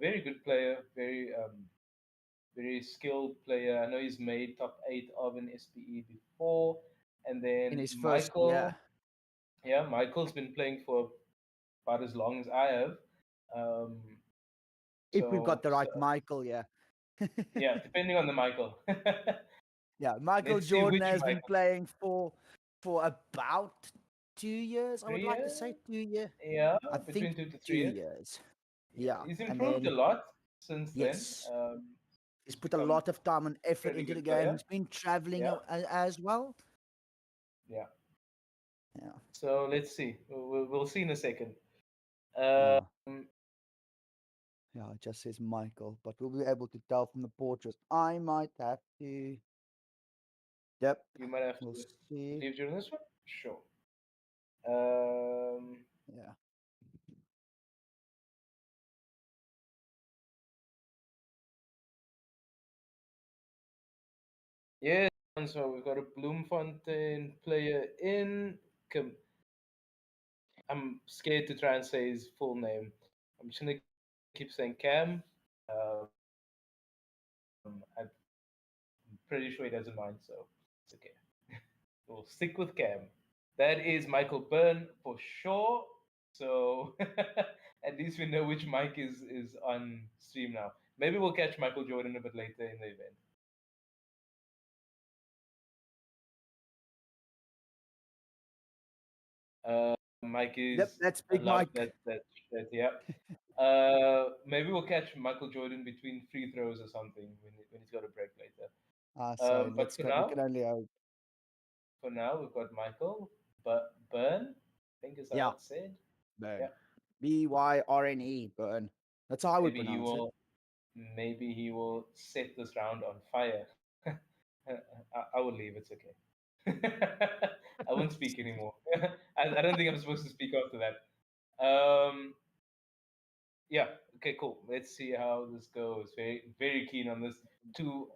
Very good player, very skilled player. I know he's made top eight of an SPE before, and in then his first, yeah. Michael. Yeah, Michael's been playing for about as long as I have. Um, If we've got so, the so right Michael, yeah. yeah, depending on the Michael. Yeah, Michael Let's see Jordan which has been Michael. playing for about 2 years. I would 3 like to years? say 2 years. Yeah, I between think 2 to 3 two years. years. Yeah, Yeah, he's and improved a then lot since then. yes, he's put a Become lot of time and effort pretty into the good game. player. He's been traveling Yeah, as well. yeah. Yeah, So let's see. We'll see in a second. yeah, Um, yeah. It just says Michael, but we'll be able to tell from the portrait. I might have to. Yep, you might have we'll to see. leave during this one. Sure. Um, Yeah, yeah. So we've got a Bloemfontein player in. I'm scared to try and say his full name. I'm just gonna keep saying Cam. Um, I'm pretty sure he doesn't mind, so it's okay. We'll stick with Cam. That is Michael Byrne for sure. So at least we know which mic is on stream now. Maybe we'll catch Michael Jordan a bit later in the event. Mike yep. is That's I Big love Mike. that shit. Yeah. Maybe we'll catch Michael Jordan between free throws or something when he's got a break later. So But let's go. We can only hope. for now, we've got Michael, but Byrne, I think is how Yeah, it's said. Burn. Yeah, Byrne. Burn. That's how I would maybe he pronounce it. will. Maybe he will set this round on fire. I will leave. It's okay. I won't speak anymore. I don't think I'm supposed to speak after that. Yeah. Okay. Cool. Let's see how this goes. Very keen on this. Two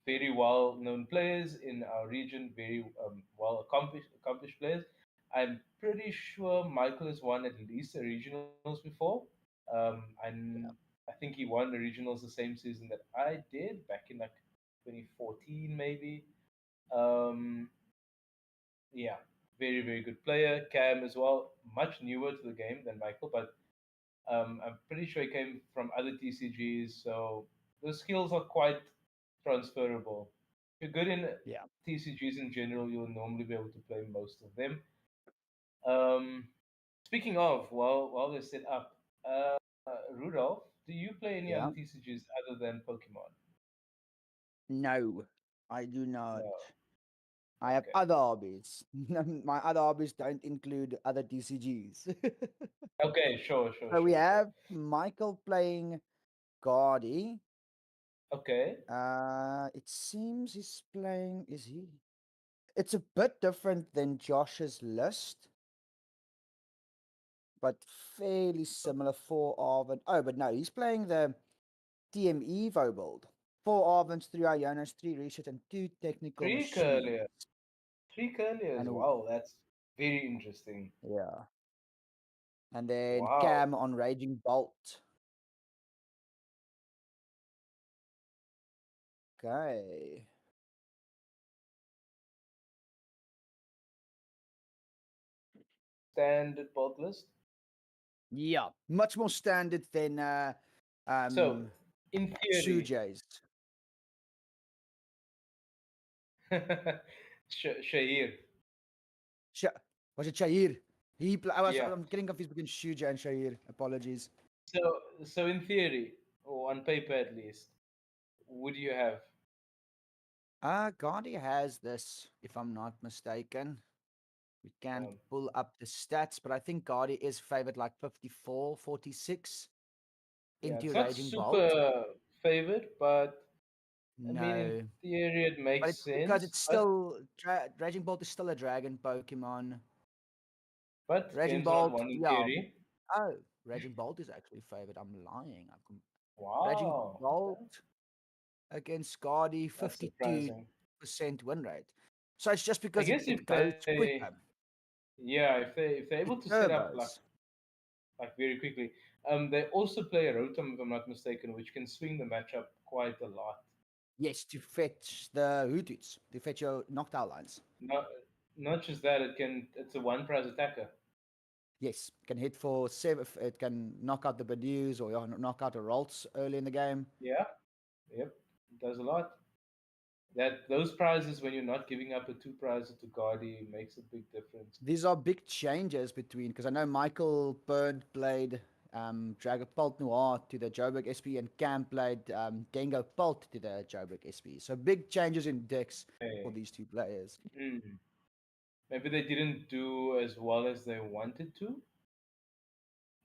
very well-known players in our region. Very well accomplished players. I'm pretty sure Michael has won at least the regionals before. I think he won the regionals the same season that I did back in like 2014 maybe. Um, yeah, very good player. Cam as well, much newer to the game than Michael, but I'm pretty sure he came from other TCGs, so the skills are quite transferable. If you're good in Yeah. TCGs in general, you'll normally be able to play most of them. Um, Speaking of, while they're set up, Rudolph, do you play any other Yeah. TCGs other than Pokemon? No, I do not. No. I have Okay. other hobbies. My other hobbies don't include other TCGs. Okay. So we Sure. have Michael playing Guardy. Okay. It seems he's playing. Is he? It's a bit different than Josh's list, but fairly similar. Four Arvin. Oh, but no, he's playing the TM Evo build. Four Arvins, three Ionas, three Reset, and two technical Three machines. Curlier. Three Curliers. And Wow, that's very interesting. yeah, and then Wow. Cam on Raging Bolt. Okay. Standard bolt list. Yeah, much more standard than So, um in theory, Sujay's. Shahir. Sh- was it Shahir? Yeah. I'm getting confused between Shuja and Shahir. Apologies. So in theory, or on paper at least, would you have? Gandhi has this, if I'm not mistaken. We can Um, pull up the stats, but I think Gandhi is favored like 54, 46 yeah, into it's not Raging Bolt. super favored, but I mean, in No. theory, it But makes it's because sense. it's still Raging Bolt is still a dragon Pokemon. But Raging game's not Bolt, won in yeah. theory. Oh, Raging Bolt is actually favored. I'm lying. Raging Wow, okay. Bolt against Guardy, That's 52% surprising. win rate. So it's just I because guess it if goes they, quicker. yeah, if they're It able to set up turbos. like very quickly, they also play a Rotom, if I'm not mistaken, which can swing the matchup quite a lot. Yes, to fetch the Hootuts, to fetch your Noctowl lines. Not not just that, it's a one prize attacker. Yes, can hit for 7. It can knock out the Badews or knock out the Ralts early in the game. Yeah, yep, it does a lot. That those prizes when you're not giving up a two prize to Guardi makes a big difference. These are big changes between, because I know Michael Bird played Dragapult Noir to the Joburg SP and Cam played Dengo Pult to the Joburg SP. So big changes in decks for Hey. these two players. Mm. Maybe they didn't do as well as they wanted to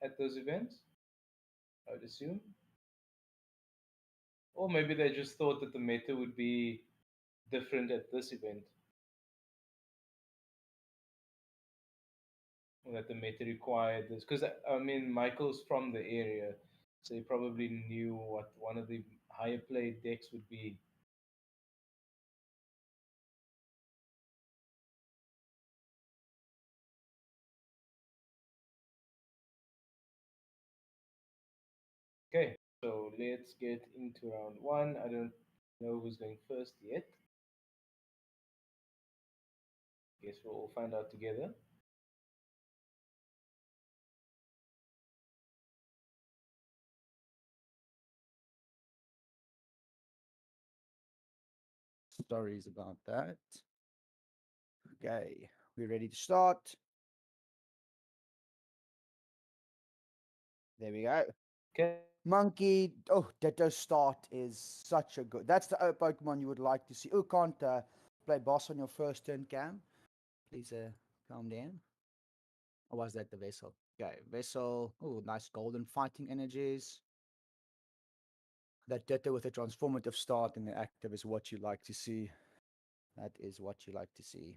at those events, I would assume. Or maybe they just thought that the meta would be different at this event, or that the meta required this. Because, I mean, Michael's from the area, so he probably knew what one of the higher played decks would be. Okay, so let's get into round one. I don't know who's going first yet. Guess we'll all find out together. Stories about that. Okay, we're ready to start. There we go. Okay. Monkey. Oh, Ditto start is such a good. That's the Pokemon you would like to see. Oh, can't play boss on your first turn, Cam. Please calm down. Or was that the Vessel? Okay, Vessel. Oh, nice golden fighting energies. That Ditto with a transformative start in the active is what you like to see. That is what you like to see.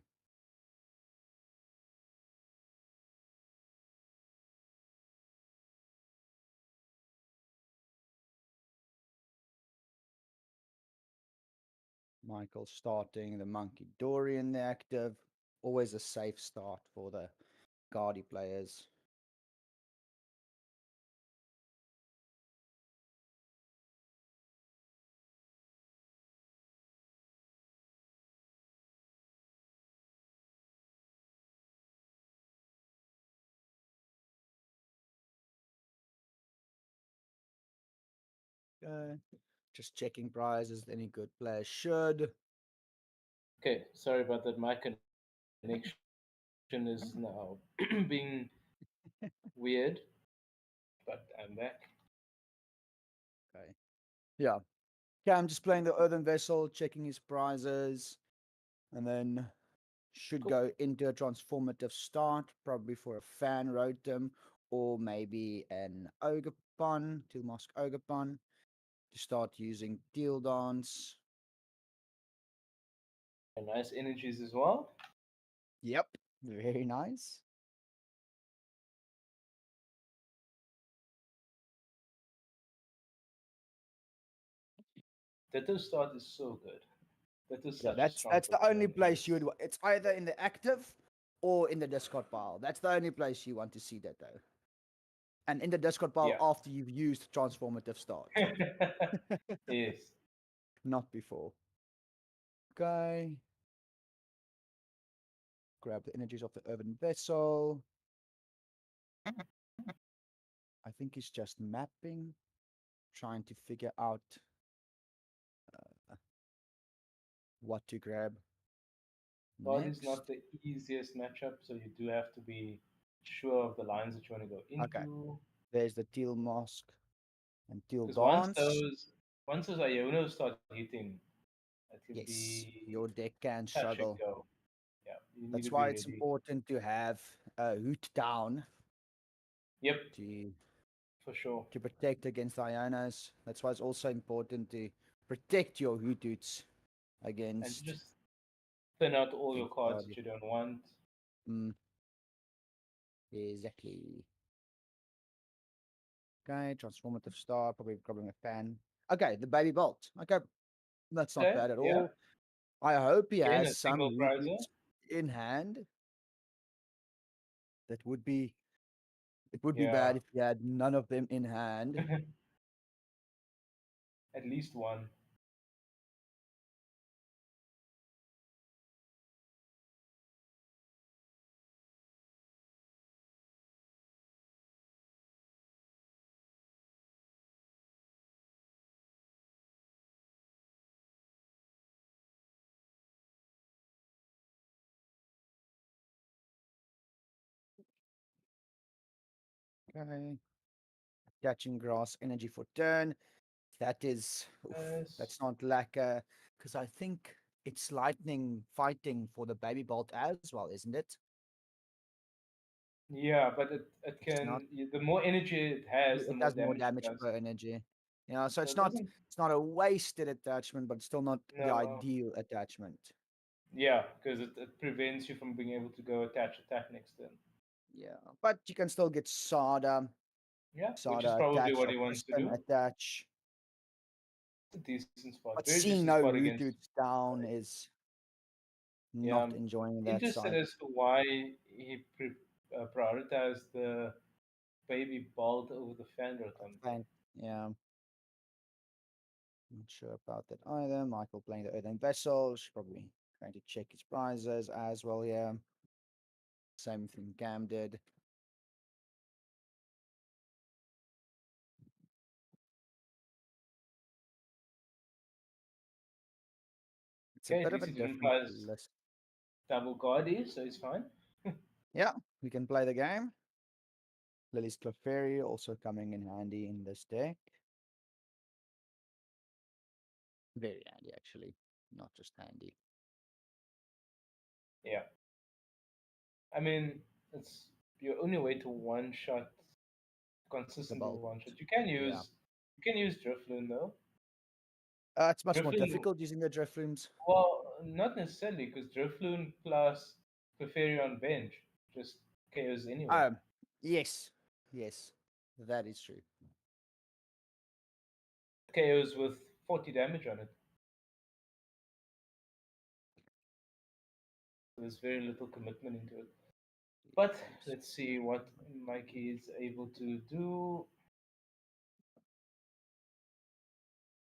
Michael starting the Monkey Dory in the active. Always a safe start for the Guardy players. Just checking prizes. Any good players should. Okay, sorry about that. My connection is now being weird, but I'm back. Okay. Yeah. Okay, I'm just playing the Earthen Vessel, checking his prizes, and then should Cool. go into a transformative start, probably for a fan Rotom, or maybe an Ogre-Pon, Mask Ogre-Pon, to start using Deal Dance. And nice energies as well. Yep. Very nice. Ditto start is so good. That is Yeah, such a strong that's the only Pokemon in place you would. this. It's either in the active or in the discard pile. That's the only place you want to see that though. And in the discard pile Yeah. after you've used transformative start, Yes. not before. Okay. Grab the energies of the Earthen Vessel. I think he's just mapping, trying to figure out what to grab God is next. not the easiest matchup, so you do have to be sure of the lines that you want to go Okay. into. There's the Teal Mask and Teal Because Dance. once those Ionos start hitting, it can Yes, be your deck can touch and struggle. go. Yeah, you need That's to be why it's ready. important to have a Hoot down Yep, to for sure. to protect against Ionas. That's why it's also important to protect your Hoot Hoots And against just thin out all your against cards that Guardian. you don't want. Mm, exactly. Okay, transformative star, probably grabbing a fan. Okay, the baby bolt. Okay, that's not Okay, bad at yeah. all. I hope he Again, has a some single Hoot prizer. Hoots in hand. That would be it would be Yeah, bad if he had none of them in hand. at least one. Okay. Catching grass energy for turn. That is Yes. that's not lacquer because I think it's lightning fighting for the baby bolt as well, isn't it? Yeah, but it It's not. the more energy it has, the It more does more damage it damage does. per energy. Yeah, so So it doesn't. it's not a wasted attachment, but still not the No. ideal attachment. Yeah, because it prevents you from being able to go attack next turn. Yeah, but you can still get Yeah, which is Sada probably attach what or he wants to piston do. attach. It's a decent spot. But Very seeing decent no spot root against. roots down is Yeah, not I'm enjoying that interested side. as to why he prioritized the baby bolt over the fan or something. Fine. Yeah, not sure about that either. Michael playing the earthen vessels, probably going to check his prizes as well. Yeah, same thing Cam did. It's a Okay, at bit of least a he didn't different play his list. double guardy, so it's fine. Yeah, we can play the game. Lily's Clefairy also coming in handy in this deck. Very handy, actually. Not just handy. Yeah, I mean it's your only way to one shot The consistently bolt. one shot. Yeah. You can use Drifloon though. It's much more Drifloon, difficult using the drift rooms. well, not necessarily because Drifloon plus Clefairy on bench just KOs anyone. Um, yes. Yes. That is true. KOs with 40 damage on it. There's very little commitment into it. But Let me see. let's see what Mikey is able to do.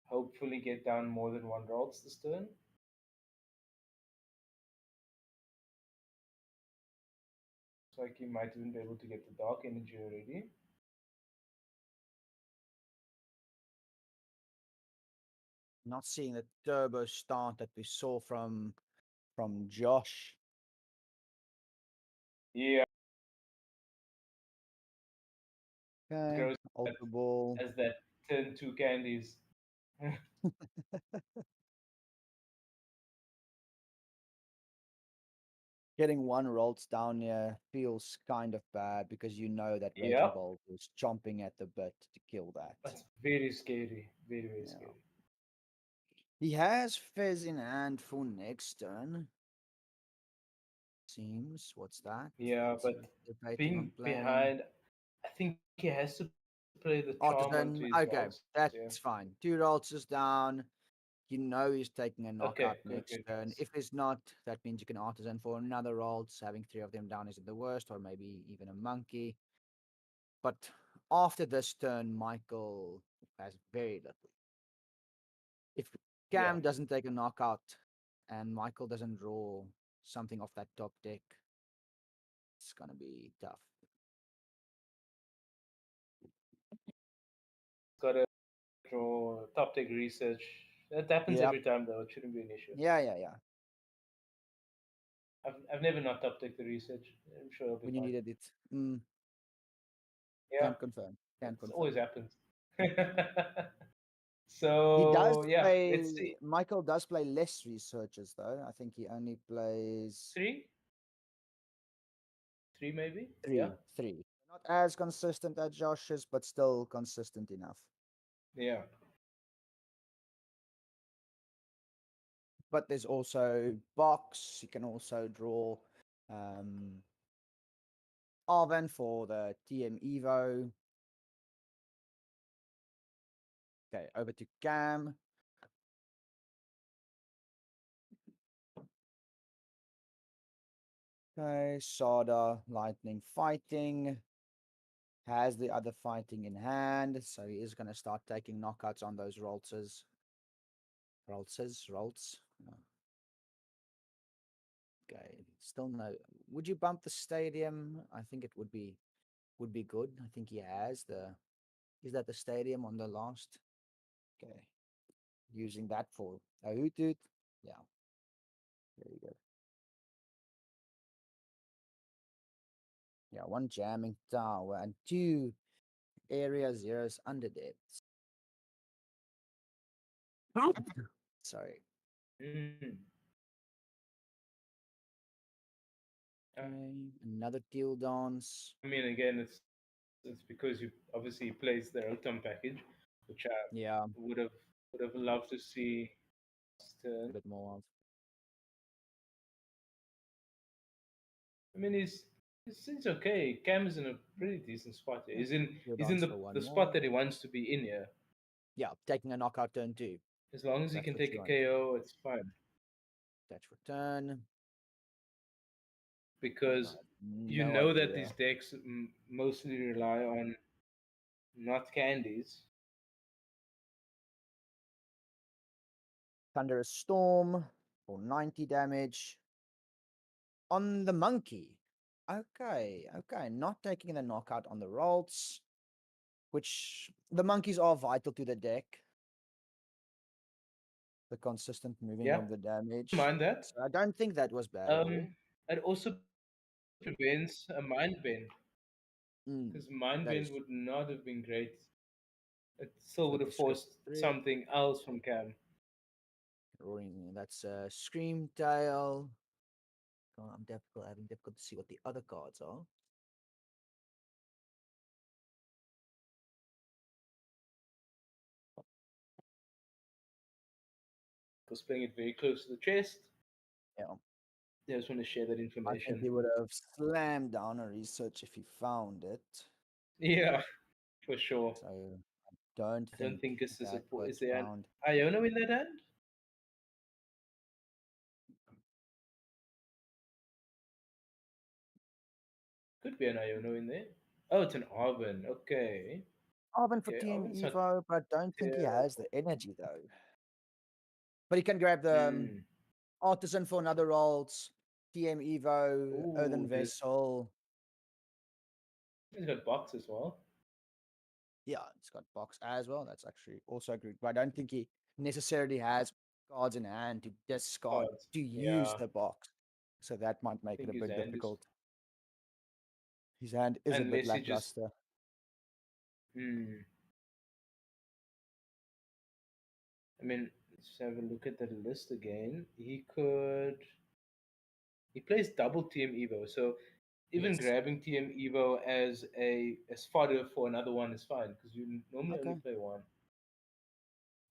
Hopefully, get down more than one Ralts this turn. Looks like he might even be able to get the Dark Energy already. Not seeing the turbo start that we saw from Josh. Yeah, Okay. grows Ultra Ball. as that turn two candies. Getting one Rolls down here feels kind of bad because you know that Raging Yep, Bolt is chomping at the bit to kill that. that's very scary. Very, very Yeah. scary. He has Fizz in hand for next turn. Seems. What's that? Yeah, What's he but debating on being playing? behind, I think he has to play the charm onto his Artisan. Ralts. Okay, Yeah. that's fine. Two Rolls is down. You know he's taking a Okay, knockout good, next good. turn. Yes. If he's not, that means you can Artisan for another Rolls. Having three of them down isn't the worst, or maybe even a monkey. But after this turn, Michael has very little. If Yeah. Cam doesn't take a knockout and Michael doesn't draw something off that top deck, it's gonna be tough. Got to draw top deck research. That happens Yep. every time, though. It shouldn't be an issue. Yeah. I've never not top decked the research. I'm sure it'll be when you fine. needed it. Yeah, Can't confirm. Can't it always confirm. happens. He does So yeah, let's play. see. Michael does play less researchers though. I think he only plays Three, maybe. Yeah, three. Not as consistent as Josh's, but still consistent enough. yeah. But there's also box. You can also draw Arven for the TM Evo. Okay, over to Cam. Okay, Sada, Lightning fighting. Has the other fighting in hand, so he is going to start taking knockouts on those Roltzes. Rolts. Okay, still no. Would you bump the stadium? I think it would be good. I think he has the. Is that the stadium on the last? Okay, using that for a Hoothoot. Yeah, there you go. Yeah, one jamming tower and two area zeros under depths. Sorry. Mm. Okay, another deal dance. I mean, again, it's because you obviously plays the Rotom package, which I Yeah, would have loved to see. a bit more of. I mean, he's okay. Cam is in a pretty decent spot here. Deal He's in dance for one the spot that he more. wants to be in here. Yeah, taking a knockout turn two. As long as he That's can what take you a want. KO, it's fine. That's return. Because you No know that idea. these decks mostly rely on not candies. Thunderous Storm for 90 damage. On the monkey. Okay. Not taking the knockout on the Rolts, which the monkeys are vital to the deck. The consistent moving Yeah, of the damage. mind that. So I don't think that was bad at all. It also prevents a mind bend Mm, because mind that bend is would not have been great. It still would flip the have script forced through. something else from Cam. Roaring. That's Scream Tail. Oh, I'm having difficult to see what the other cards are. Was playing it very close to the chest. Yeah. I just want to share that I think information. he would have slammed down a research if he found it. Yeah, for sure. So I don't I don't think it's a that support. was Is there an found. Iono in that hand? Could be an Iono in there. Oh, it's an Arven. Okay. Arben for Okay, Team Arven's not Evo, but I don't think he has the terrible. energy though. But he can grab the Artisan for another Rolls, TM Evo, Earthen Ooh, Vessel. he's got box as well. Yeah, it's got box as well. That's actually also good. But I don't think he necessarily has cards in hand to discard Cards. to use Yeah, the box. So that might I make it think a his bit hand is. difficult. His hand is a bit Unless he just. lackluster. Hmm. I mean, let's have a look at the list again. He could. He plays double TM Evo, so even Yes. grabbing TM Evo as fodder for another one is fine because you normally only Okay. play one.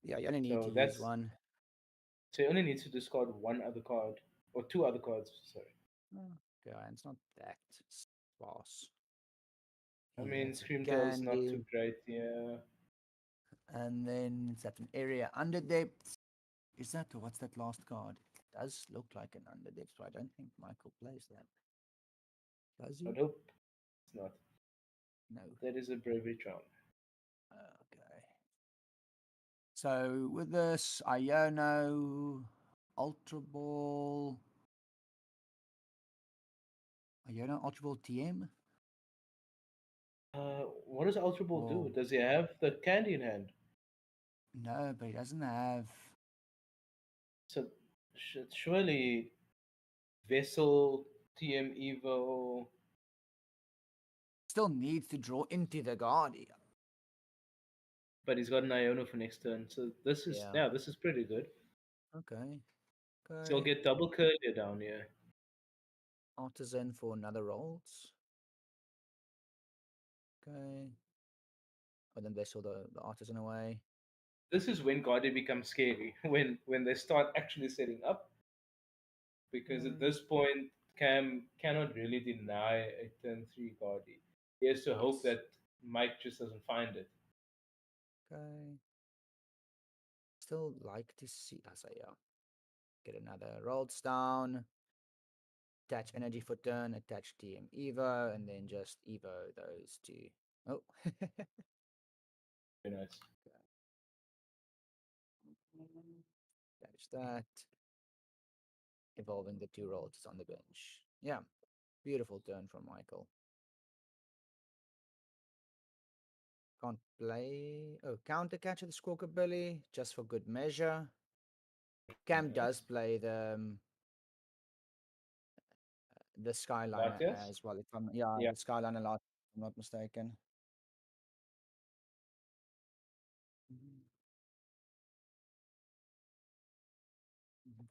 Yeah, you only need So to use that's one. so you only need to discard one other card or two other cards. Sorry. Okay, and it's not that sparse. I Yeah, mean, it's a Screamtail is not too candy. great. Yeah. And then it's at an area under depth. Is that or what's that last card? It does look like an under depth, but I don't think Michael plays that. Does he? I hope it's not. No. That is a bravery charm. Okay. So with this, Iono, Ultra Ball. Iono, Ultra Ball TM? What does Ultra Ball do? Or Does he have the candy in hand? no, but he doesn't have. So surely Vessel, TM Evo. Still needs to draw into the Guardian. But he's got an Iona for next turn. So this is Yeah. yeah, this is pretty good. Okay. So he'll Okay. get double Curlier down here. Artisan for another rolls. Okay. But then they saw the artisan away. This is when Guardian becomes scary. When they start actually setting up. Because at this point Cam cannot really deny a turn 3 Guardian. He has to hope Yes. that Mike just doesn't find it. Okay. Still like to see as I get another rolls down. Attach energy for turn, attach TM Evo, and then just Evo those two. Oh. Very nice. Attach that. Evolving the two rolls on the bench. Yeah. Beautiful turn from Michael. Can't play. Oh, counter catch of the Squawkabilly, just for good measure. Cam does Nice. play the Skyliner Latias? as well. If I'm yeah, Yeah. the Skyliner lot, if I'm not mistaken. Mhm. Mhm.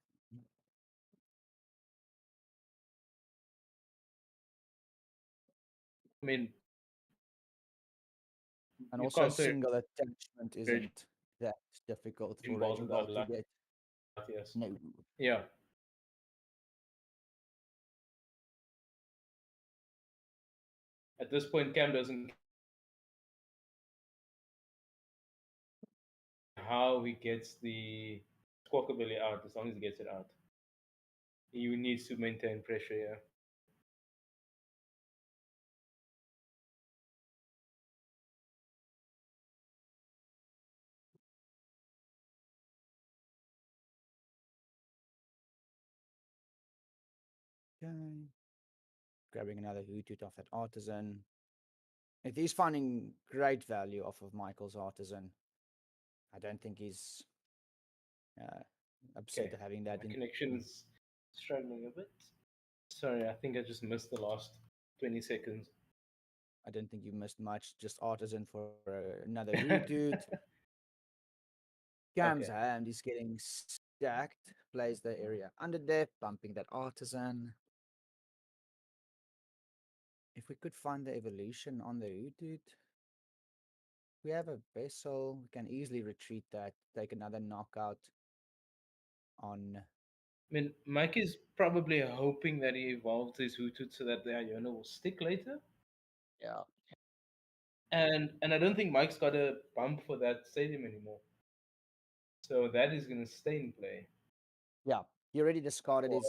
I mean, And you also can't play single attachment Raging isn't that difficult for Bolt Raging without Bolt to get. Latias. No. Yeah. At this point, Cam doesn't care how he gets the Squawkabilly out as long as he gets it out. He needs to maintain pressure here. Okay. Grabbing another Hoothoot off that artisan. If he's finding great value off of Michael's artisan, I don't think he's uh, upset Okay. at having that My in. connection's struggling a bit. Sorry, I think I just missed the last 20 seconds. I don't think you missed much. Just artisan for another Hoothoot. Cam's Okay. hand is getting stacked. Plays the area under depth, bumping that artisan. If we could find the evolution on the Hoothoot, we have a vessel. We can easily retreat that, take another knockout on. I mean, Mike is probably hoping that he evolves his Hoothoot so that the Iona will stick later. Yeah. And I don't think Mike's got a bump for that stadium anymore. So that is going to stay in play. Yeah. He already discarded his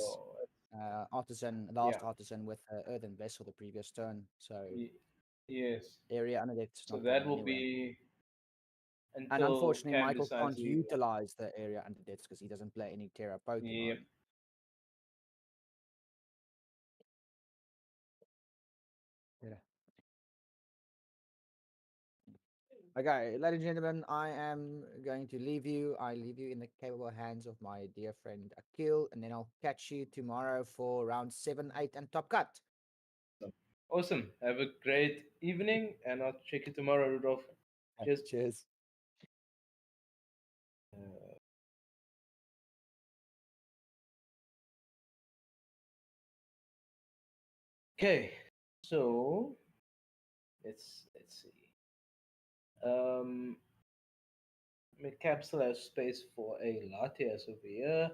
For, artisan, yeah. last artisan with earthen vessel the previous turn. So Y- yes. area under depth's So not that going will anywhere. be And until unfortunately, Cam Michael decides can't to evolve. utilize the area under depths because he doesn't play any Terra Yep. Pokemon. Yeah. Okay, ladies and gentlemen, I am going to leave you. I leave you in the capable hands of my dear friend Akil, and then I'll catch you tomorrow for round 7, 8, and top cut. Awesome. Have a great evening, and I'll check you tomorrow, Rudolph. Cheers. Cheers. Okay, so let's see. Mid-cap still has space for a Latias over here.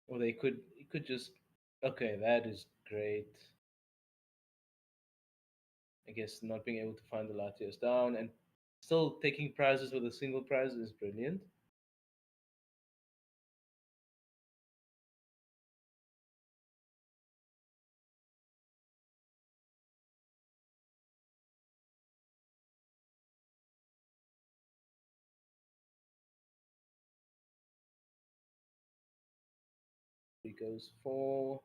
Or they could you could just okay, that is great. I guess not being able to find the Latias down and still taking prizes with a single prize is brilliant. He goes for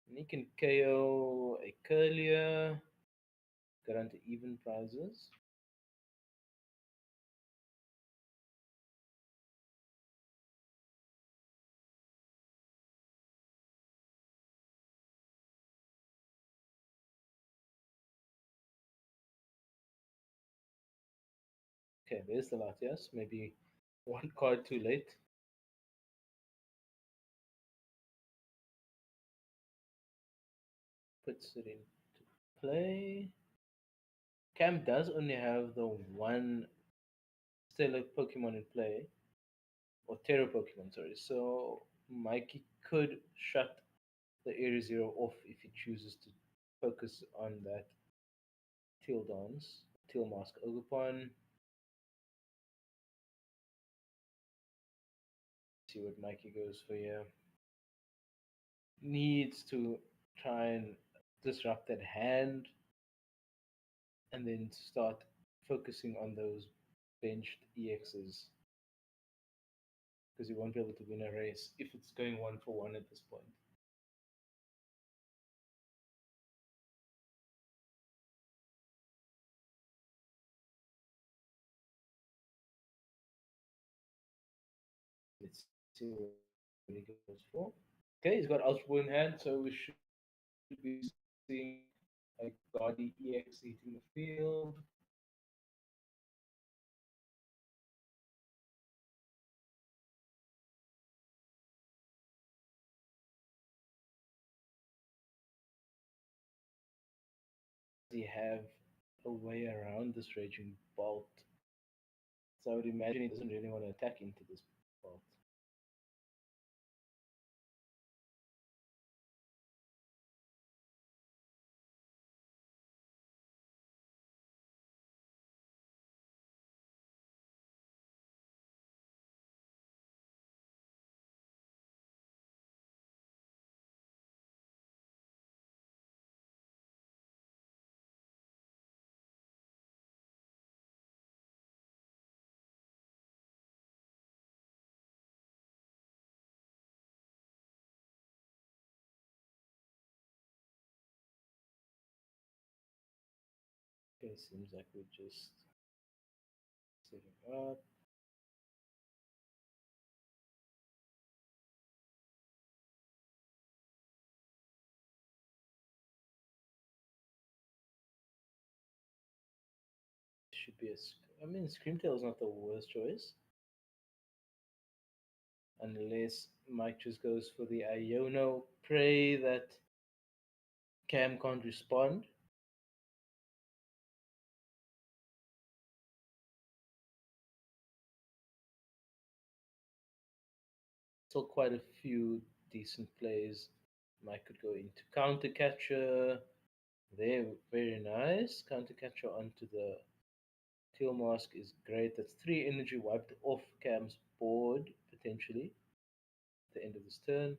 and he can KO a Curlier, get onto even prizes. Okay, there's the Latias. Maybe one card too late. Puts it into play. Cam does only have the one stellar Pokemon in play, or Terra Pokemon, sorry. So Mikey could shut the Area Zero off if he chooses to focus on that Teal Dance, Teal Mask Ogerpon. See what Mikey goes for here. Needs to try and disrupt that hand and then start focusing on those benched EXs because he won't be able to win a race if it's going 1-for-1 at this point. Let's see what he goes for. Okay, he's got Ultra Ball in hand, so we should be seeing a Guardi EX hitting the field. Does he have a way around this Raging Bolt? So I would imagine he doesn't really want to attack into this Bolt. Okay, seems like we're just setting up. Should be I mean, Screamtail is not the worst choice. Unless Mike just goes for the Iono, pray that Cam can't respond. Still quite a few decent plays. Mike could go into Counter Catcher. There, very nice. Counter Catcher onto the Teal Mask is great. That's 3 energy wiped off Cam's board, potentially, at the end of this turn.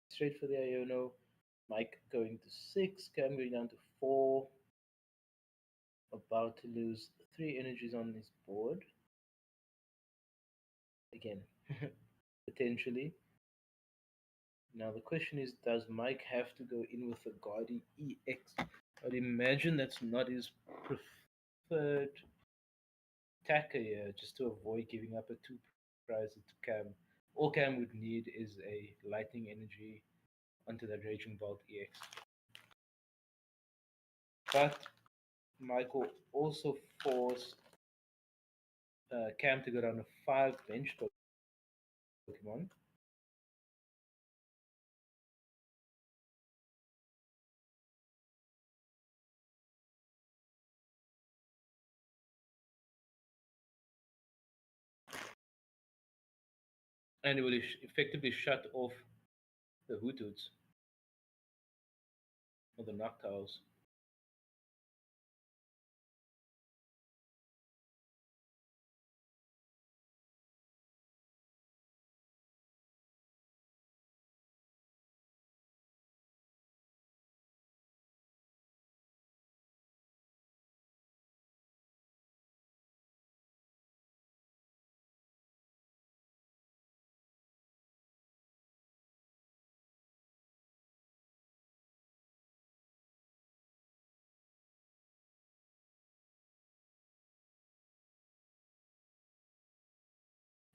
Straight for the Iono. Mike going to 6, Cam going down to 4. About to lose 3 energies on his board. Again, potentially. Now the question is, does Mike have to go in with the Guardi EX? I'd imagine that's not his preferred attacker here, just to avoid giving up a 2 prize to Cam. All Cam would need is a lightning energy onto that Raging Bolt EX. But Mike will also force Cam to go down to 5 bench Pokemon. And it will effectively shut off the Hootuts or the Noctiles.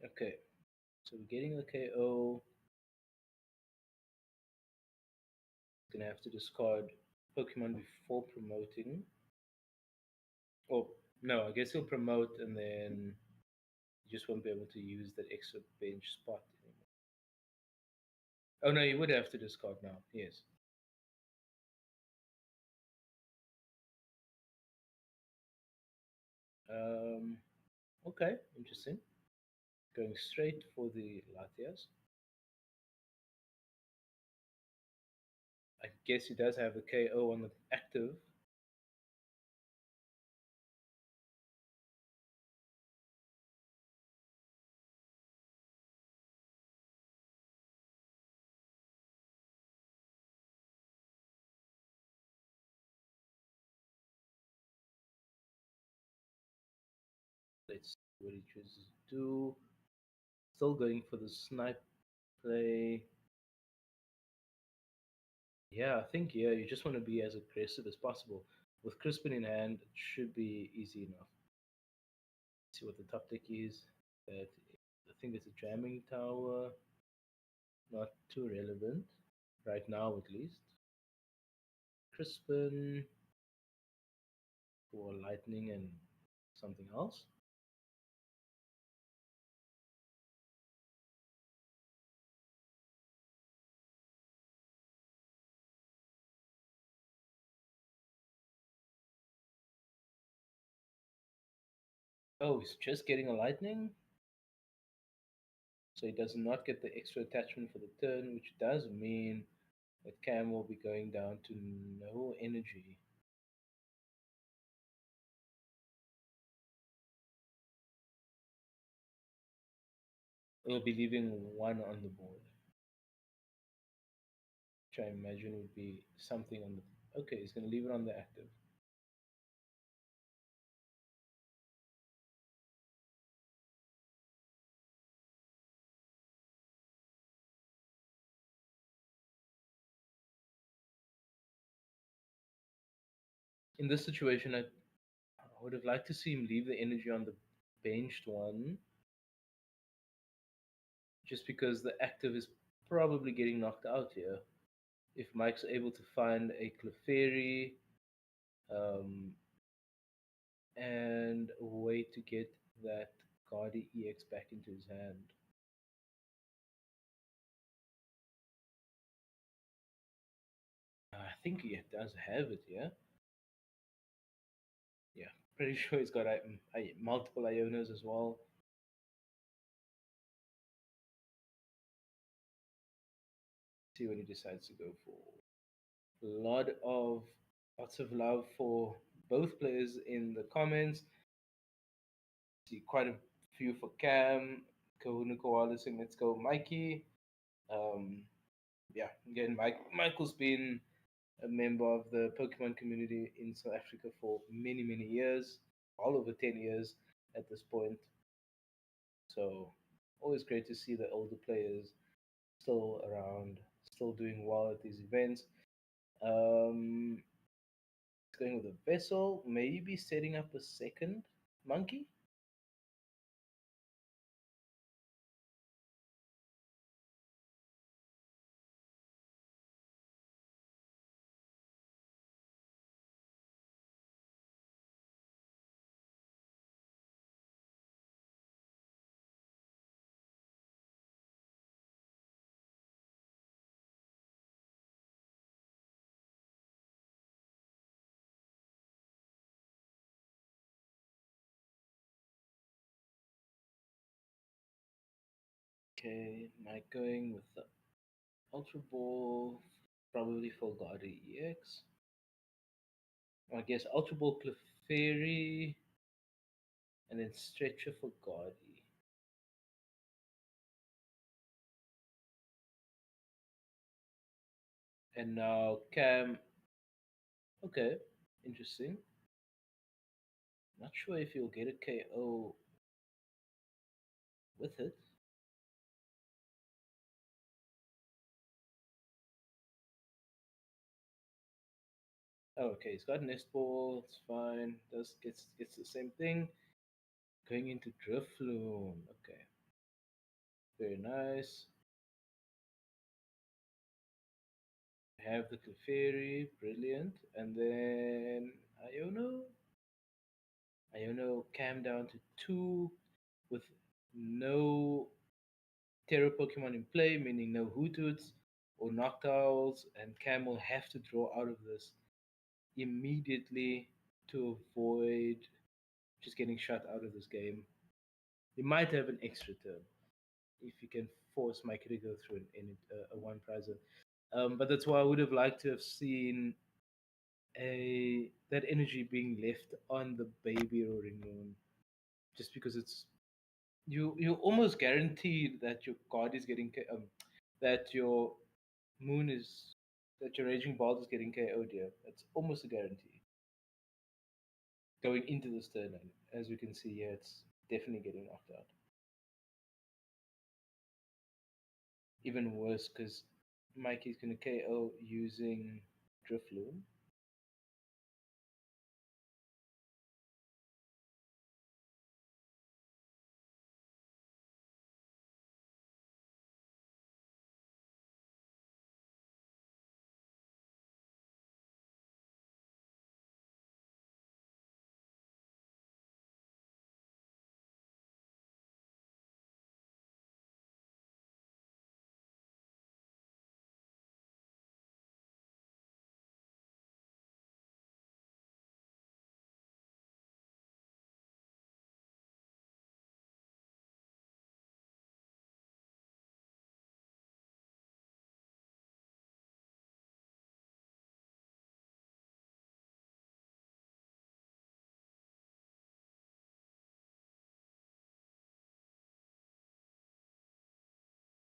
Okay, so we're getting a KO. Gonna have to discard Pokemon before promoting. Oh no, I guess he'll promote and then you just won't be able to use that extra bench spot anymore. Oh no, you would have to discard now. Yes. Um, okay, interesting. Going straight for the Latias. I guess he does have a KO on the active. Let's see what he chooses to do. Still going for the snipe play. Yeah, I think you just want to be as aggressive as possible. With Crispin in hand, it should be easy enough. See what the top deck is. That I think it's a jamming tower. Not too relevant right now, at least. Crispin for lightning and something else. Oh, he's just getting a lightning, so he does not get the extra attachment for the turn, which does mean that Cam will be going down to no energy. He'll be leaving one on the board, which I imagine would be something on the. Okay, he's going to leave it on the active. In this situation, I would have liked to see him leave the energy on the benched one, just because the active is probably getting knocked out here. If Mike's able to find a Clefairy um, and a way to get that Guardi EX back into his hand. I think he does have it, yeah? Yeah, pretty sure he's got multiple Ionas as well. See what he decides to go for. Lots of love for both players in the comments. See quite a few for Cam, Kahuna Koala saying let's go Mikey. Yeah, again, Michael's been a member of the Pokemon community in South Africa for many, many years, all over 10 years at this point. So, always great to see the older players still around, still doing well at these events. Um, going with a vessel, maybe setting up a second monkey. Okay, Mike going with the Ultra Ball, probably for Guardi EX. I guess Ultra Ball Clefairy, and then Stretcher for Guardi. And now Cam. Okay, interesting. Not sure if you'll get a KO with it. Oh, okay, he's got an nest ball. It's fine. Does gets the same thing. Going into Drifloon. Okay. Very nice. Have the Clefairy, brilliant. And then Iono came down to 2 with no Terra Pokemon in play, meaning no Hootuts or Noctowls, and Cam will have to draw out of this immediately to avoid just getting shut out of this game. You might have an extra turn if you can force Mikey to go through a one prizer. But that's why I would have liked to have seen that energy being left on the baby Roaring Moon, just because it's you almost guaranteed that your card is getting that your moon is that your Raging Bolt is getting KO'd here. That's almost a guarantee. Going into this turn, and as you can see here, it's definitely getting knocked out. Even worse because Mikey's going to KO using Drifloon.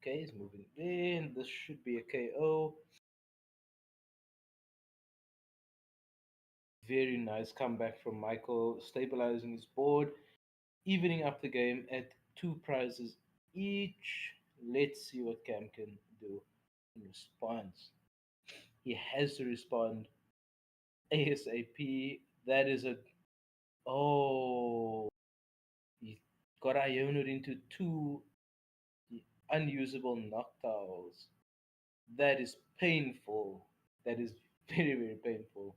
Okay, he's moving in. This should be a KO. Very nice comeback from Michael, stabilizing his board, evening up the game at 2 prizes each. Let's see what Cam can do in response. He has to respond ASAP. That is a. Oh. He got Ionoed into 2 unusable Noctowls. That is painful. That is very, very painful.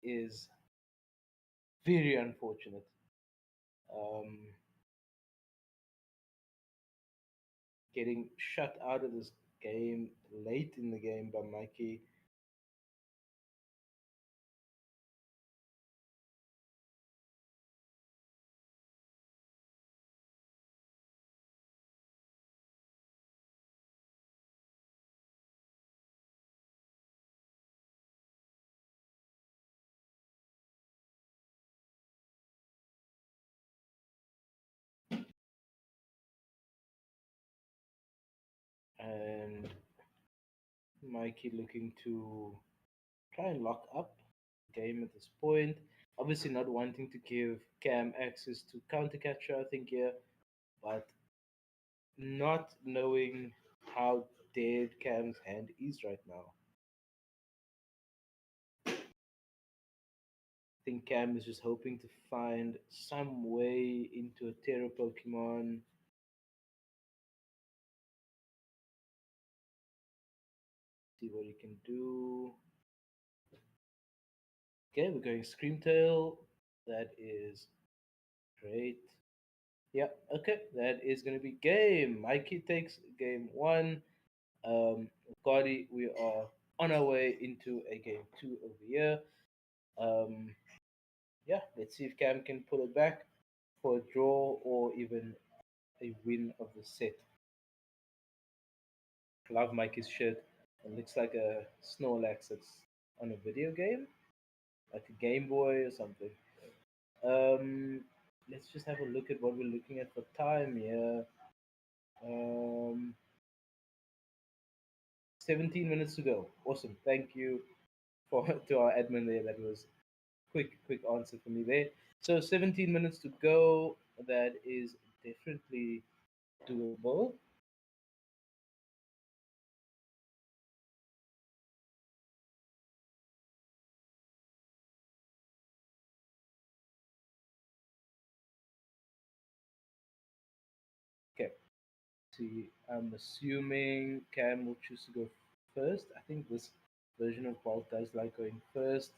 Is very unfortunate. Um, Getting shut out of this game late in the game by Mikey. And Mikey looking to try and lock up the game at this point. Obviously, not wanting to give Cam access to counter catcher, I think, here, but not knowing how dead Cam's hand is right now. I think Cam is just hoping to find some way into a Terra Pokemon. See what he can do. Okay, we're going Screamtail. That is great. Yeah, okay, that is going to be game. Mikey takes game 1. Gotti, we are on our way into a game 2 over here. Yeah, let's see if Cam can pull it back for a draw or even a win of the set. Love Mikey's shirt. It looks like a Snorlax that's on a video game, like a Game Boy or something. Let's just have a look at what we're looking at for time here. 17 minutes to go. Awesome. Thank you for to our admin there. That was quick answer for me there. So 17 minutes to go. That is definitely doable. See, I'm assuming Cam will choose to go first. I think this version of Bolt does like going first.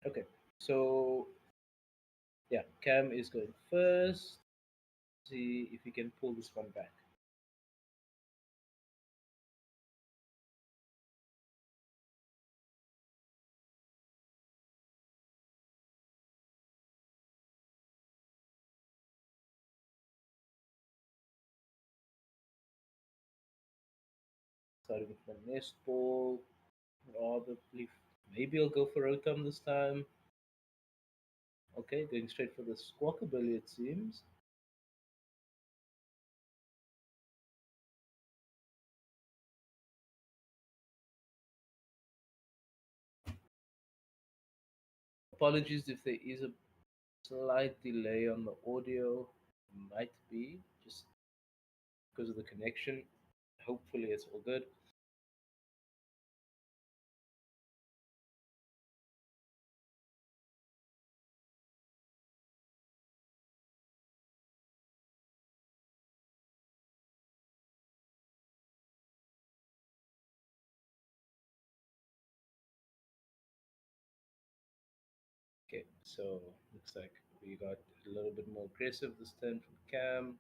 Okay, so yeah, Cam is going first. See if he can pull this one back. Starting with my nest ball. Probably, maybe I'll go for Rotom this time. Okay, going straight for the Squawkabilly, it seems. Apologies if there is a slight delay on the audio. Might be just because of the connection. Hopefully, it's all good. Okay, so looks like we got a little bit more aggressive this turn from Cam.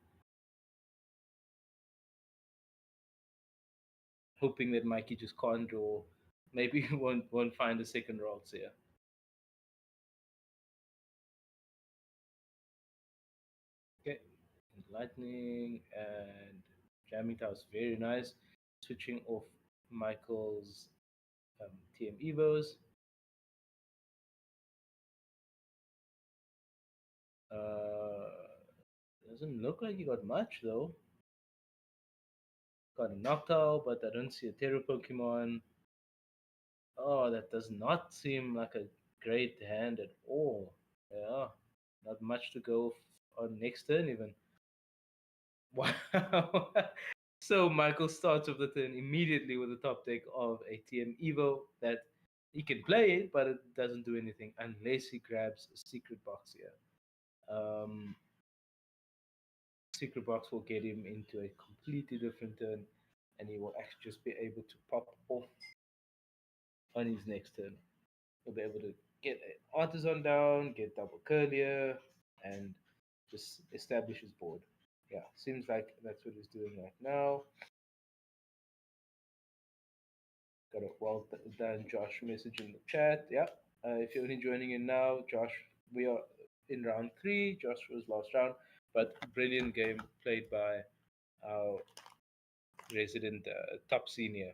Hoping that Mikey just can't draw. Maybe won't find a second Ralts here. Okay, lightning and jamming tower is very nice. Switching off Michael's TM Evos. Doesn't look like you got much though. Got a Noctowl, but I don't see a Terra Pokemon. Oh, that does not seem like a great hand at all. Yeah, not much to go on next turn even. Wow. So Michael starts off the turn immediately with the top deck of a TM Evo that he can play it, but it doesn't do anything unless he grabs a secret box here. Secret box will get him into a completely different turn, and he will actually just be able to pop off on his next turn. He'll be able to get an artisan down, get double curlier, and just establish his board. Yeah, seems like that's what he's doing right now. Got a well done Josh message in the chat. Yeah. If you're only joining in now, Josh, we are in round 3. Josh was last round, but brilliant game played by our resident top senior.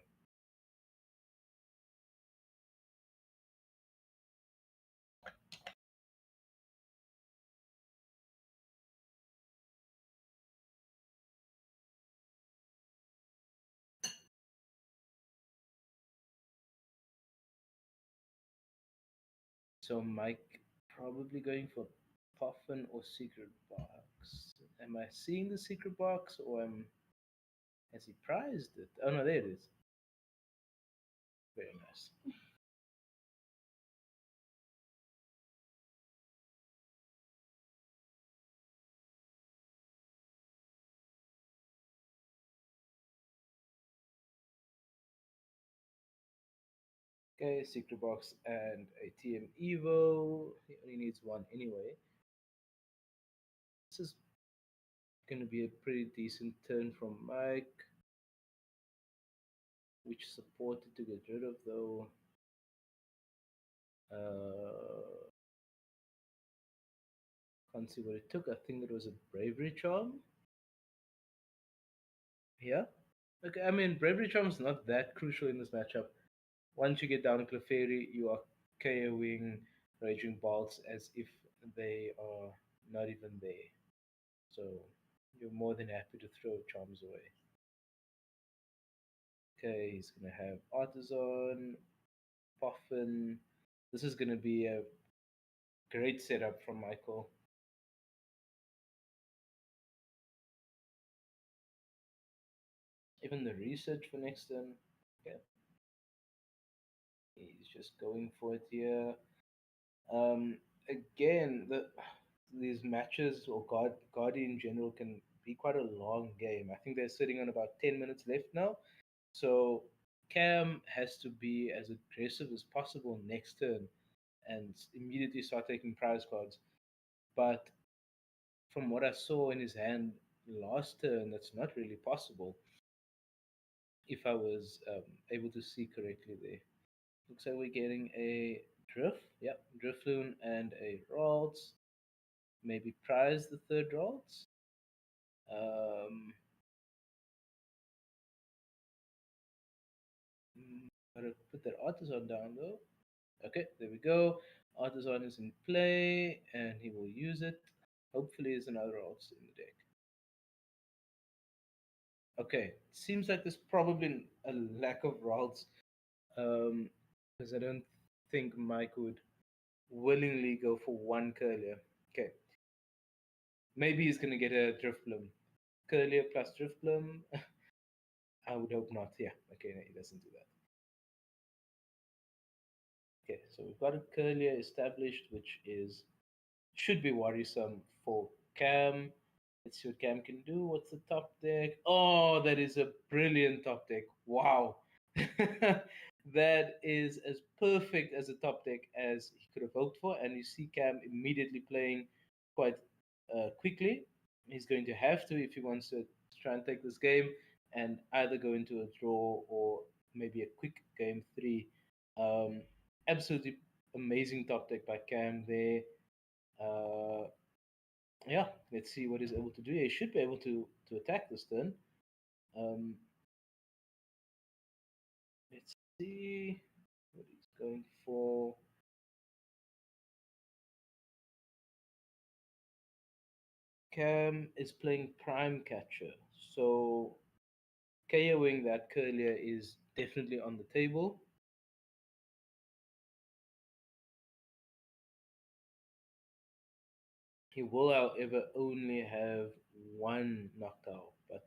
So Mike probably going for Puffin or Secret Box. Am I seeing the Secret Box or has he prized it? Oh no, there it is. Very nice. Okay, Secret Box and a TM Evo. He only needs one anyway. This is going to be a pretty decent turn from Mike. which supported to get rid of though. Can't see what it took. I think it was a bravery charm. Yeah. Okay, I mean bravery charm is not that crucial in this matchup. Once you get down to Clefairy, you are KOing Raging Bolts as if they are not even there. So you're more than happy to throw charms away. Okay, he's gonna have Artisan, Puffin. This is gonna be a great setup from Michael. Even the research for next turn. Okay. He's just going for it here. Again, these matches or Guardian in general can be quite a long game. I think they're sitting on about 10 minutes left now. So Cam has to be as aggressive as possible next turn and immediately start taking prize cards. But from what I saw in his hand last turn, that's not really possible. If I was able to see correctly there. Looks like we're getting a Drift. Yep, Drifloon and a Ralts. Maybe prize the third Ralts. Gotta put that Artisan down though. Okay, there we go. Artisan is in play and he will use it. Hopefully, there's another Ralts in the deck. Okay, seems like there's probably a lack of Ralts because I don't think Mike would willingly go for one Curlier. Okay. Maybe he's going to get a Drifbloom. Curlier plus Drifbloom. I would hope not. Yeah. Okay, no, he doesn't do that. Okay, so we've got a Curlier established, which should be worrisome for Cam. Let's see what Cam can do. What's the top deck? Oh, that is a brilliant top deck. Wow. That is as perfect as a top deck as he could have hoped for. And you see Cam immediately playing quite quickly. He's going to have to if he wants to try and take this game and either go into a draw or maybe a quick game 3. Absolutely amazing top deck by Cam there. Yeah, let's see what he's able to do. He should be able to attack this turn. Let's see what he's going for. Cam is playing Prime Catcher, so KOing that Curlier is definitely on the table. He will, however, only have one Noctowl, but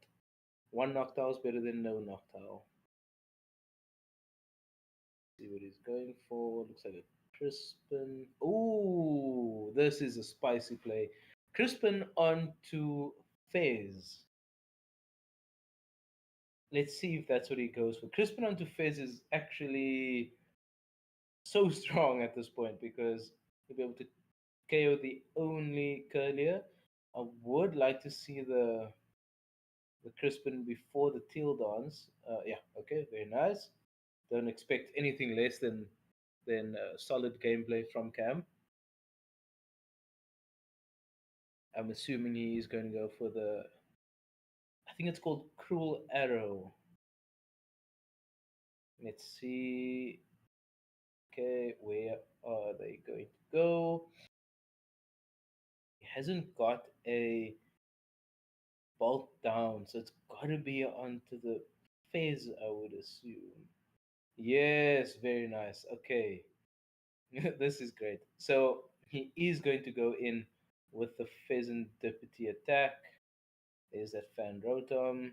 one Noctowl is better than no Noctowl. See what he's going for. Looks like a Crispin. Ooh, this is a spicy play. Crispin onto Fez. Let's see if that's what he goes for. Crispin onto Fez is actually so strong at this point because he'll be able to KO the only Curlier. I would like to see the Crispin before the Teal Dance. Yeah, okay, very nice. Don't expect anything less than solid gameplay from Cam. I'm assuming he's going to go for the. I think it's called Cruel Arrow. Let's see. Okay, where are they going to go? He hasn't got a bolt down, so it's got to be onto the Fez, I would assume. Yes, very nice. Okay, this is great. So he is going to go in with the Pheasant Deputy attack. There's that Fan Rotom.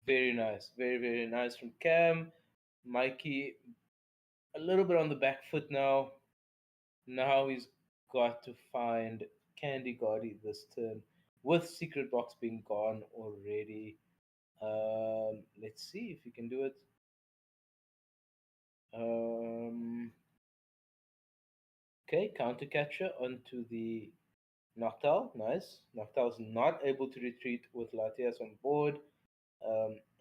Very nice. Very, very nice from Cam. Mikey, a little bit on the back foot now. Now he's got to find Candy Gaudy this turn with Secret Box being gone already. Let's see if he can do it. Okay, Counter Catcher onto the Noctowl. Nice. Noctowl's not able to retreat with Latias on board.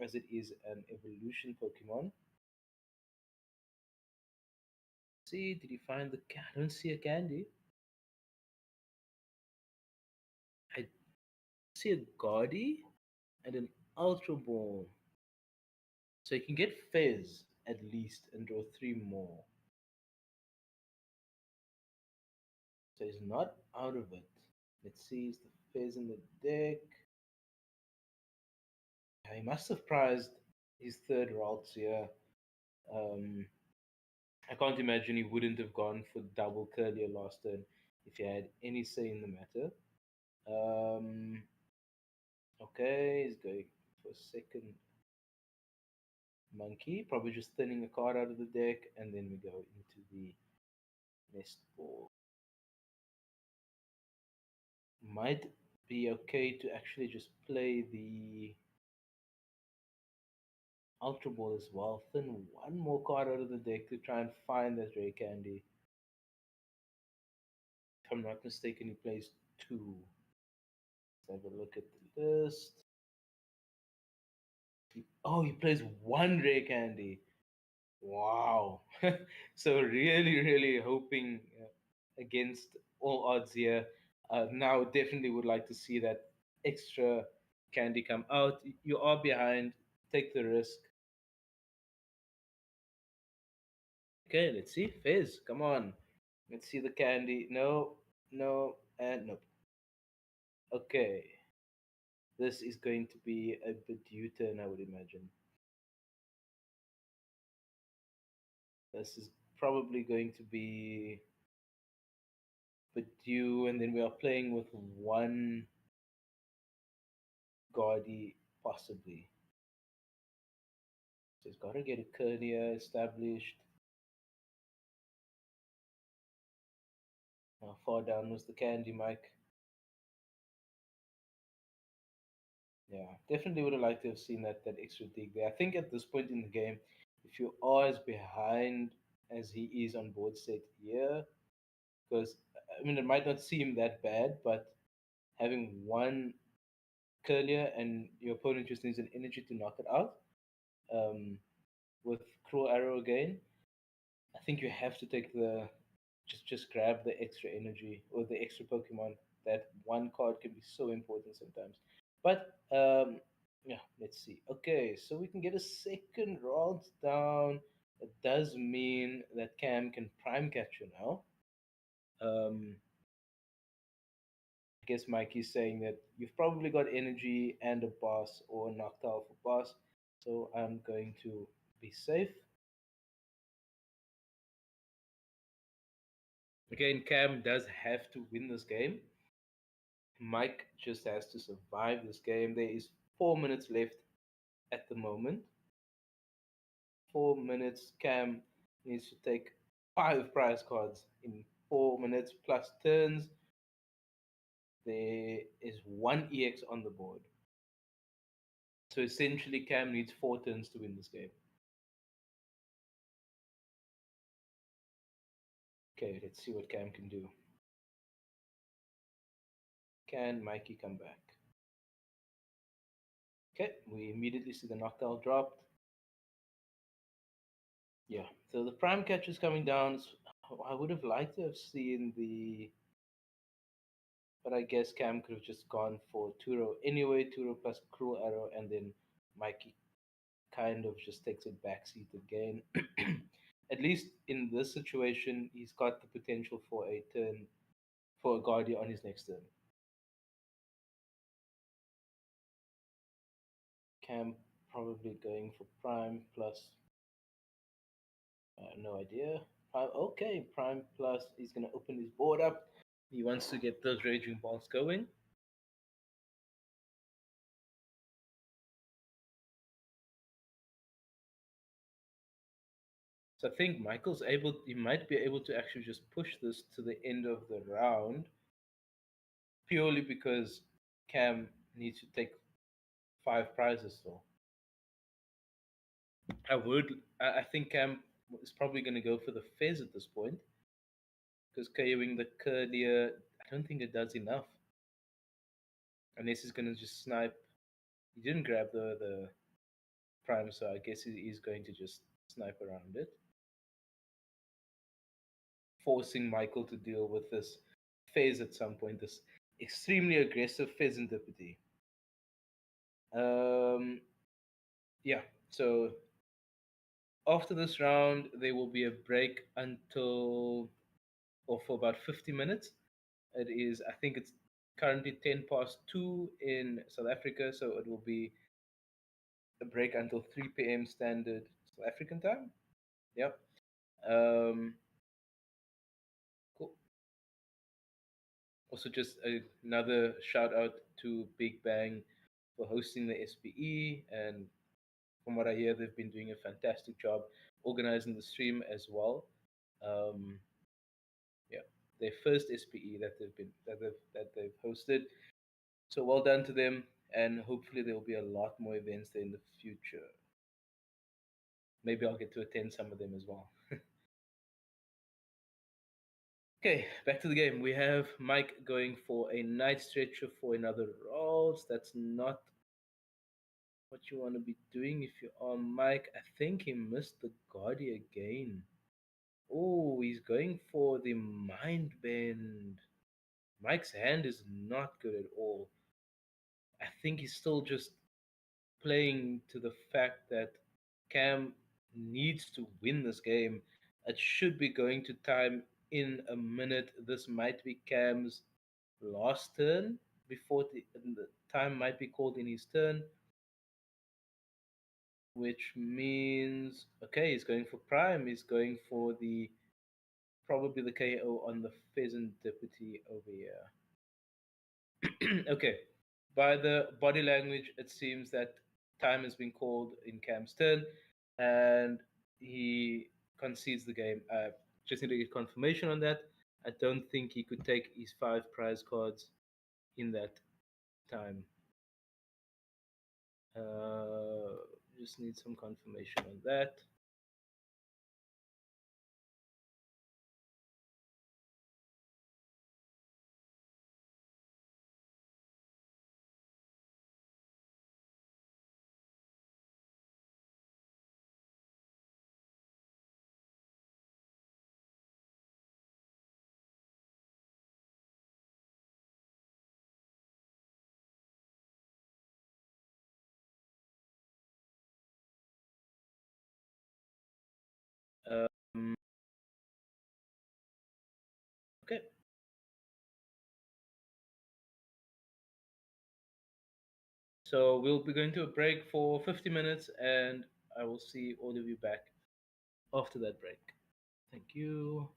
as it is an evolution Pokemon. See, did you find the? I don't see a candy. I see a Gaudy and an Ultra Ball. So you can get Fez at least and draw 3 more. So he's not out of it. Let's see, is the Fez in the deck? Yeah, he must have prized his third Ralts here. I can't imagine he wouldn't have gone for double Curlier last turn if he had any say in the matter. Okay, he's going for a second Monkey, probably just thinning a card out of the deck, and then we go into the Nest Ball. Might be okay to actually just play the Ultra Ball as well. Thin one more card out of the deck to try and find that rare candy. If I'm not mistaken, he plays 2. Let's have a look at the list. Oh, he plays 1 rare candy. Wow. So really, really hoping against all odds here. Now definitely would like to see that extra candy come out. You are behind. Take the risk. Okay, let's see. Fizz, come on. Let's see the candy. No, no, and nope. Okay. This is going to be a bit U-turn, I would imagine. This is probably going to be Bidou, and then we are playing with 1 Gaudy, possibly. So he's got to get a Curlier established. How far down was the candy, Mike? Yeah, definitely would have liked to have seen that extra dig there. I think at this point in the game, if you are as behind as he is on board state here, because I mean it might not seem that bad, but having 1 Curlier and your opponent just needs an energy to knock it out, with Cruel Arrow again, I think you have to take the just grab the extra energy or the extra Pokemon. That 1 card can be so important sometimes. But yeah, let's see. Okay, so we can get a second round down. It does mean that Cam can prime catch you now. I guess Mikey's saying that you've probably got energy and a boss or a Noctowl for boss. So I'm going to be safe. Again, Cam does have to win this game. Mike just has to survive this game. There is 4 minutes left at the moment. 4 minutes. Cam needs to take 5 prize cards in 4 minutes plus turns. There is 1 EX on the board. So essentially, Cam needs 4 turns to win this game. Okay, let's see what Cam can do. Can Mikey come back? Okay, we immediately see the Noctowl dropped. Yeah, so the prime catch is coming down. I would have liked to have seen the, but I guess Cam could have just gone for Turo anyway. Turo plus Cruel Arrow, and then Mikey kind of just takes a backseat again. At least in this situation, he's got the potential for a turn for a Guardian on his next turn. Cam probably going for Prime plus. No idea. Prime, okay, Prime plus. He's gonna open his board up. He wants to get those Raging Balls going. So I think Michael's able. He might be able to actually just push this to the end of the round, purely because Cam needs to take 5 prizes still. I think Cam is probably going to go for the Fez at this point, because KOing the Curlier, I don't think it does enough. Unless he's going to just snipe He didn't grab the prime, so I guess he is going to just snipe around it, forcing Michael to deal with this phase at some point, this extremely aggressive pheasantipity. Yeah, so after this round, there will be a break until, or for about 50 minutes. It is, I think it's currently 10 past 2 in South Africa, so it will be a break until 3 p.m. standard South African time. Yep. Cool. Also, just another shout out to Big Bang for hosting the SPE, and from what I hear, they've been doing a fantastic job organizing the stream as well. Yeah, their first SPE that they've hosted. So well done to them, and hopefully there will be a lot more events there in the future. Maybe I'll get to attend some of them as well. Okay, back to the game. We have Mike going for a Night Stretcher for another rolls. That's not what you want to be doing if you are Mike. I think he missed the Guardia again. Oh, he's going for the Mind Bend. Mike's hand is not good at all. I think he's still just playing to the fact that Cam needs to win this game. It should be going to time in a minute. This might be Cam's last turn before the time might be called in his turn, which means okay, he's going for prime. He's going for the probably the KO on the pheasant deputy over here. Okay, by the body language, it seems that time has been called in Cam's turn, and he concedes the game. Just need to get confirmation on that. I don't think he could take his 5 prize cards in that time. Just need some confirmation on that. Um, okay. So we'll be going to a break for 50 minutes, and I will see all of you back after that break. Thank you.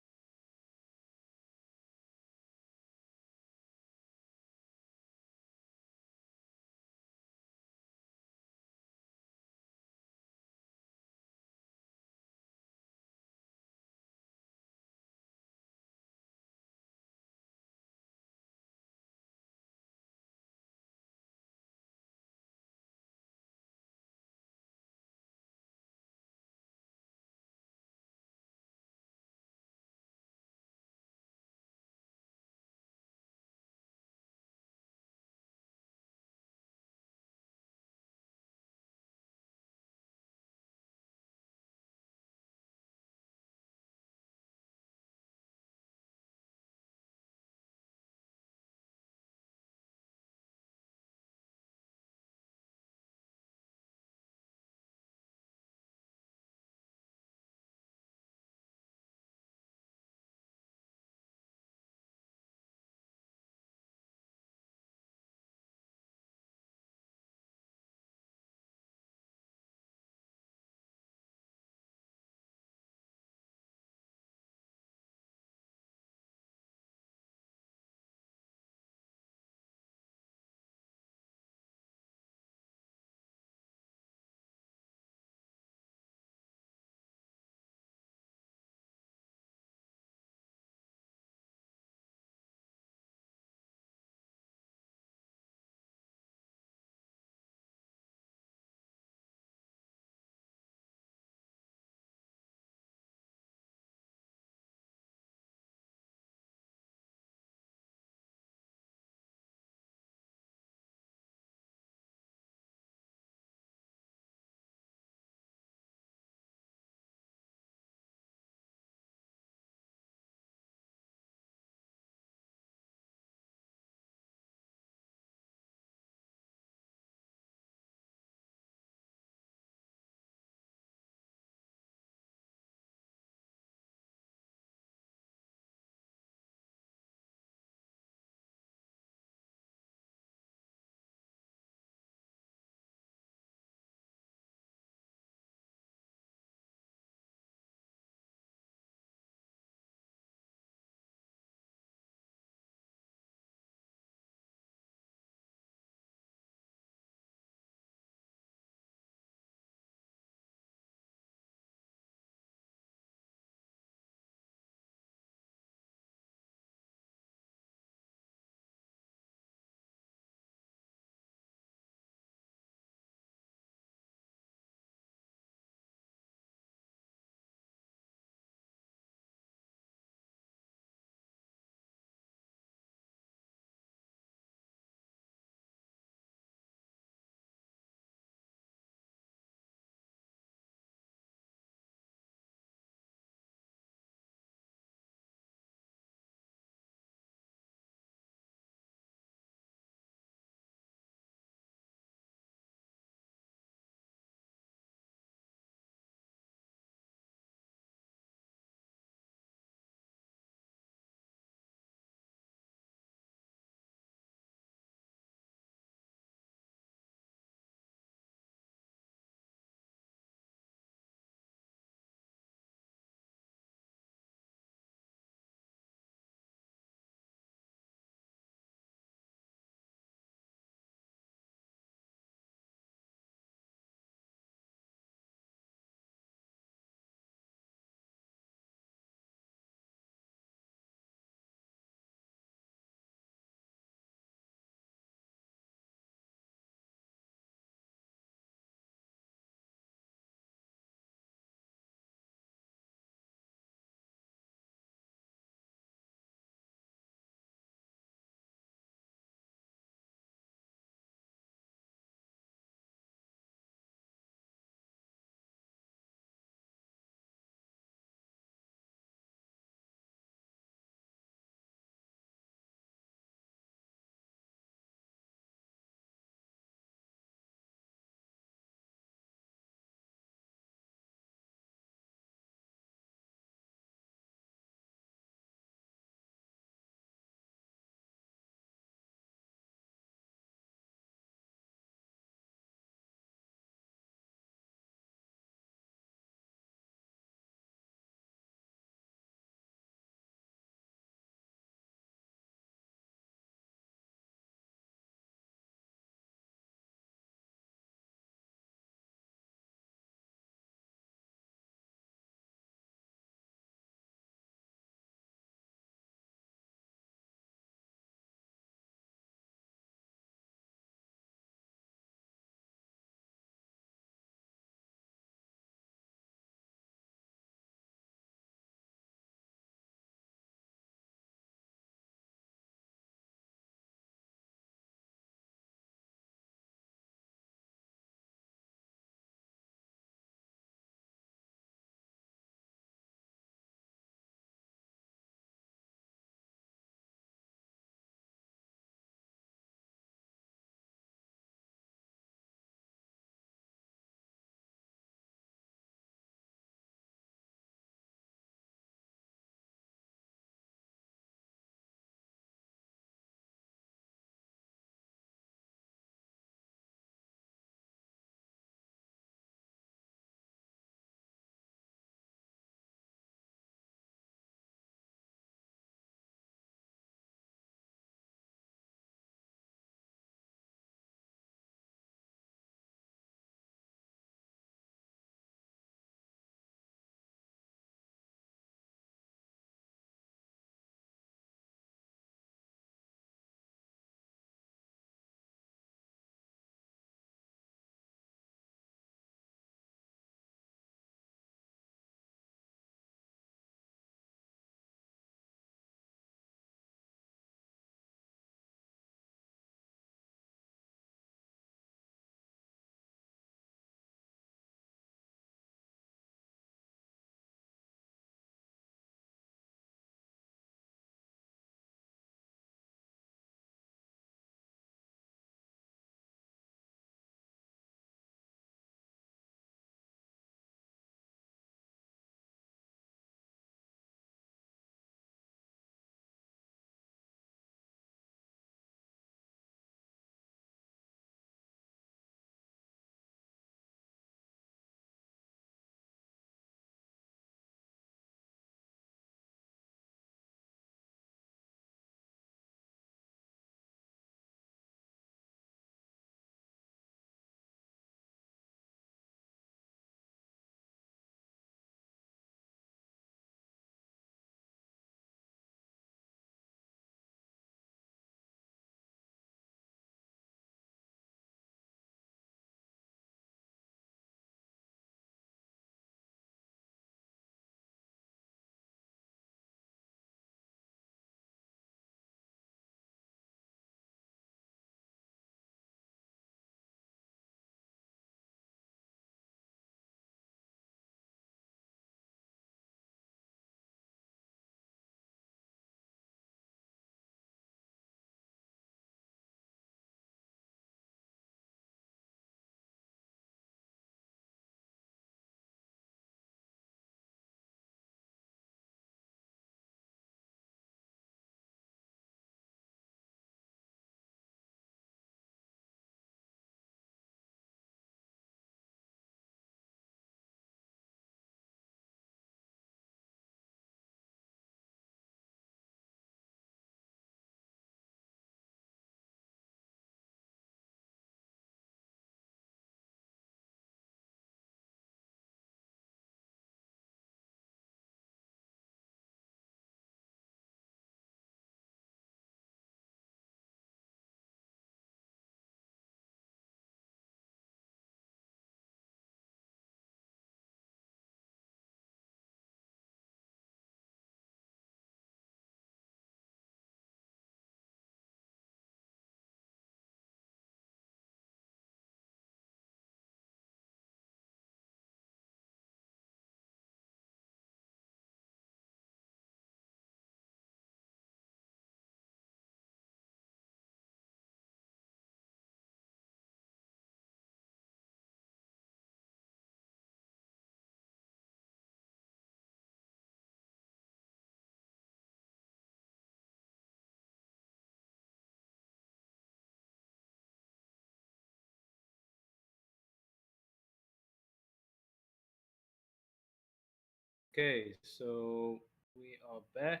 Okay, so we are back.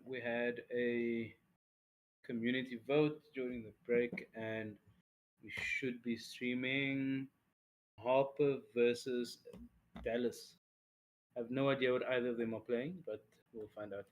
We had a community vote during the break, and we should be streaming Harper versus Dallas. I have no idea what either of them are playing, but we'll find out.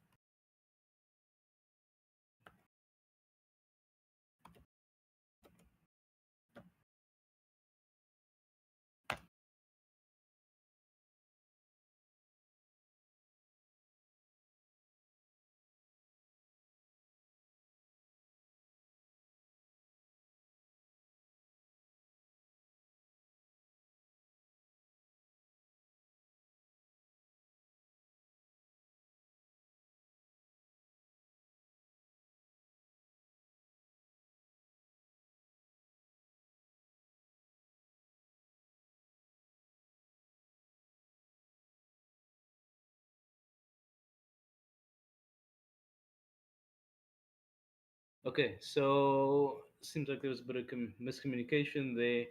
Okay, so seems like there was a bit of miscommunication there.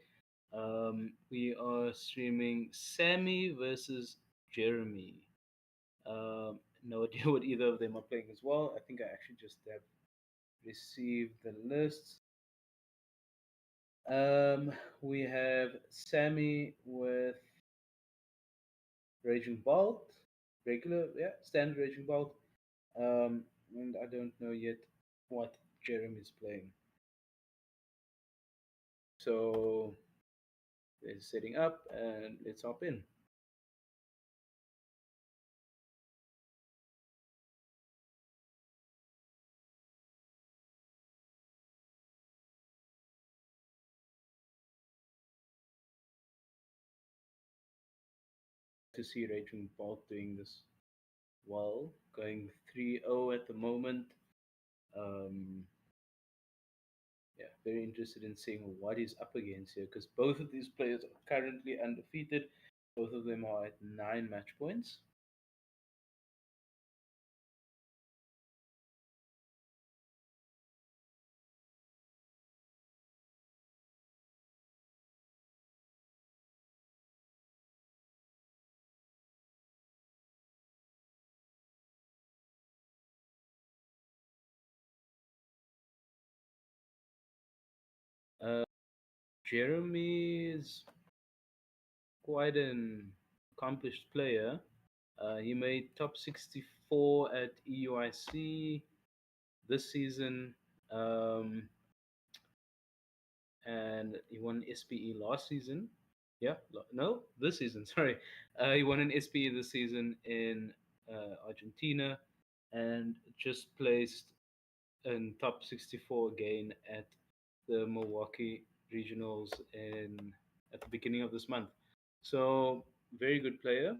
We are streaming Sammy versus Jeremy. No idea what either of them are playing as well. I think I actually just have received the list. We have Sammy with Raging Bolt, regular, yeah, standard Raging Bolt. And I don't know yet what Jeremy's playing. So they're setting up, and let's hop in. To see Raging Bolt doing this well, going 3-0 at the moment. Um, yeah, very interested in seeing what he's up against here because both of these players are currently undefeated. Both of them are at 9 match points. Uh, Jeremy is quite an accomplished player. He made top 64 at EUIC this season, and he won SPE last season. Yeah, no, this season. Sorry, he won an SPE this season in Argentina, and just placed in top 64 again at the Milwaukee Regionals in at the beginning of this month. So very good player.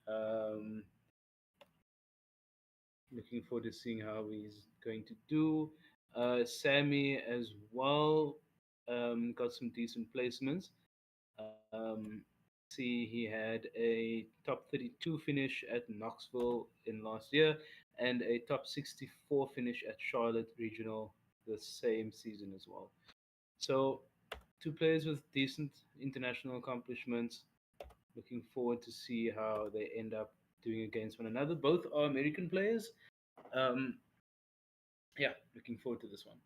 Um, Looking forward to seeing how he's going to do. Sammy as well got some decent placements. See, he had a top 32 finish at Knoxville in last year and a top 64 finish at Charlotte Regional the same season as well. So, two players with decent international accomplishments. Looking forward to see how they end up doing against one another. Both are American players. Um, yeah, looking forward to this one.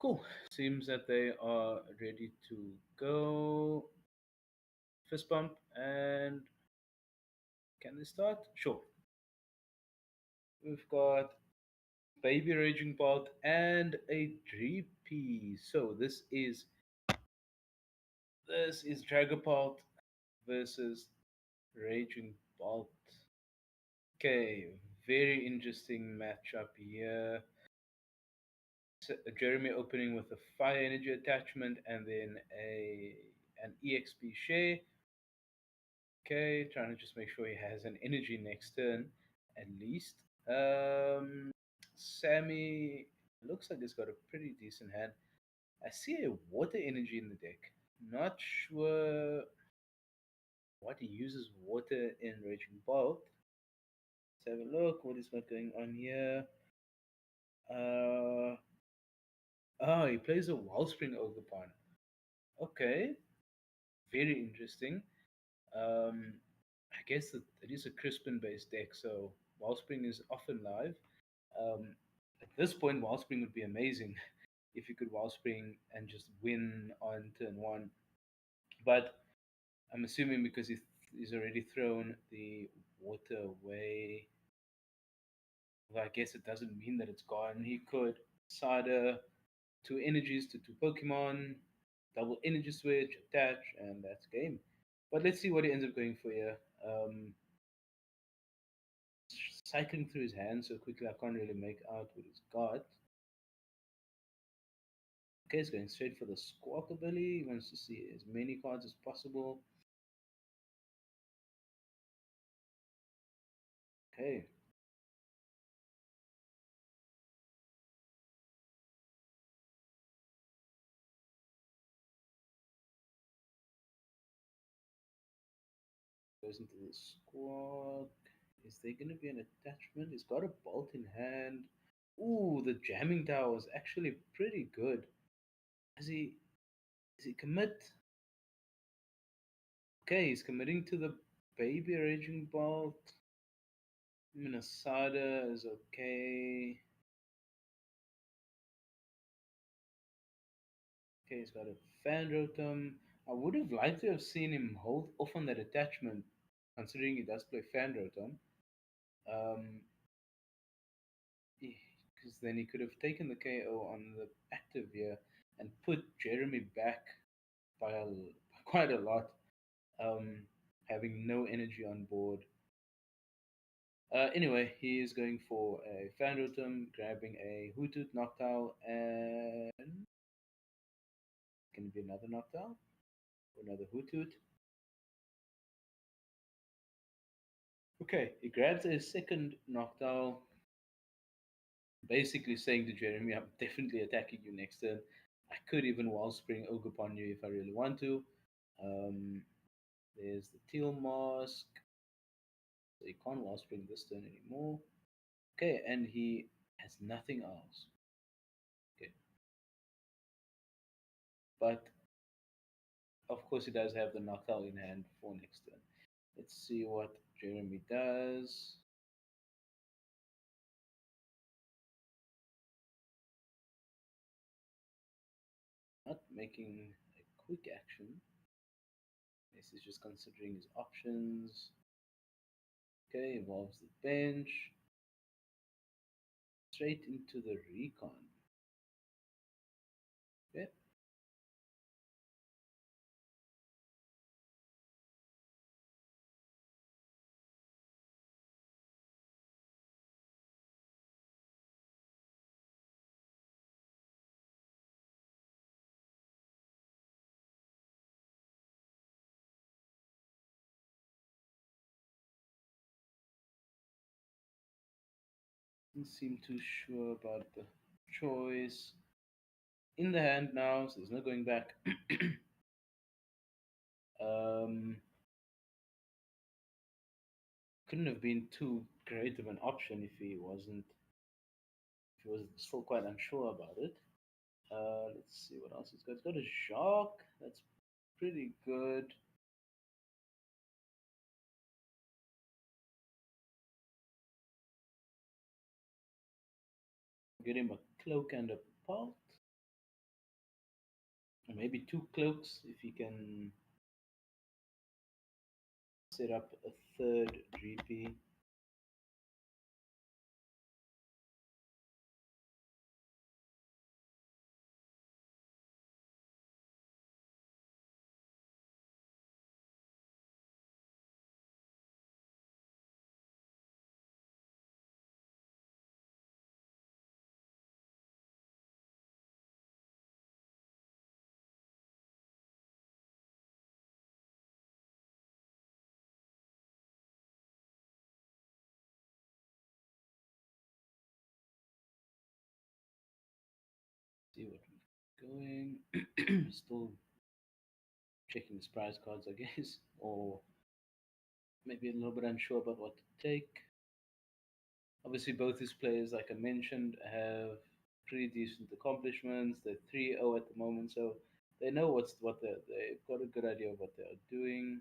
Cool. Seems that they are ready to go. Fist bump and can they start? Sure. We've got Baby Raging Bolt and a GP. So this is Dragapult versus Raging Bolt. Okay, very interesting matchup here. Jeremy opening with a fire energy attachment and then an EXP share. Okay, trying to just make sure he has an energy next turn at least. Sammy looks like he's got a pretty decent hand. I see a water energy in the deck. Not sure what he uses water in Raging Bolt. have a look. What is got going on here? Uh, he plays a Wellspring Ogerpon. Okay, very interesting. Um, I guess it is a Crispin based deck, so Wellspring is often live. Um, at this point, Wellspring would be amazing if you could Wellspring and just win on turn one. But I'm assuming because he's already thrown the water away, well, I guess it doesn't mean that it's gone. He could Sada two energies to two Pokemon, double energy switch, attach, and that's game. But let's see what he ends up going for here. Cycling through his hands so quickly, I can't really make out what he's got. Okay, he's going straight for the Squawkabilly. He wants to see as many cards as possible. Okay. Goes into the Squawk. Is there going to be an attachment? He's got a bolt in hand. Ooh, the jamming tower is actually pretty good. Does he commit? Okay, he's committing to the baby raging bolt. Minnesota is okay. Okay, he's got a fan rotom. I would have liked to have seen him hold off on that attachment, considering he does play fan rotom. Because then he could have taken the KO on the active here and put Jeremy back by quite a lot, um, having no energy on board. Anyway, he is going for a fan rotom, grabbing a Hoothoot Noctowl, and can it be another Noctowl or another Hoothoot? Okay, he grabs a second Noctowl, basically saying to Jeremy, I'm definitely attacking you next turn. I could even Wellspring Ogerpon you if I really want to. Um, there's the Teal Mask. So he can't Wellspring this turn anymore. Okay, and he has nothing else. Okay. But of course he does have the Noctowl in hand for next turn. Let's see what Jeremy does. Not making a quick action. This is just considering his options. Okay, involves the bench. Straight into the recon. Okay. Doesn't seem too sure about the choice. In the hand now, so there's no going back. um, couldn't have been too great of an option if he wasn't. If he was still quite unsure about it. Let's see what else he's got. He's got a Jacques. That's pretty good. Get him a cloak and a pot. Or maybe two cloaks if he can set up a third GP. See what we're going. Still checking his prize cards, I guess, or maybe a little bit unsure about what to take. Obviously, both these players, like I mentioned, have pretty decent accomplishments. They're 3-0 at the moment, so they know they've got a good idea of what they are doing.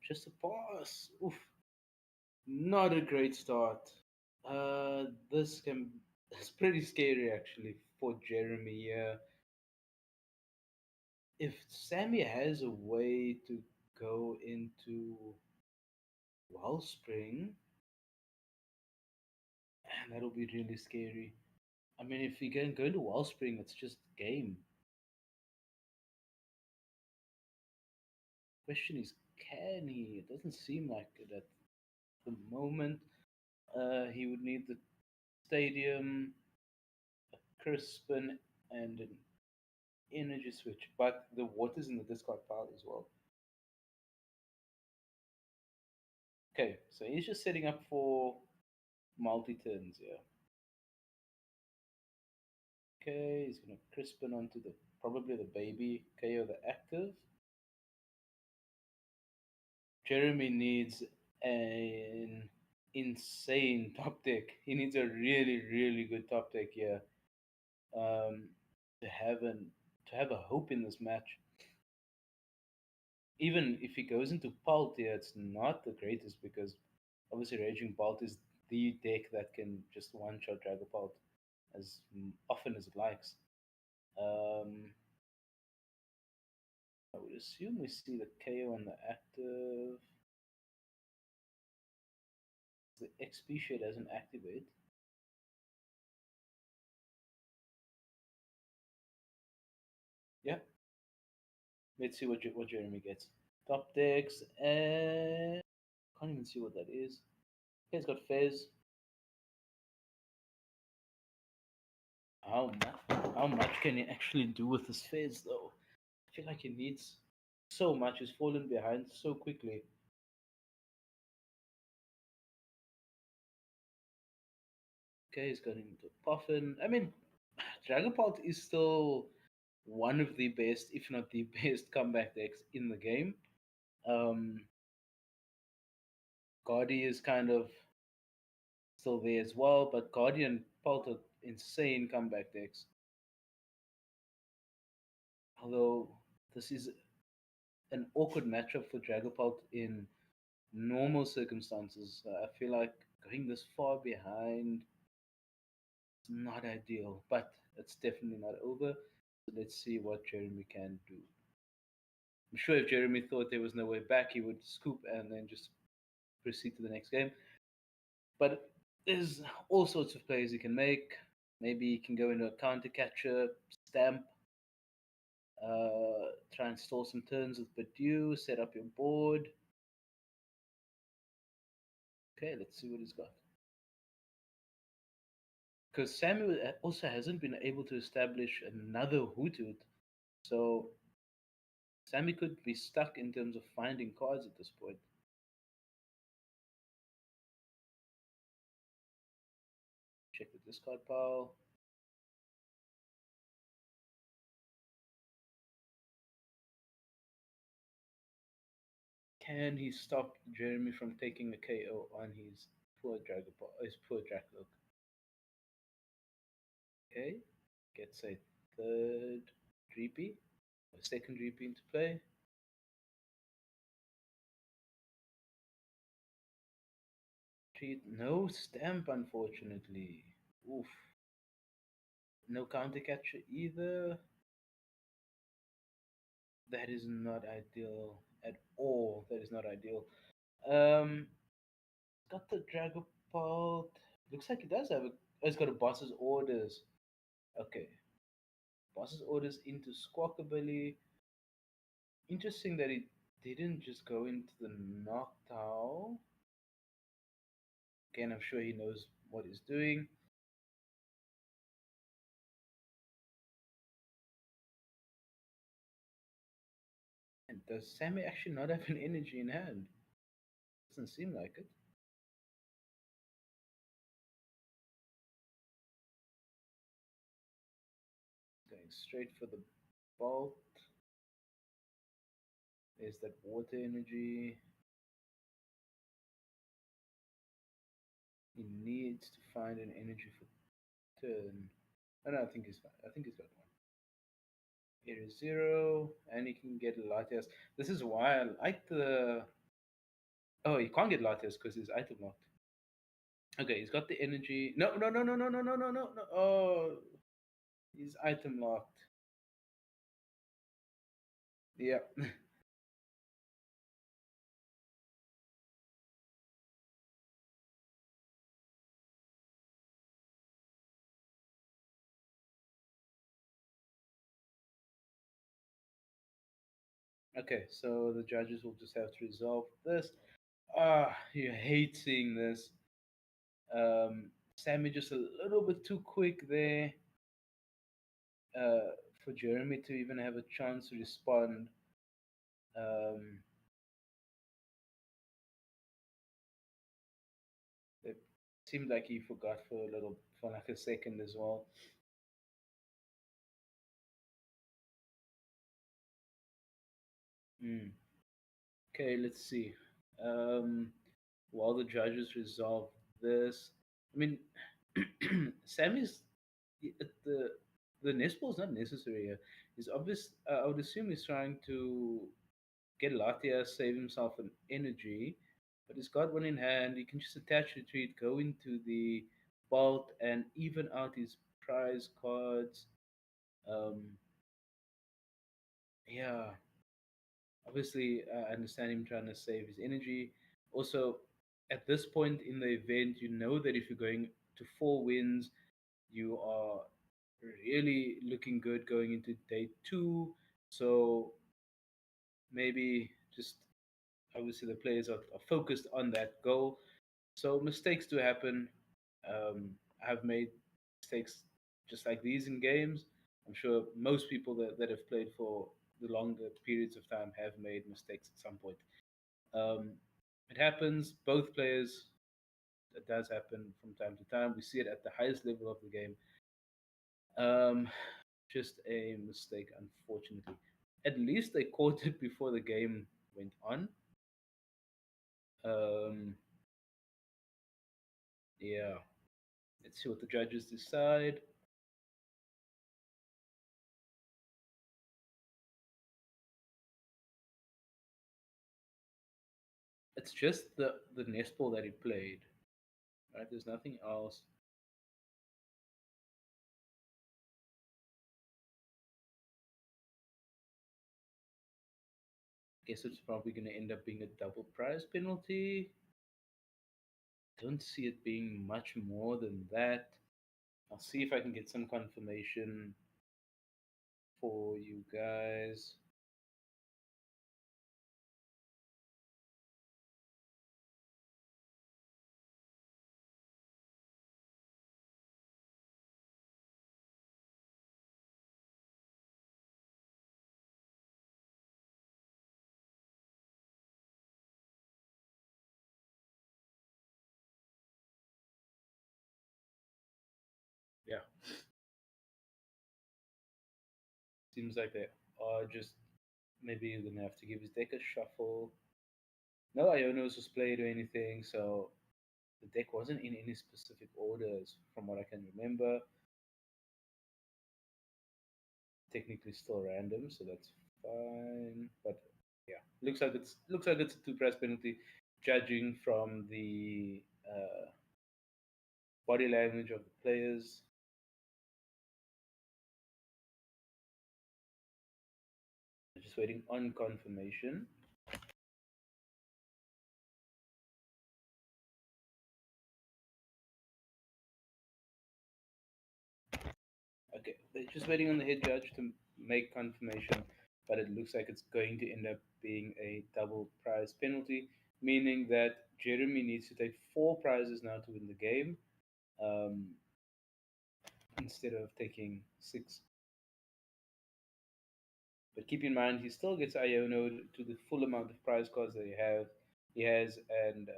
Just a pass. Oof. Not a great start. This can it's pretty scary actually for Jeremy here. If Sammy has a way to go into Wellspring, man, that'll be really scary. I mean, if he can go into Wellspring, it's just game. Question is, can he? It doesn't seem like it at the moment. He would need the stadium, a Crispin, and an energy switch. But the water's in the discard pile as well. Okay, so he's just setting up for multi-turns here. Okay, he's gonna Crispin onto the probably the baby KO the active. Jeremy needs an insane top deck. He needs a really, really good top deck here um, to have a hope in this match. Even if he goes into Pult here, it's not the greatest because obviously Raging Bolt is the deck that can just one shot Dragapult as often as it likes. I would assume we see the KO on the active. The XP share doesn't activate. Yeah. Let's see what Jeremy gets. Top decks and can't even see what that is. Okay, he's got Fez. How much can he actually do with this Fez though? I feel like he needs so much. He's fallen behind so quickly. Okay, he's got into Puffin. I mean, Dragapult is still one of the best, if not the best, comeback decks in the game. Um, Guardi is kind of still there as well, but Guardian Pult are insane comeback decks. Although this is an awkward matchup for Dragapult in normal circumstances. I feel like going this far behind is not ideal, but it's definitely not over. So let's see what Jeremy can do. I'm sure if Jeremy thought there was no way back, he would scoop and then just proceed to the next game. But there's all sorts of plays he can make. Maybe he can go into a counter catcher, stamp, try and stall some turns with Badu, set up your board. Okay, let's see what he's got. Because Samuel also hasn't been able to establish another Hoothoot, so Sammy could be stuck in terms of finding cards at this point. Check the discard pile. Can he stop Jeremy from taking a KO on his poor Dracloak? Okay, gets a third Dreepy, a second Dreepy into play. treat. No stamp, unfortunately. Oof. No counter catcher either. That is not ideal at all. That is not ideal. Um, got the Dragapult. Looks like it does have a. Oh, it's got a boss's orders. Okay, boss's orders into Squawkabilly. Interesting that it didn't just go into the Noctowl. Again, I'm sure he knows what he's doing. And does Sammy actually not have an energy in hand? Doesn't seem like it. Going straight for the bolt. There's that water energy. He needs to find an energy for turn. Oh, no, I think he's fine. I think he's got one. Area 0, and he can get Latias. This is why I like the. Oh, he can't get Latias because he's item locked. Okay, he's got the energy. No, no, no, no, no, no, no, no, no, no. Oh, he's item locked. Yeah. Okay, so the judges will just have to resolve this. Ah, you hate seeing this. Sammy just a little bit too quick there for Jeremy to even have a chance to respond. Um, it seemed like he forgot for like a second as well. Okay, let's see. Um, while the judges resolve this, I mean, Sammy's the nest ball is not necessary here. He's obvious. I would assume he's trying to get Latia, save himself an energy, but he's got one in hand. He can just attach retreat, go into the vault, and even out his prize cards. Um, yeah, obviously, I understand him trying to save his energy. Also, at this point in the event, you know that if you're going to 4 wins, you are really looking good going into day 2. So maybe just obviously the players are focused on that goal. So mistakes do happen. I've made mistakes just like these in games. I'm sure most people that have played for the longer periods of time have made mistakes at some point. Um, it happens. Both players. It does happen from time to time. We see it at the highest level of the game. Um, just a mistake, unfortunately. At least they caught it before the game went on. Um, yeah. Let's see what the judges decide. It's just the nest ball that he played. Right? There's nothing else. Guess it's probably going to end up being a double prize penalty. Don't see it being much more than that. I'll see if I can get some confirmation for you guys. Yeah. Seems like they are just maybe you're gonna have to give his deck a shuffle. No Ionos was played or anything, so the deck wasn't in any specific orders from what I can remember. Technically still random, so that's fine. But yeah, looks like it's a 2 prize penalty, judging from the body language of the players. Just waiting on confirmation. Okay, they're just waiting on the head judge to make confirmation, but it looks like it's going to end up being a double prize penalty, meaning that Jeremy needs to take 4 prizes now to win the game, um, instead of taking 6. But keep in mind, he still gets Ionoed to the full amount of prize cards that he has, and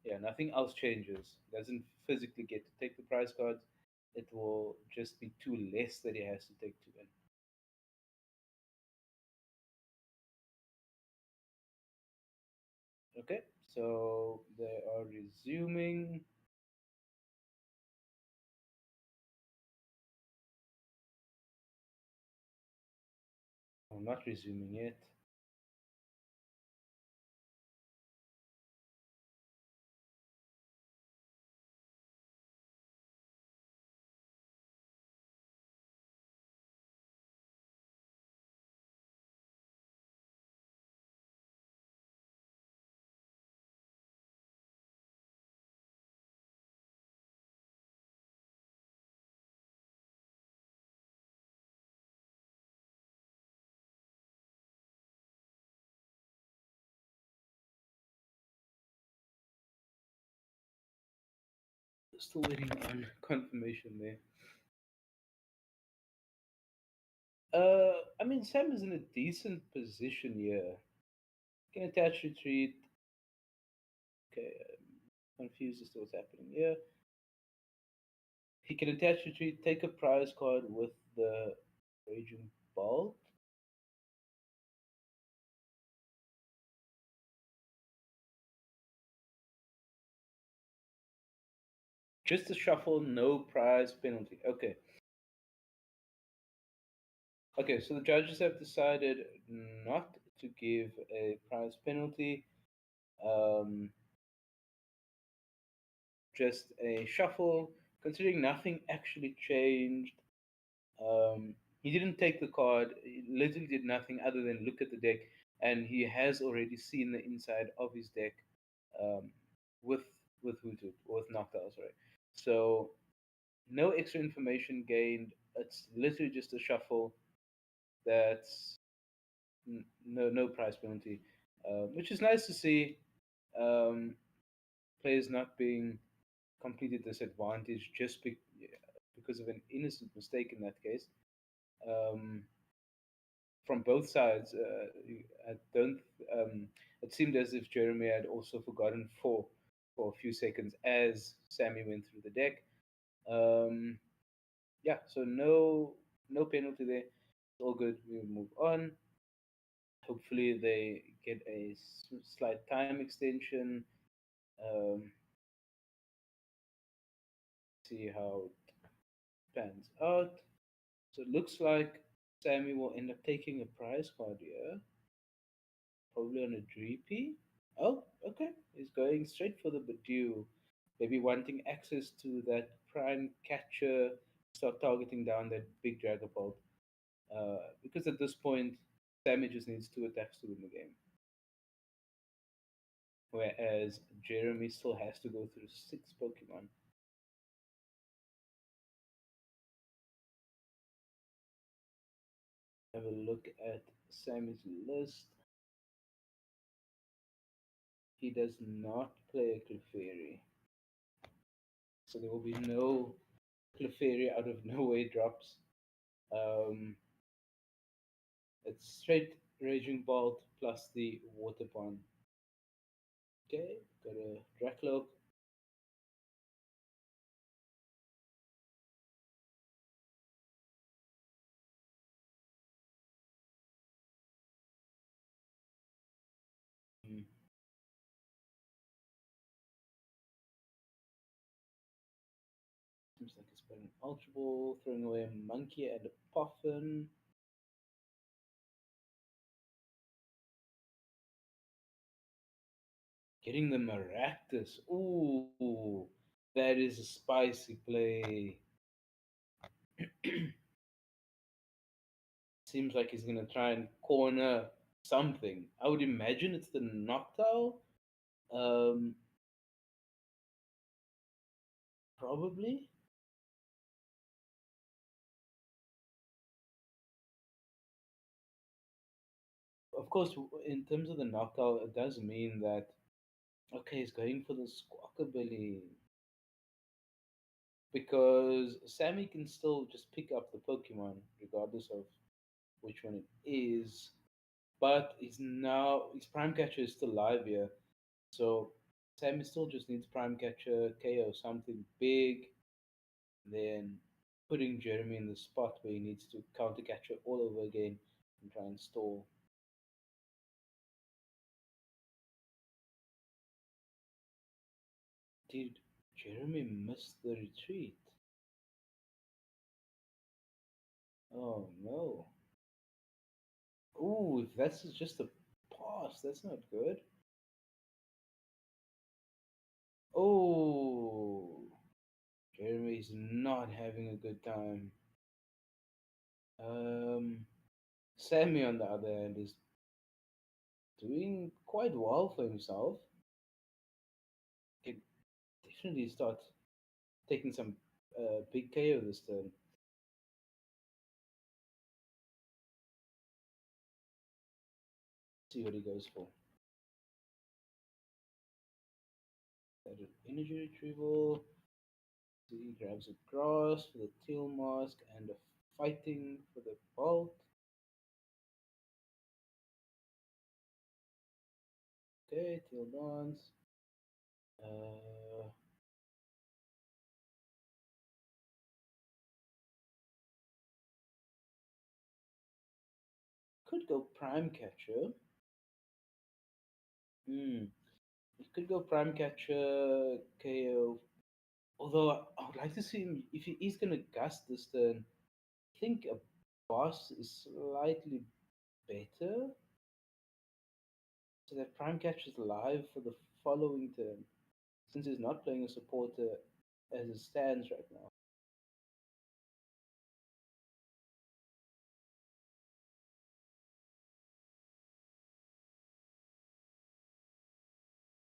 yeah, nothing else changes. He doesn't physically get to take the prize cards. It will just be 2 less that he has to take to win. Okay, so they are resuming. I'm not resuming yet. Still waiting on confirmation there. I mean, Sam is in a decent position here. Can attach retreat. Okay, I'm confused as to what's happening here. He can attach retreat, take a prize card with the Raging Bolt. Just a shuffle, no prize penalty. Okay. Okay, so the judges have decided not to give a prize penalty. Um, just a shuffle, considering nothing actually changed. He didn't take the card, he literally did nothing other than look at the deck, and he has already seen the inside of his deck, um, with Hooted, or with Noctowl, sorry. So, no extra information gained. It's literally just a shuffle. That's no prize penalty, which is nice to see. Um, Players not being completely disadvantaged just because of an innocent mistake in that case. Um, from both sides, I don't. It seemed as if Jeremy had also forgotten for a few seconds as Sammy went through the deck. Um, yeah, so no penalty there. It's all good. We move on. Hopefully they get a slight time extension. Um, see how it pans out. So it looks like Sammy will end up taking a prize card here, probably on a Dreepy. Oh, okay. He's going straight for the Badoo. Maybe wanting access to that prime catcher, start targeting down that big Dragapult. Because at this point, Sammy just needs 2 attacks to win the game. Whereas Jeremy still has to go through 6 Pokemon. Have a look at Sammy's list. He does not play a Clefairy. So there will be no Clefairy out of nowhere drops. Um, it's straight Raging Bolt plus the Water Pond. Okay, got a Drakloak. Hmm. Seems like it's playing Ultra Ball, throwing away a Monkey and a Puffin. Getting the Maractus. Ooh, that is a spicy play. Seems like he's gonna try and corner something. I would imagine it's the Noctowl. Um, Probably. Of course, in terms of the Noctowl, it does mean that okay, he's going for the Squawkabilly because Sammy can still just pick up the Pokemon regardless of which one it is. But his Prime Catcher is still live here, so Sammy still just needs Prime Catcher, KO something big, then putting Jeremy in the spot where he needs to counter catcher all over again and try and stall. Did Jeremy miss the retreat? Oh no. Ooh, if that's just a pass, that's not good. Oh, Jeremy's not having a good time. Sammy, on the other hand, is doing quite well for himself. Can definitely start taking some big KO this turn. See what he goes for. Added energy retrieval. See, he grabs a grass for the tail mask and a fighting for the bolt. Okay, tail dance. Uh, could go prime catcher. Hmm. He could go prime catcher KO. Although I would like to see him if he is gonna gust this turn. I think a boss is slightly better. So that prime catcher is live for the following turn. Since he's not playing a supporter as it stands right now.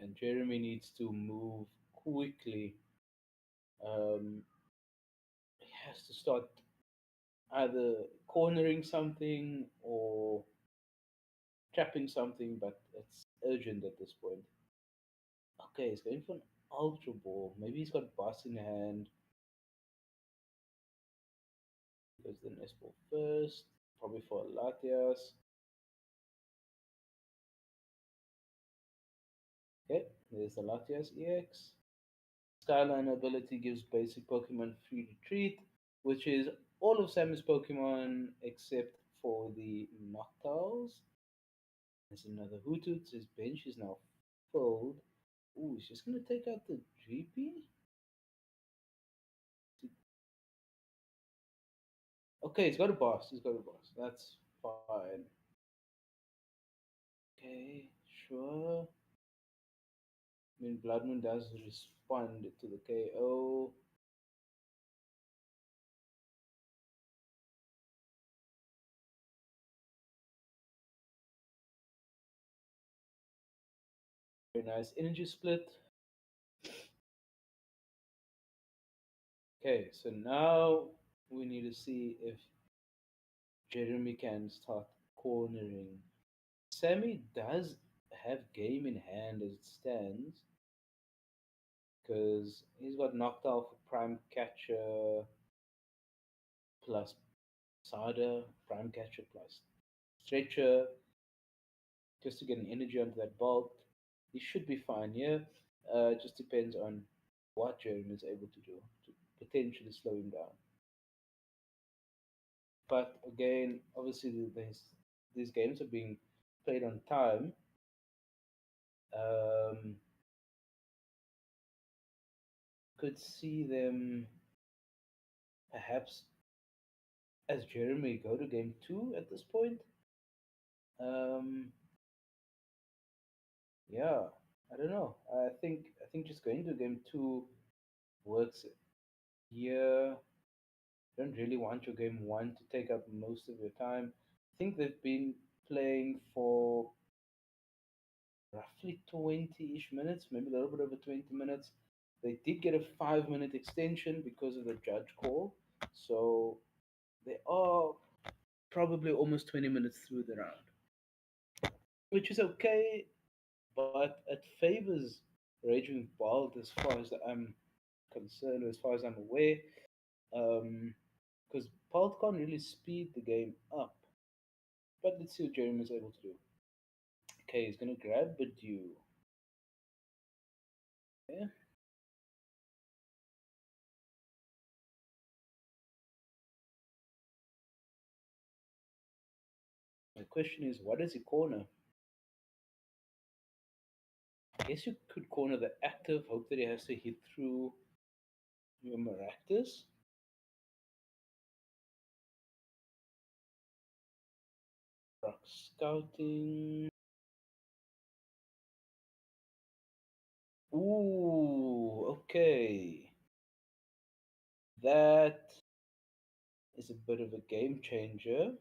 And Jeremy needs to move quickly. He has to start either cornering something or trapping something, but it's urgent at this point. Okay, he's going for an Ultra Ball. Maybe he's got Boss in hand. Goes the Nest Ball first, probably for Latias. Okay, there's the Latias EX. Skyline ability gives basic Pokemon free retreat, which is all of Samus Pokemon except for the Noctowls. There's another Hootoots. His bench is now filled. Ooh, he's just gonna take out the GP. Okay, he's got a boss. He's got a boss. That's fine. Okay, sure. I mean, Blood Moon does respond to the KO. Very nice energy split. Okay, so now we need to see if Jeremy can start cornering. Sammy does have game in hand as it stands because he's got knocked out for Prime Catcher plus Sada, Prime Catcher plus Stretcher just to get an energy onto that bolt. He should be fine here. It just depends on what Jeremy is able to do to potentially slow him down. But again, obviously, these games are being played on time. Um, could see them perhaps as Jeremy go to game two at this point. Yeah, I don't know. I think just going to game two works here. Don't really want your game one to take up most of your time. I think they've been playing for roughly 20-ish minutes, maybe a little bit over 20 minutes. They did get a 5-minute extension because of the judge call. So they are probably almost 20 minutes through the round, which is okay, but it favors Raging Bald as far as I'm concerned, as far as I'm aware, because Bald can't really speed the game up. But let's see what Jeremy is able to do. Okay, he's gonna grab Badu. Okay. The question is, what does he corner? I guess you could corner the active, hope that he has to hit through your Maractus. Rock Scouting. Ooh, okay. That is a bit of a game changer.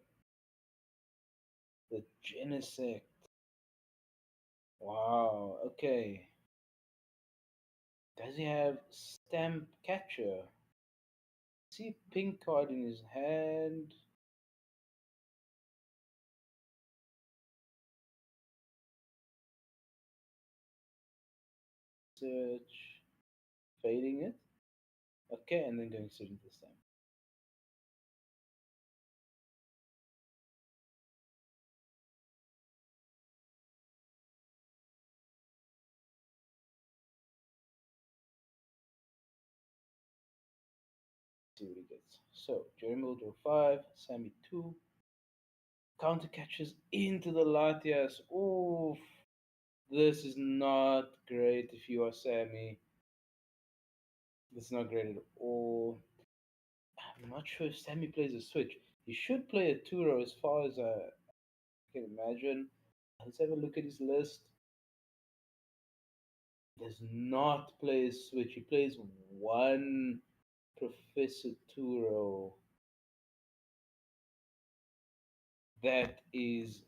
The Genesect. Wow, okay. Does he have Stamp Catcher? See pink card in his hand. Search. Fading it. Okay, and then going straight into Stamp. See what he gets. So Jeremy will draw 5, Sammy 2. Counter catches into the Latias. Oof. This is not great if you are Sammy. This is not great at all. I'm not sure if Sammy plays a switch. He should play a Turo as far as I can imagine. Let's have a look at his list. Does not play a switch. He plays one Professor Turo. That is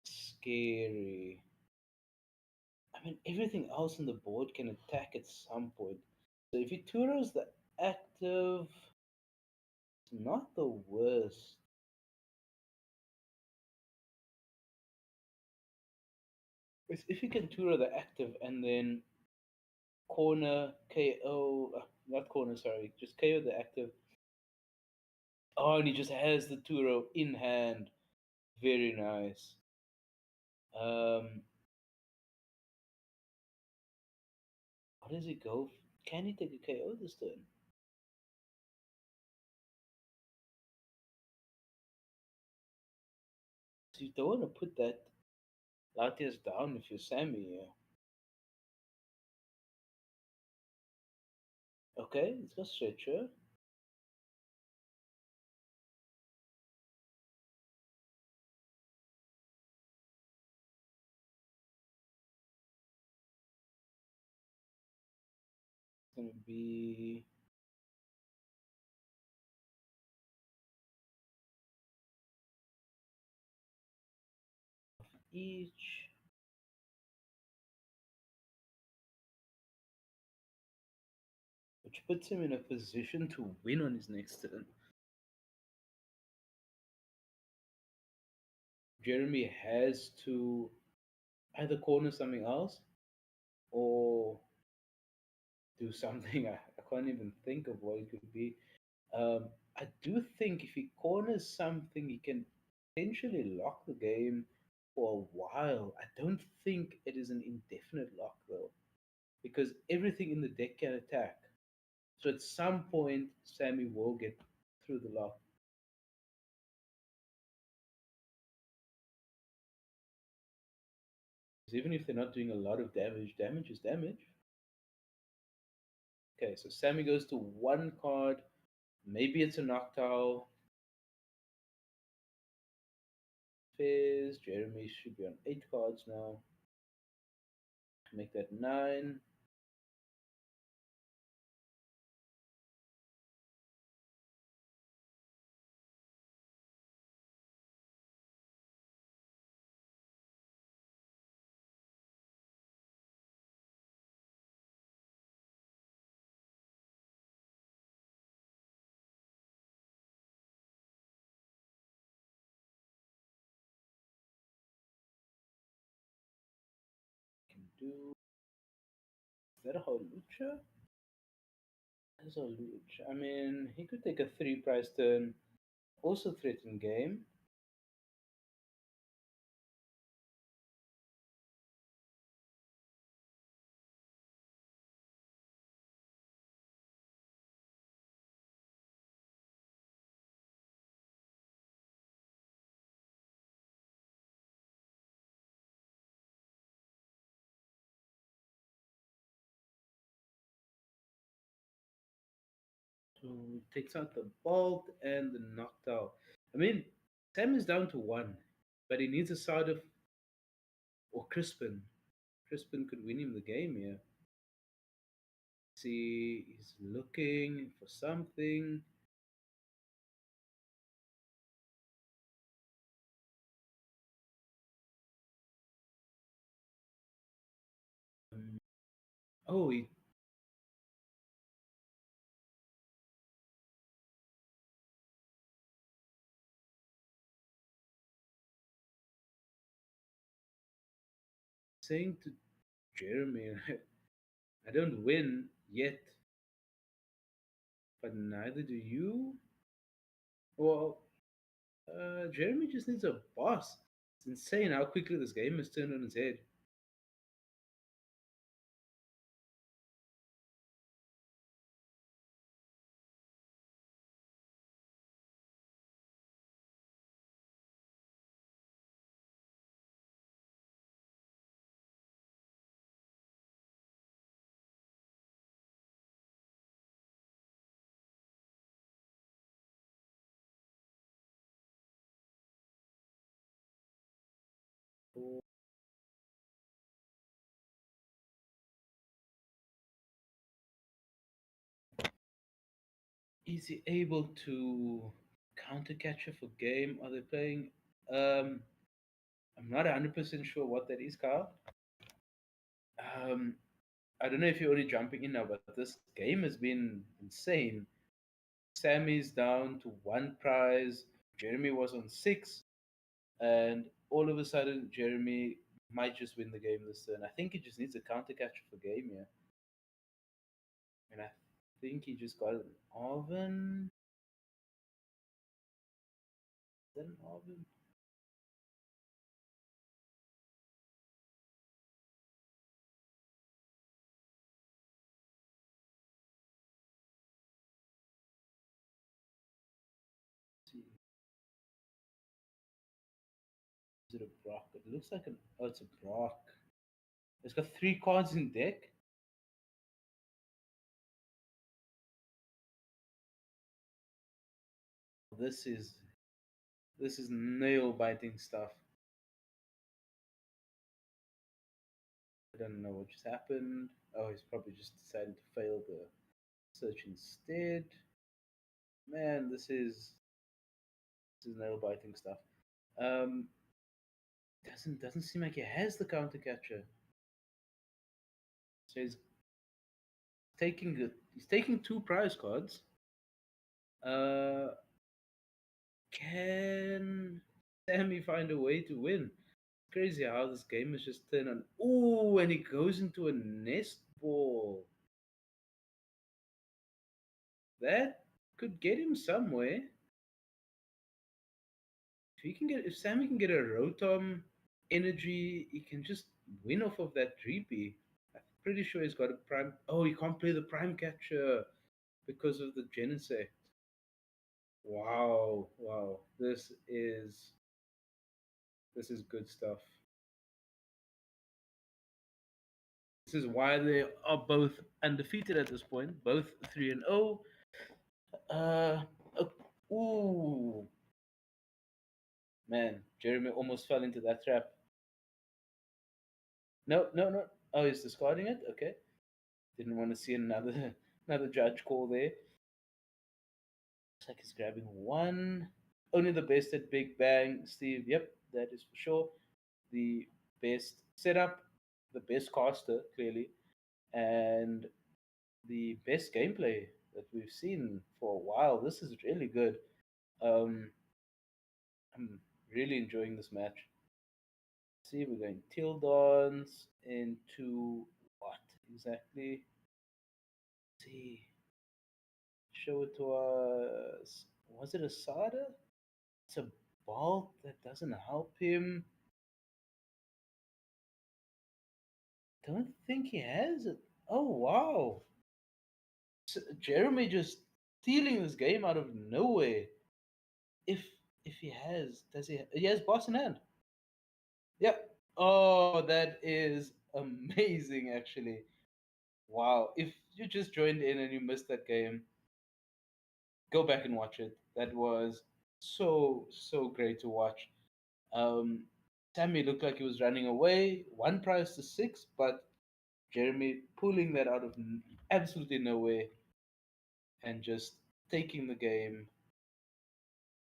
scary. I mean, everything else on the board can attack at some point. So if he Turos the active, it's not the worst. If you can Turo the active and then corner KO, not corner, sorry, just KO the active. Oh, and he just has the Turo in hand. Very nice. What does he go? Can he take a KO this turn? So you don't want to put that Latias down if you're Sammy here. Okay, let's go stretcher. It's gonna be each. Which puts him in a position to win on his next turn. Jeremy has to either corner something else or do something. I can't even think of what it could be. I do think if he corners something, he can potentially lock the game for a while. I don't think it is an indefinite lock though, because everything in the deck can attack. So at some point, Sammy will get through the lock. 'Cause even if they're not doing a lot of damage, damage is damage. Okay, so Sammy goes to one card. Maybe it's a Noctowl. Fizz. Jeremy should be on 8 cards now. Make that 9. Can do. Is that a whole lucha? That's a lucha. I mean, he could take a 3 price turn, also threaten game. So he takes out the bolt and the knocked out. I mean, Sam is down to 1, but he needs a side of or Crispin. Crispin could win him the game here. See, he's looking for something. Oh, he's saying to Jeremy, I don't win yet, but neither do you. Well, Jeremy just needs a boss. It's insane how quickly this game has turned on its head. Is he able to counter catcher for game? Are they playing? Um, I'm not 100% sure what that is, Carl. Um, I don't know if you're only jumping in now, but this game has been insane. Sammy's down to 1 prize. Jeremy was on 6, and all of a sudden, Jeremy might just win the game this turn. I think he just needs a counter catcher for game here. And I think he just got an oven. Is that an oven? Let's see. Is it a Brock? It looks like an. Oh, it's a Brock. It's got 3 cards in deck. This is this is nail biting stuff. I don't know what just happened. Oh, he's probably just decided to fail the search instead. Man, this is nail biting stuff. Um, doesn't seem like he has the counter catcher. So he's taking 2 prize cards. Can Sammy find a way to win? Crazy how this game has just turned on. Ooh, and he goes into a nest ball. That could get him somewhere. If Sammy can get a Rotom energy, he can just win off of that Dreepy. I'm pretty sure he's got a prime. Oh, he can't play the prime catcher because of the Genesect. Wow, wow. This is good stuff. This is why they are both undefeated at this point, both 3-0. Uh, ooh, man, Jeremy almost fell into that trap. No, no, no. Oh, he's discarding it. Okay, didn't want to see another another judge call there. Looks like he's grabbing one. Only the best at Big Bang, Steve. Yep, that is for sure. The best setup, the best caster, clearly, and the best gameplay that we've seen for a while. This is really good. Um, I'm really enjoying this match. See, we're going Tildons into what exactly? See, show it to us. Was it a Sada? It's a Bolt that doesn't help him. Don't think he has it. Oh wow! Jeremy just stealing this game out of nowhere. If if he has, does he? He has boss in hand. Yep. Oh, that is amazing, actually. Wow. If you just joined in and you missed that game, go back and watch it. That was so great to watch. Um, Sammy looked like he was running away. One prize to six, but Jeremy pulling that out of absolutely nowhere and just taking the game,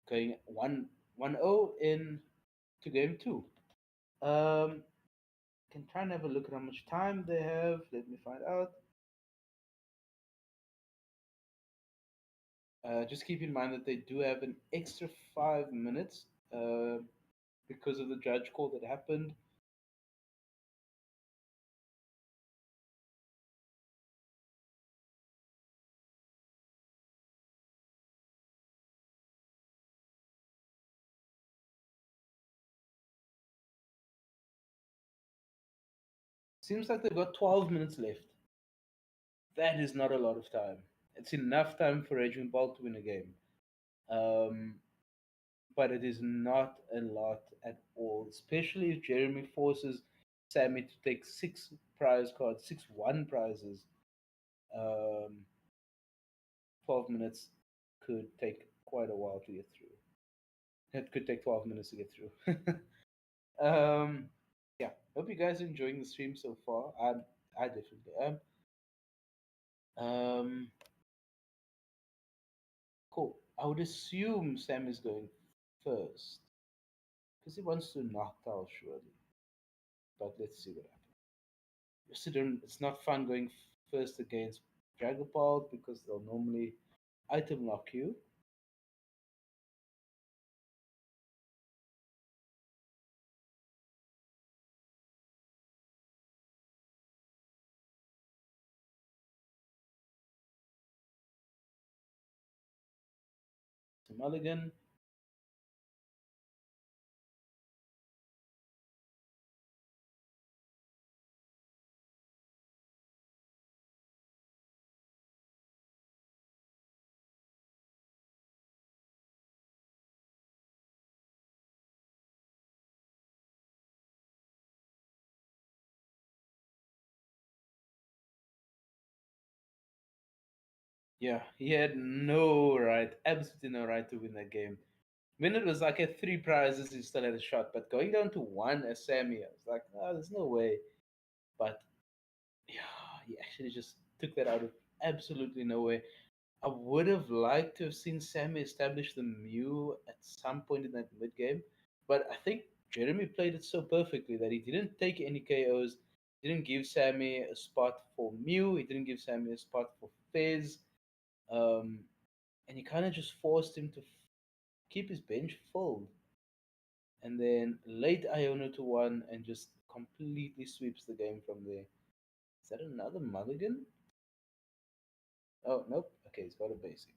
going 1-0 in to game two. Can try and have a look at how much time they have. Let me find out. Just keep in mind that they do have an extra 5 minutes because of the judge call that happened. Seems like they've got 12 minutes left. That is not a lot of time. It's enough time for Raging Ball to win a game. Um, but it is not a lot at all, especially if Jeremy forces Sammy to take six prize cards, 6-1 prizes. Um, 12 minutes could take quite a while to get through. It could take 12 minutes to get through. um, yeah, hope you guys are enjoying the stream so far. I definitely am. Cool. I would assume Sam is going first because he wants to knock out surely. But let's see what happens. It's not fun going first against Dragapult because they'll normally item lock you. Mulligan. Yeah, he had no right, absolutely no right to win that game. When it was like at three prizes, he still had a shot. But going down to one as Sammy, I was like, oh, there's no way. But yeah, he actually just took that out of absolutely nowhere. I would have liked to have seen Sammy establish the Mew at some point in that mid game, but I think Jeremy played it so perfectly that he didn't take any KOs, didn't give Sammy a spot for Mew, he didn't give Sammy a spot for Fizz, um, and he kind of just forced him to keep his bench full. And then late Iono to one and just completely sweeps the game from there. Is that another mulligan? Oh, nope. Okay, he's got a basic.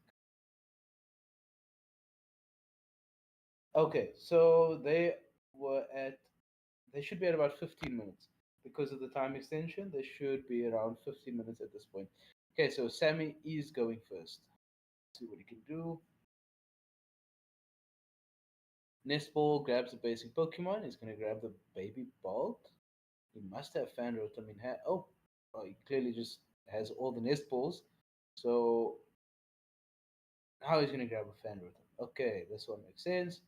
Okay, so they should be at about 15 minutes. Because of the time extension, they should be around 15 minutes at this point. Okay, so Sammy is going first. Let's see what he can do. Nestball grabs a basic Pokemon. He's going to grab the Baby Bolt. He must have Fan Rotom in hand. Oh, he clearly just has all the Nestballs. So now he's going to grab a Fan Rotom. Okay, this one makes sense.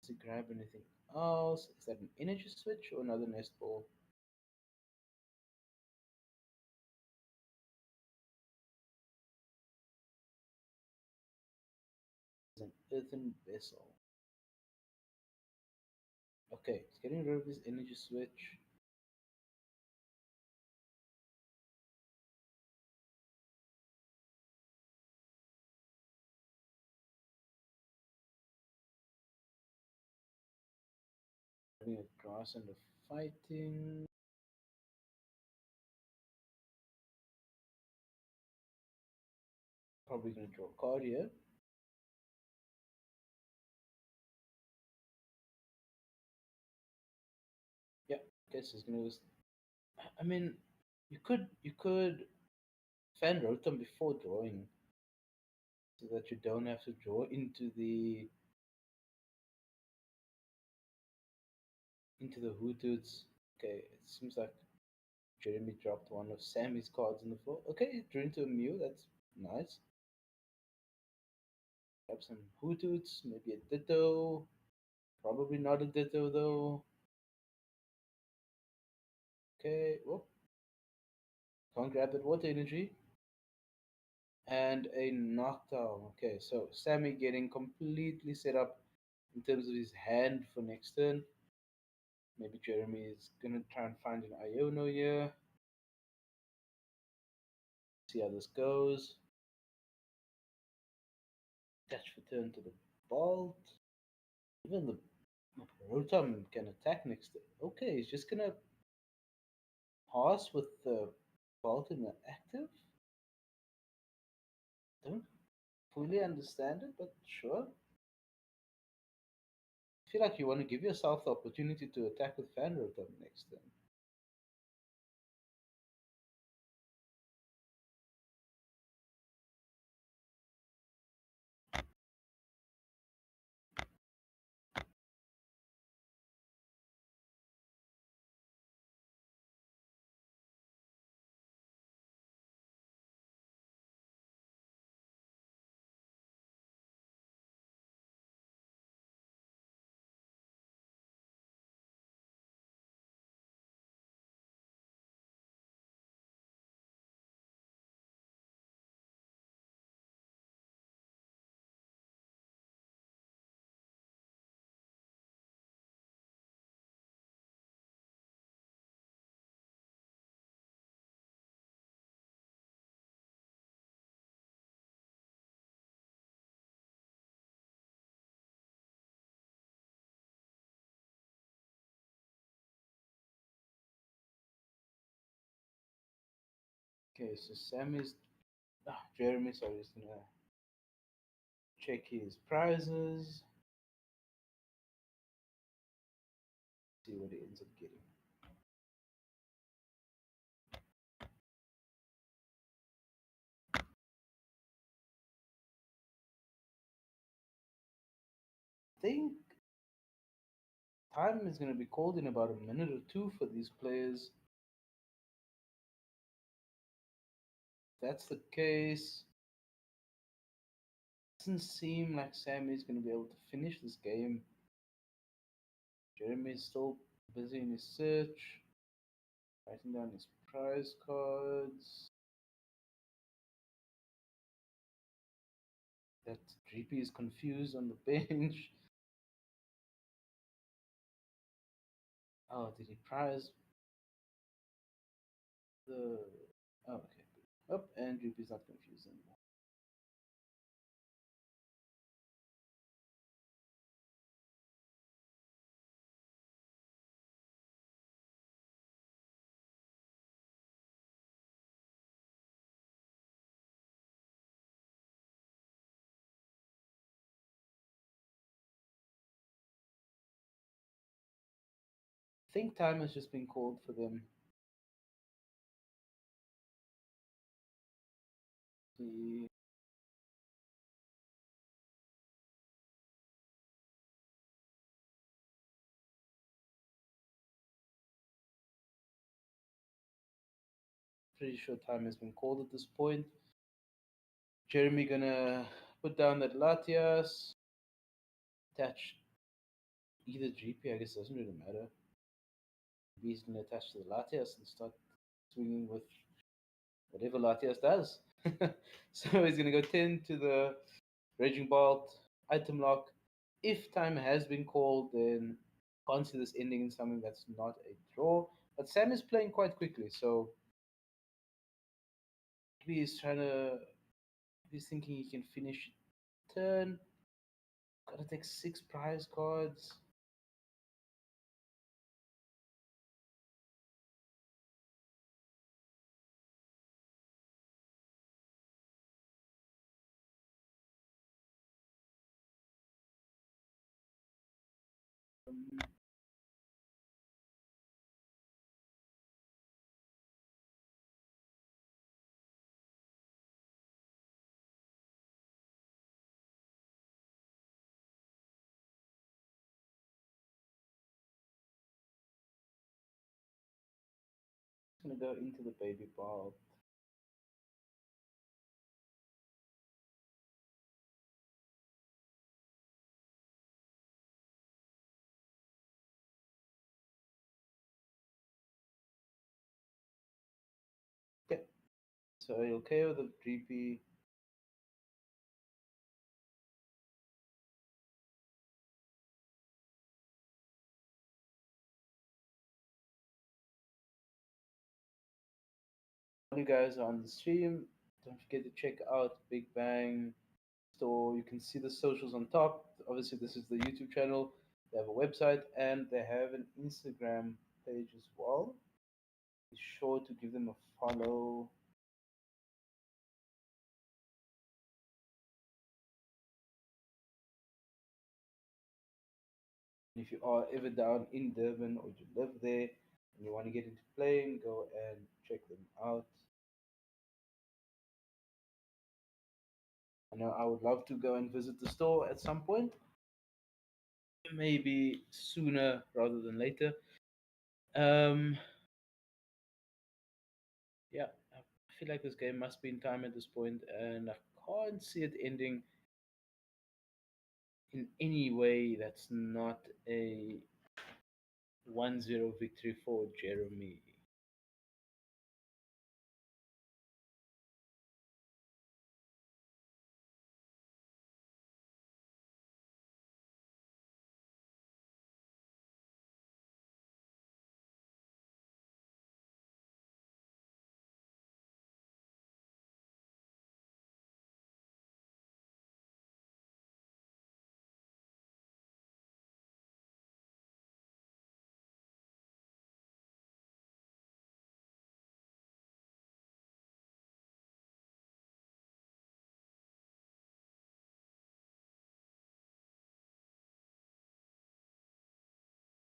Does he grab anything else? Is that an energy switch or another nest ball? earthen vessel. Okay, it's getting rid of his energy switch. Having a grass and a fighting. Probably gonna draw a card here. Yeah, I guess he's gonna. I mean, you could fan rotom before drawing, so that you don't have to draw into the Hootuts. Okay, it seems like Jeremy dropped one of Sammy's cards on the floor. Okay, he drew into a Mew. That's nice. Have some Hootuts, maybe a Ditto. Probably not a Ditto though. Okay, whoop. Can't grab that water energy. And a knockdown. Okay, so Sammy getting completely set up in terms of his hand for next turn. Maybe Jeremy is gonna try and find an Iono here. See how this goes. Attach for turn to the Bolt. Even the Rotom can attack next turn. Okay, he's just gonna pass with the Bolt in the active. Don't fully understand it, but sure. I feel like you want to give yourself the opportunity to attack with Fan Rotom next turn. Okay, so Jeremy, sorry, is gonna check his prizes. See what he ends up getting. I think time is going to be called in about a minute or two for these players. If that's the case, doesn't seem like Sammy is going to be able to finish this game. Jeremy is still busy in his search, writing down his prize cards. That GP is confused on the bench. Oh, did he prize the... Oh, okay. Oh, and GP is not confused anymore. I think time has just been called for them. See. Pretty sure time has been called at this point. Jeremy gonna put down that Latias. Attach either GP, I guess it doesn't really matter. Maybe he's gonna attach to the Latias and start swinging with whatever Latias does. So he's gonna go 10 to the Raging Bolt, item lock. If time has been called, then can't see this ending in something that's not a draw. But Sam is playing quite quickly, so maybe he's trying to. He's thinking he can finish turn. Gotta take 6 prize cards. Um, gonna go into the baby ball. Okay, so you'll KO the GP. All you guys are on the stream, don't forget to check out Big Bang Store. You can see the socials on top. Obviously, this is the YouTube channel. They have a website and they have an Instagram page as well. Be sure to give them a follow. If you are ever down in Durban or you live there and you want to get into playing, go and check them out. I know I would love to go and visit the store at some point, maybe sooner rather than later. Um, yeah, I feel like this game must be in time at this point, and I can't see it ending in any way that's not a 1-0 victory for Jeremy.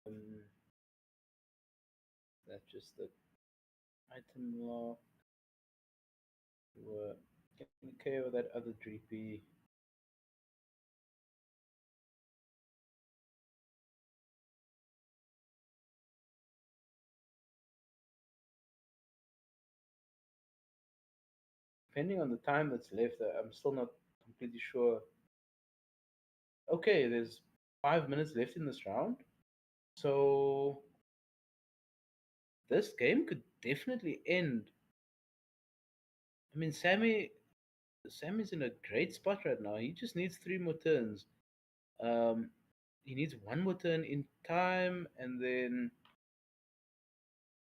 Um, that's just the item lock. We're getting KO that other GP. Depending on the time that's left, I'm still not completely sure. Okay, there's 5 minutes left in this round. So this game could definitely end. I mean, Sammy's in a great spot right now. He just needs 3 more turns. Um, he needs 1 more turn in time, and then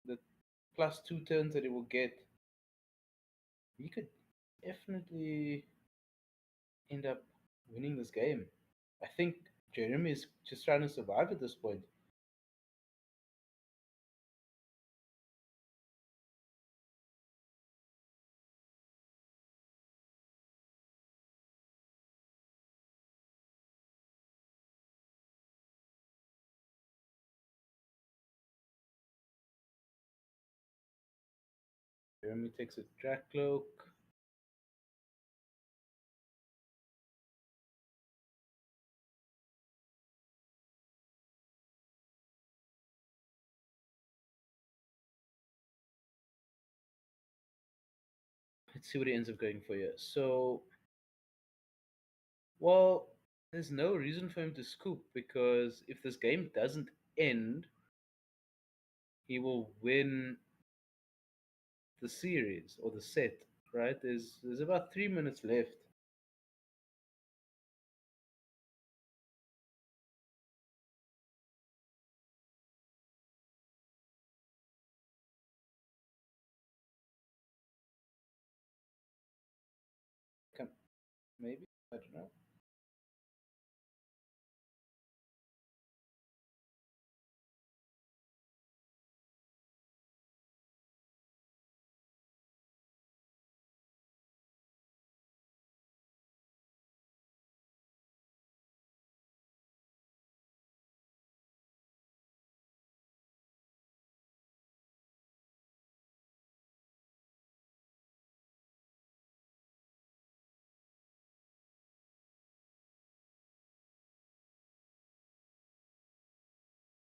the +2 turns that he will get, he could definitely end up winning this game. I think Jeremy is just trying to survive at this point. Jeremy takes a track cloak. Let's see what he ends up going for here. So, well, there's no reason for him to scoop because if this game doesn't end, he will win the series or the set, right? There's about 3 minutes left. maybe. I don't know.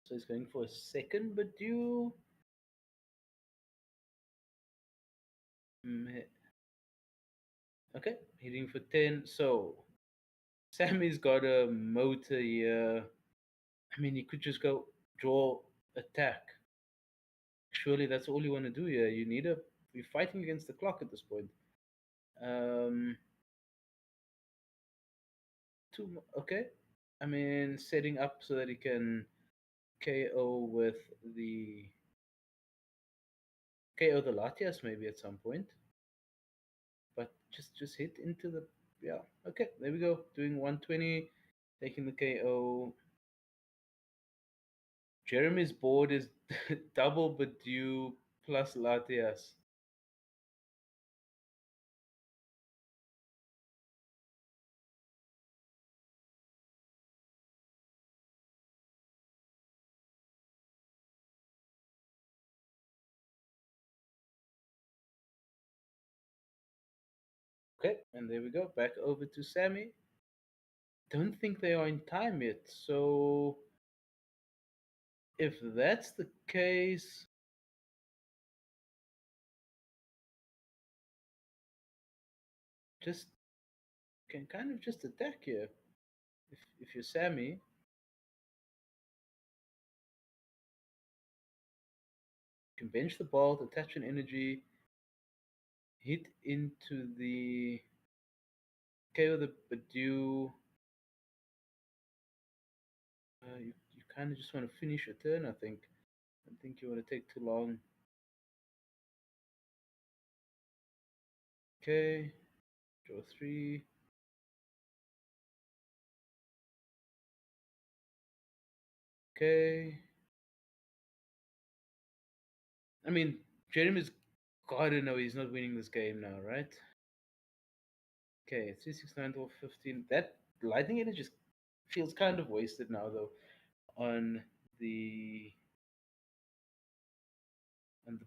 So he's going for a second Badoo. Okay, hitting for 10. So Sammy's got a motor here. I mean, he could just go draw, attack. Surely that's all you want to do here. You're fighting against the clock at this point. Um, okay. I mean, setting up so that he can KO with the KO the Latias maybe at some point. But just hit into the yeah. Okay, there we go. Doing 120, taking the KO. Jeremy's board is double Badoo plus Latias. Okay, and there we go. Back over to Sammy. Don't think they are in time yet. So if that's the case, just can kind of just attack here. If you're Sammy, you can bench the bolt, attach an energy, hit into the KO the Badoo. You kind of just want to finish your turn, I think. I don't think you want to take too long. Okay, draw 3. Okay. I mean, Jeremy's gotta know he's not winning this game now, right? Okay, 369 to 15. That lightning energy just feels kind of wasted now, though, on the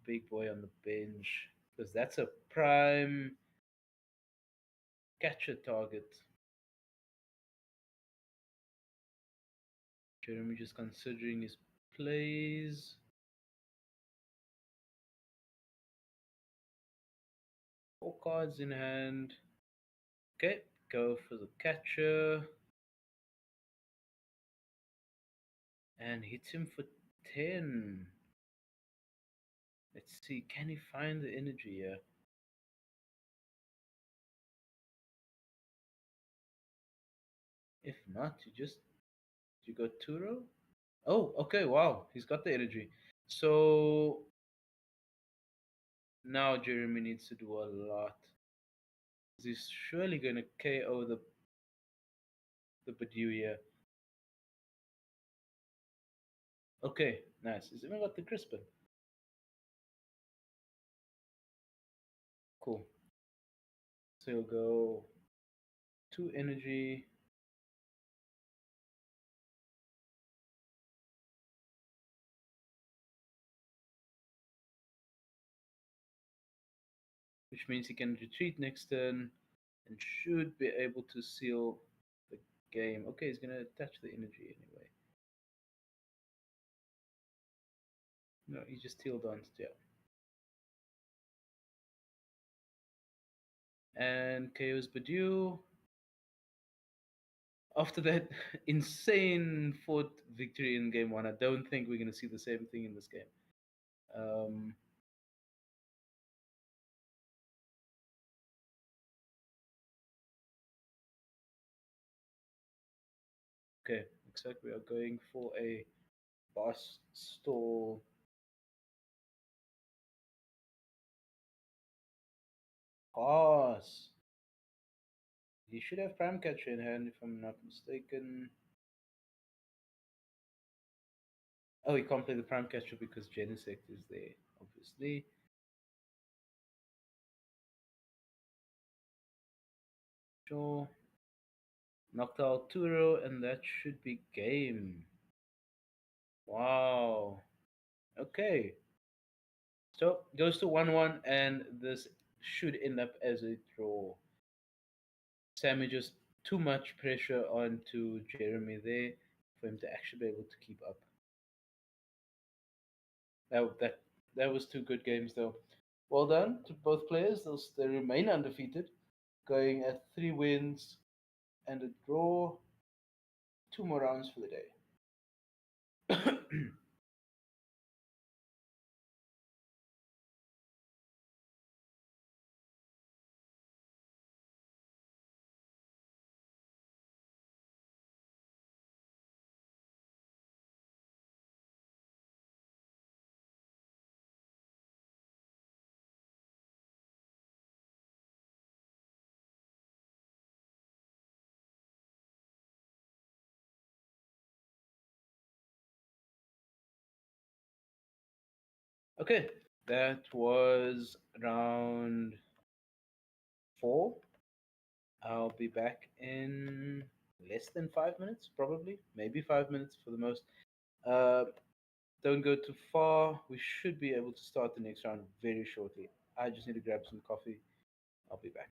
big boy on the bench, because that's a prime catcher target. Jeremy just considering his plays. Four cards in hand. Okay, go for the catcher. And hits him for 10. Let's see, can he find the energy here? If not, you go Turo? Oh, okay, wow, he's got the energy. So now Jeremy needs to do a lot. He's surely gonna KO the Badoo here. Okay, nice. He's even got the Crispin. Cool. So he'll go 2 energy. Which means he can retreat next turn and should be able to seal the game. Okay, he's gonna attach the energy anyway. No, he just teal danced, yeah. And KO's Badoo. After that insane fought victory in game 1, I don't think we're going to see the same thing in this game. Okay, looks like we are going for a boss stall. Pass. He should have Prime Catcher in hand, if I'm not mistaken. Oh, he can't play the Prime Catcher because Genesect is there, obviously. Sure. Knocked out Turo, and that should be game. Wow. Okay. So goes to 1-1, and this should end up as a draw. Sammy just too much pressure onto Jeremy there for him to actually be able to keep up. That was two good games though. Well done to both players. They remain undefeated, going at 3 wins and a draw. 2 more rounds for the day. Okay, that was round 4. I'll be back in less than 5 minutes, probably, maybe 5 minutes for the most. Uh, don't go too far. We should be able to start the next round very shortly. I just need to grab some coffee. I'll be back.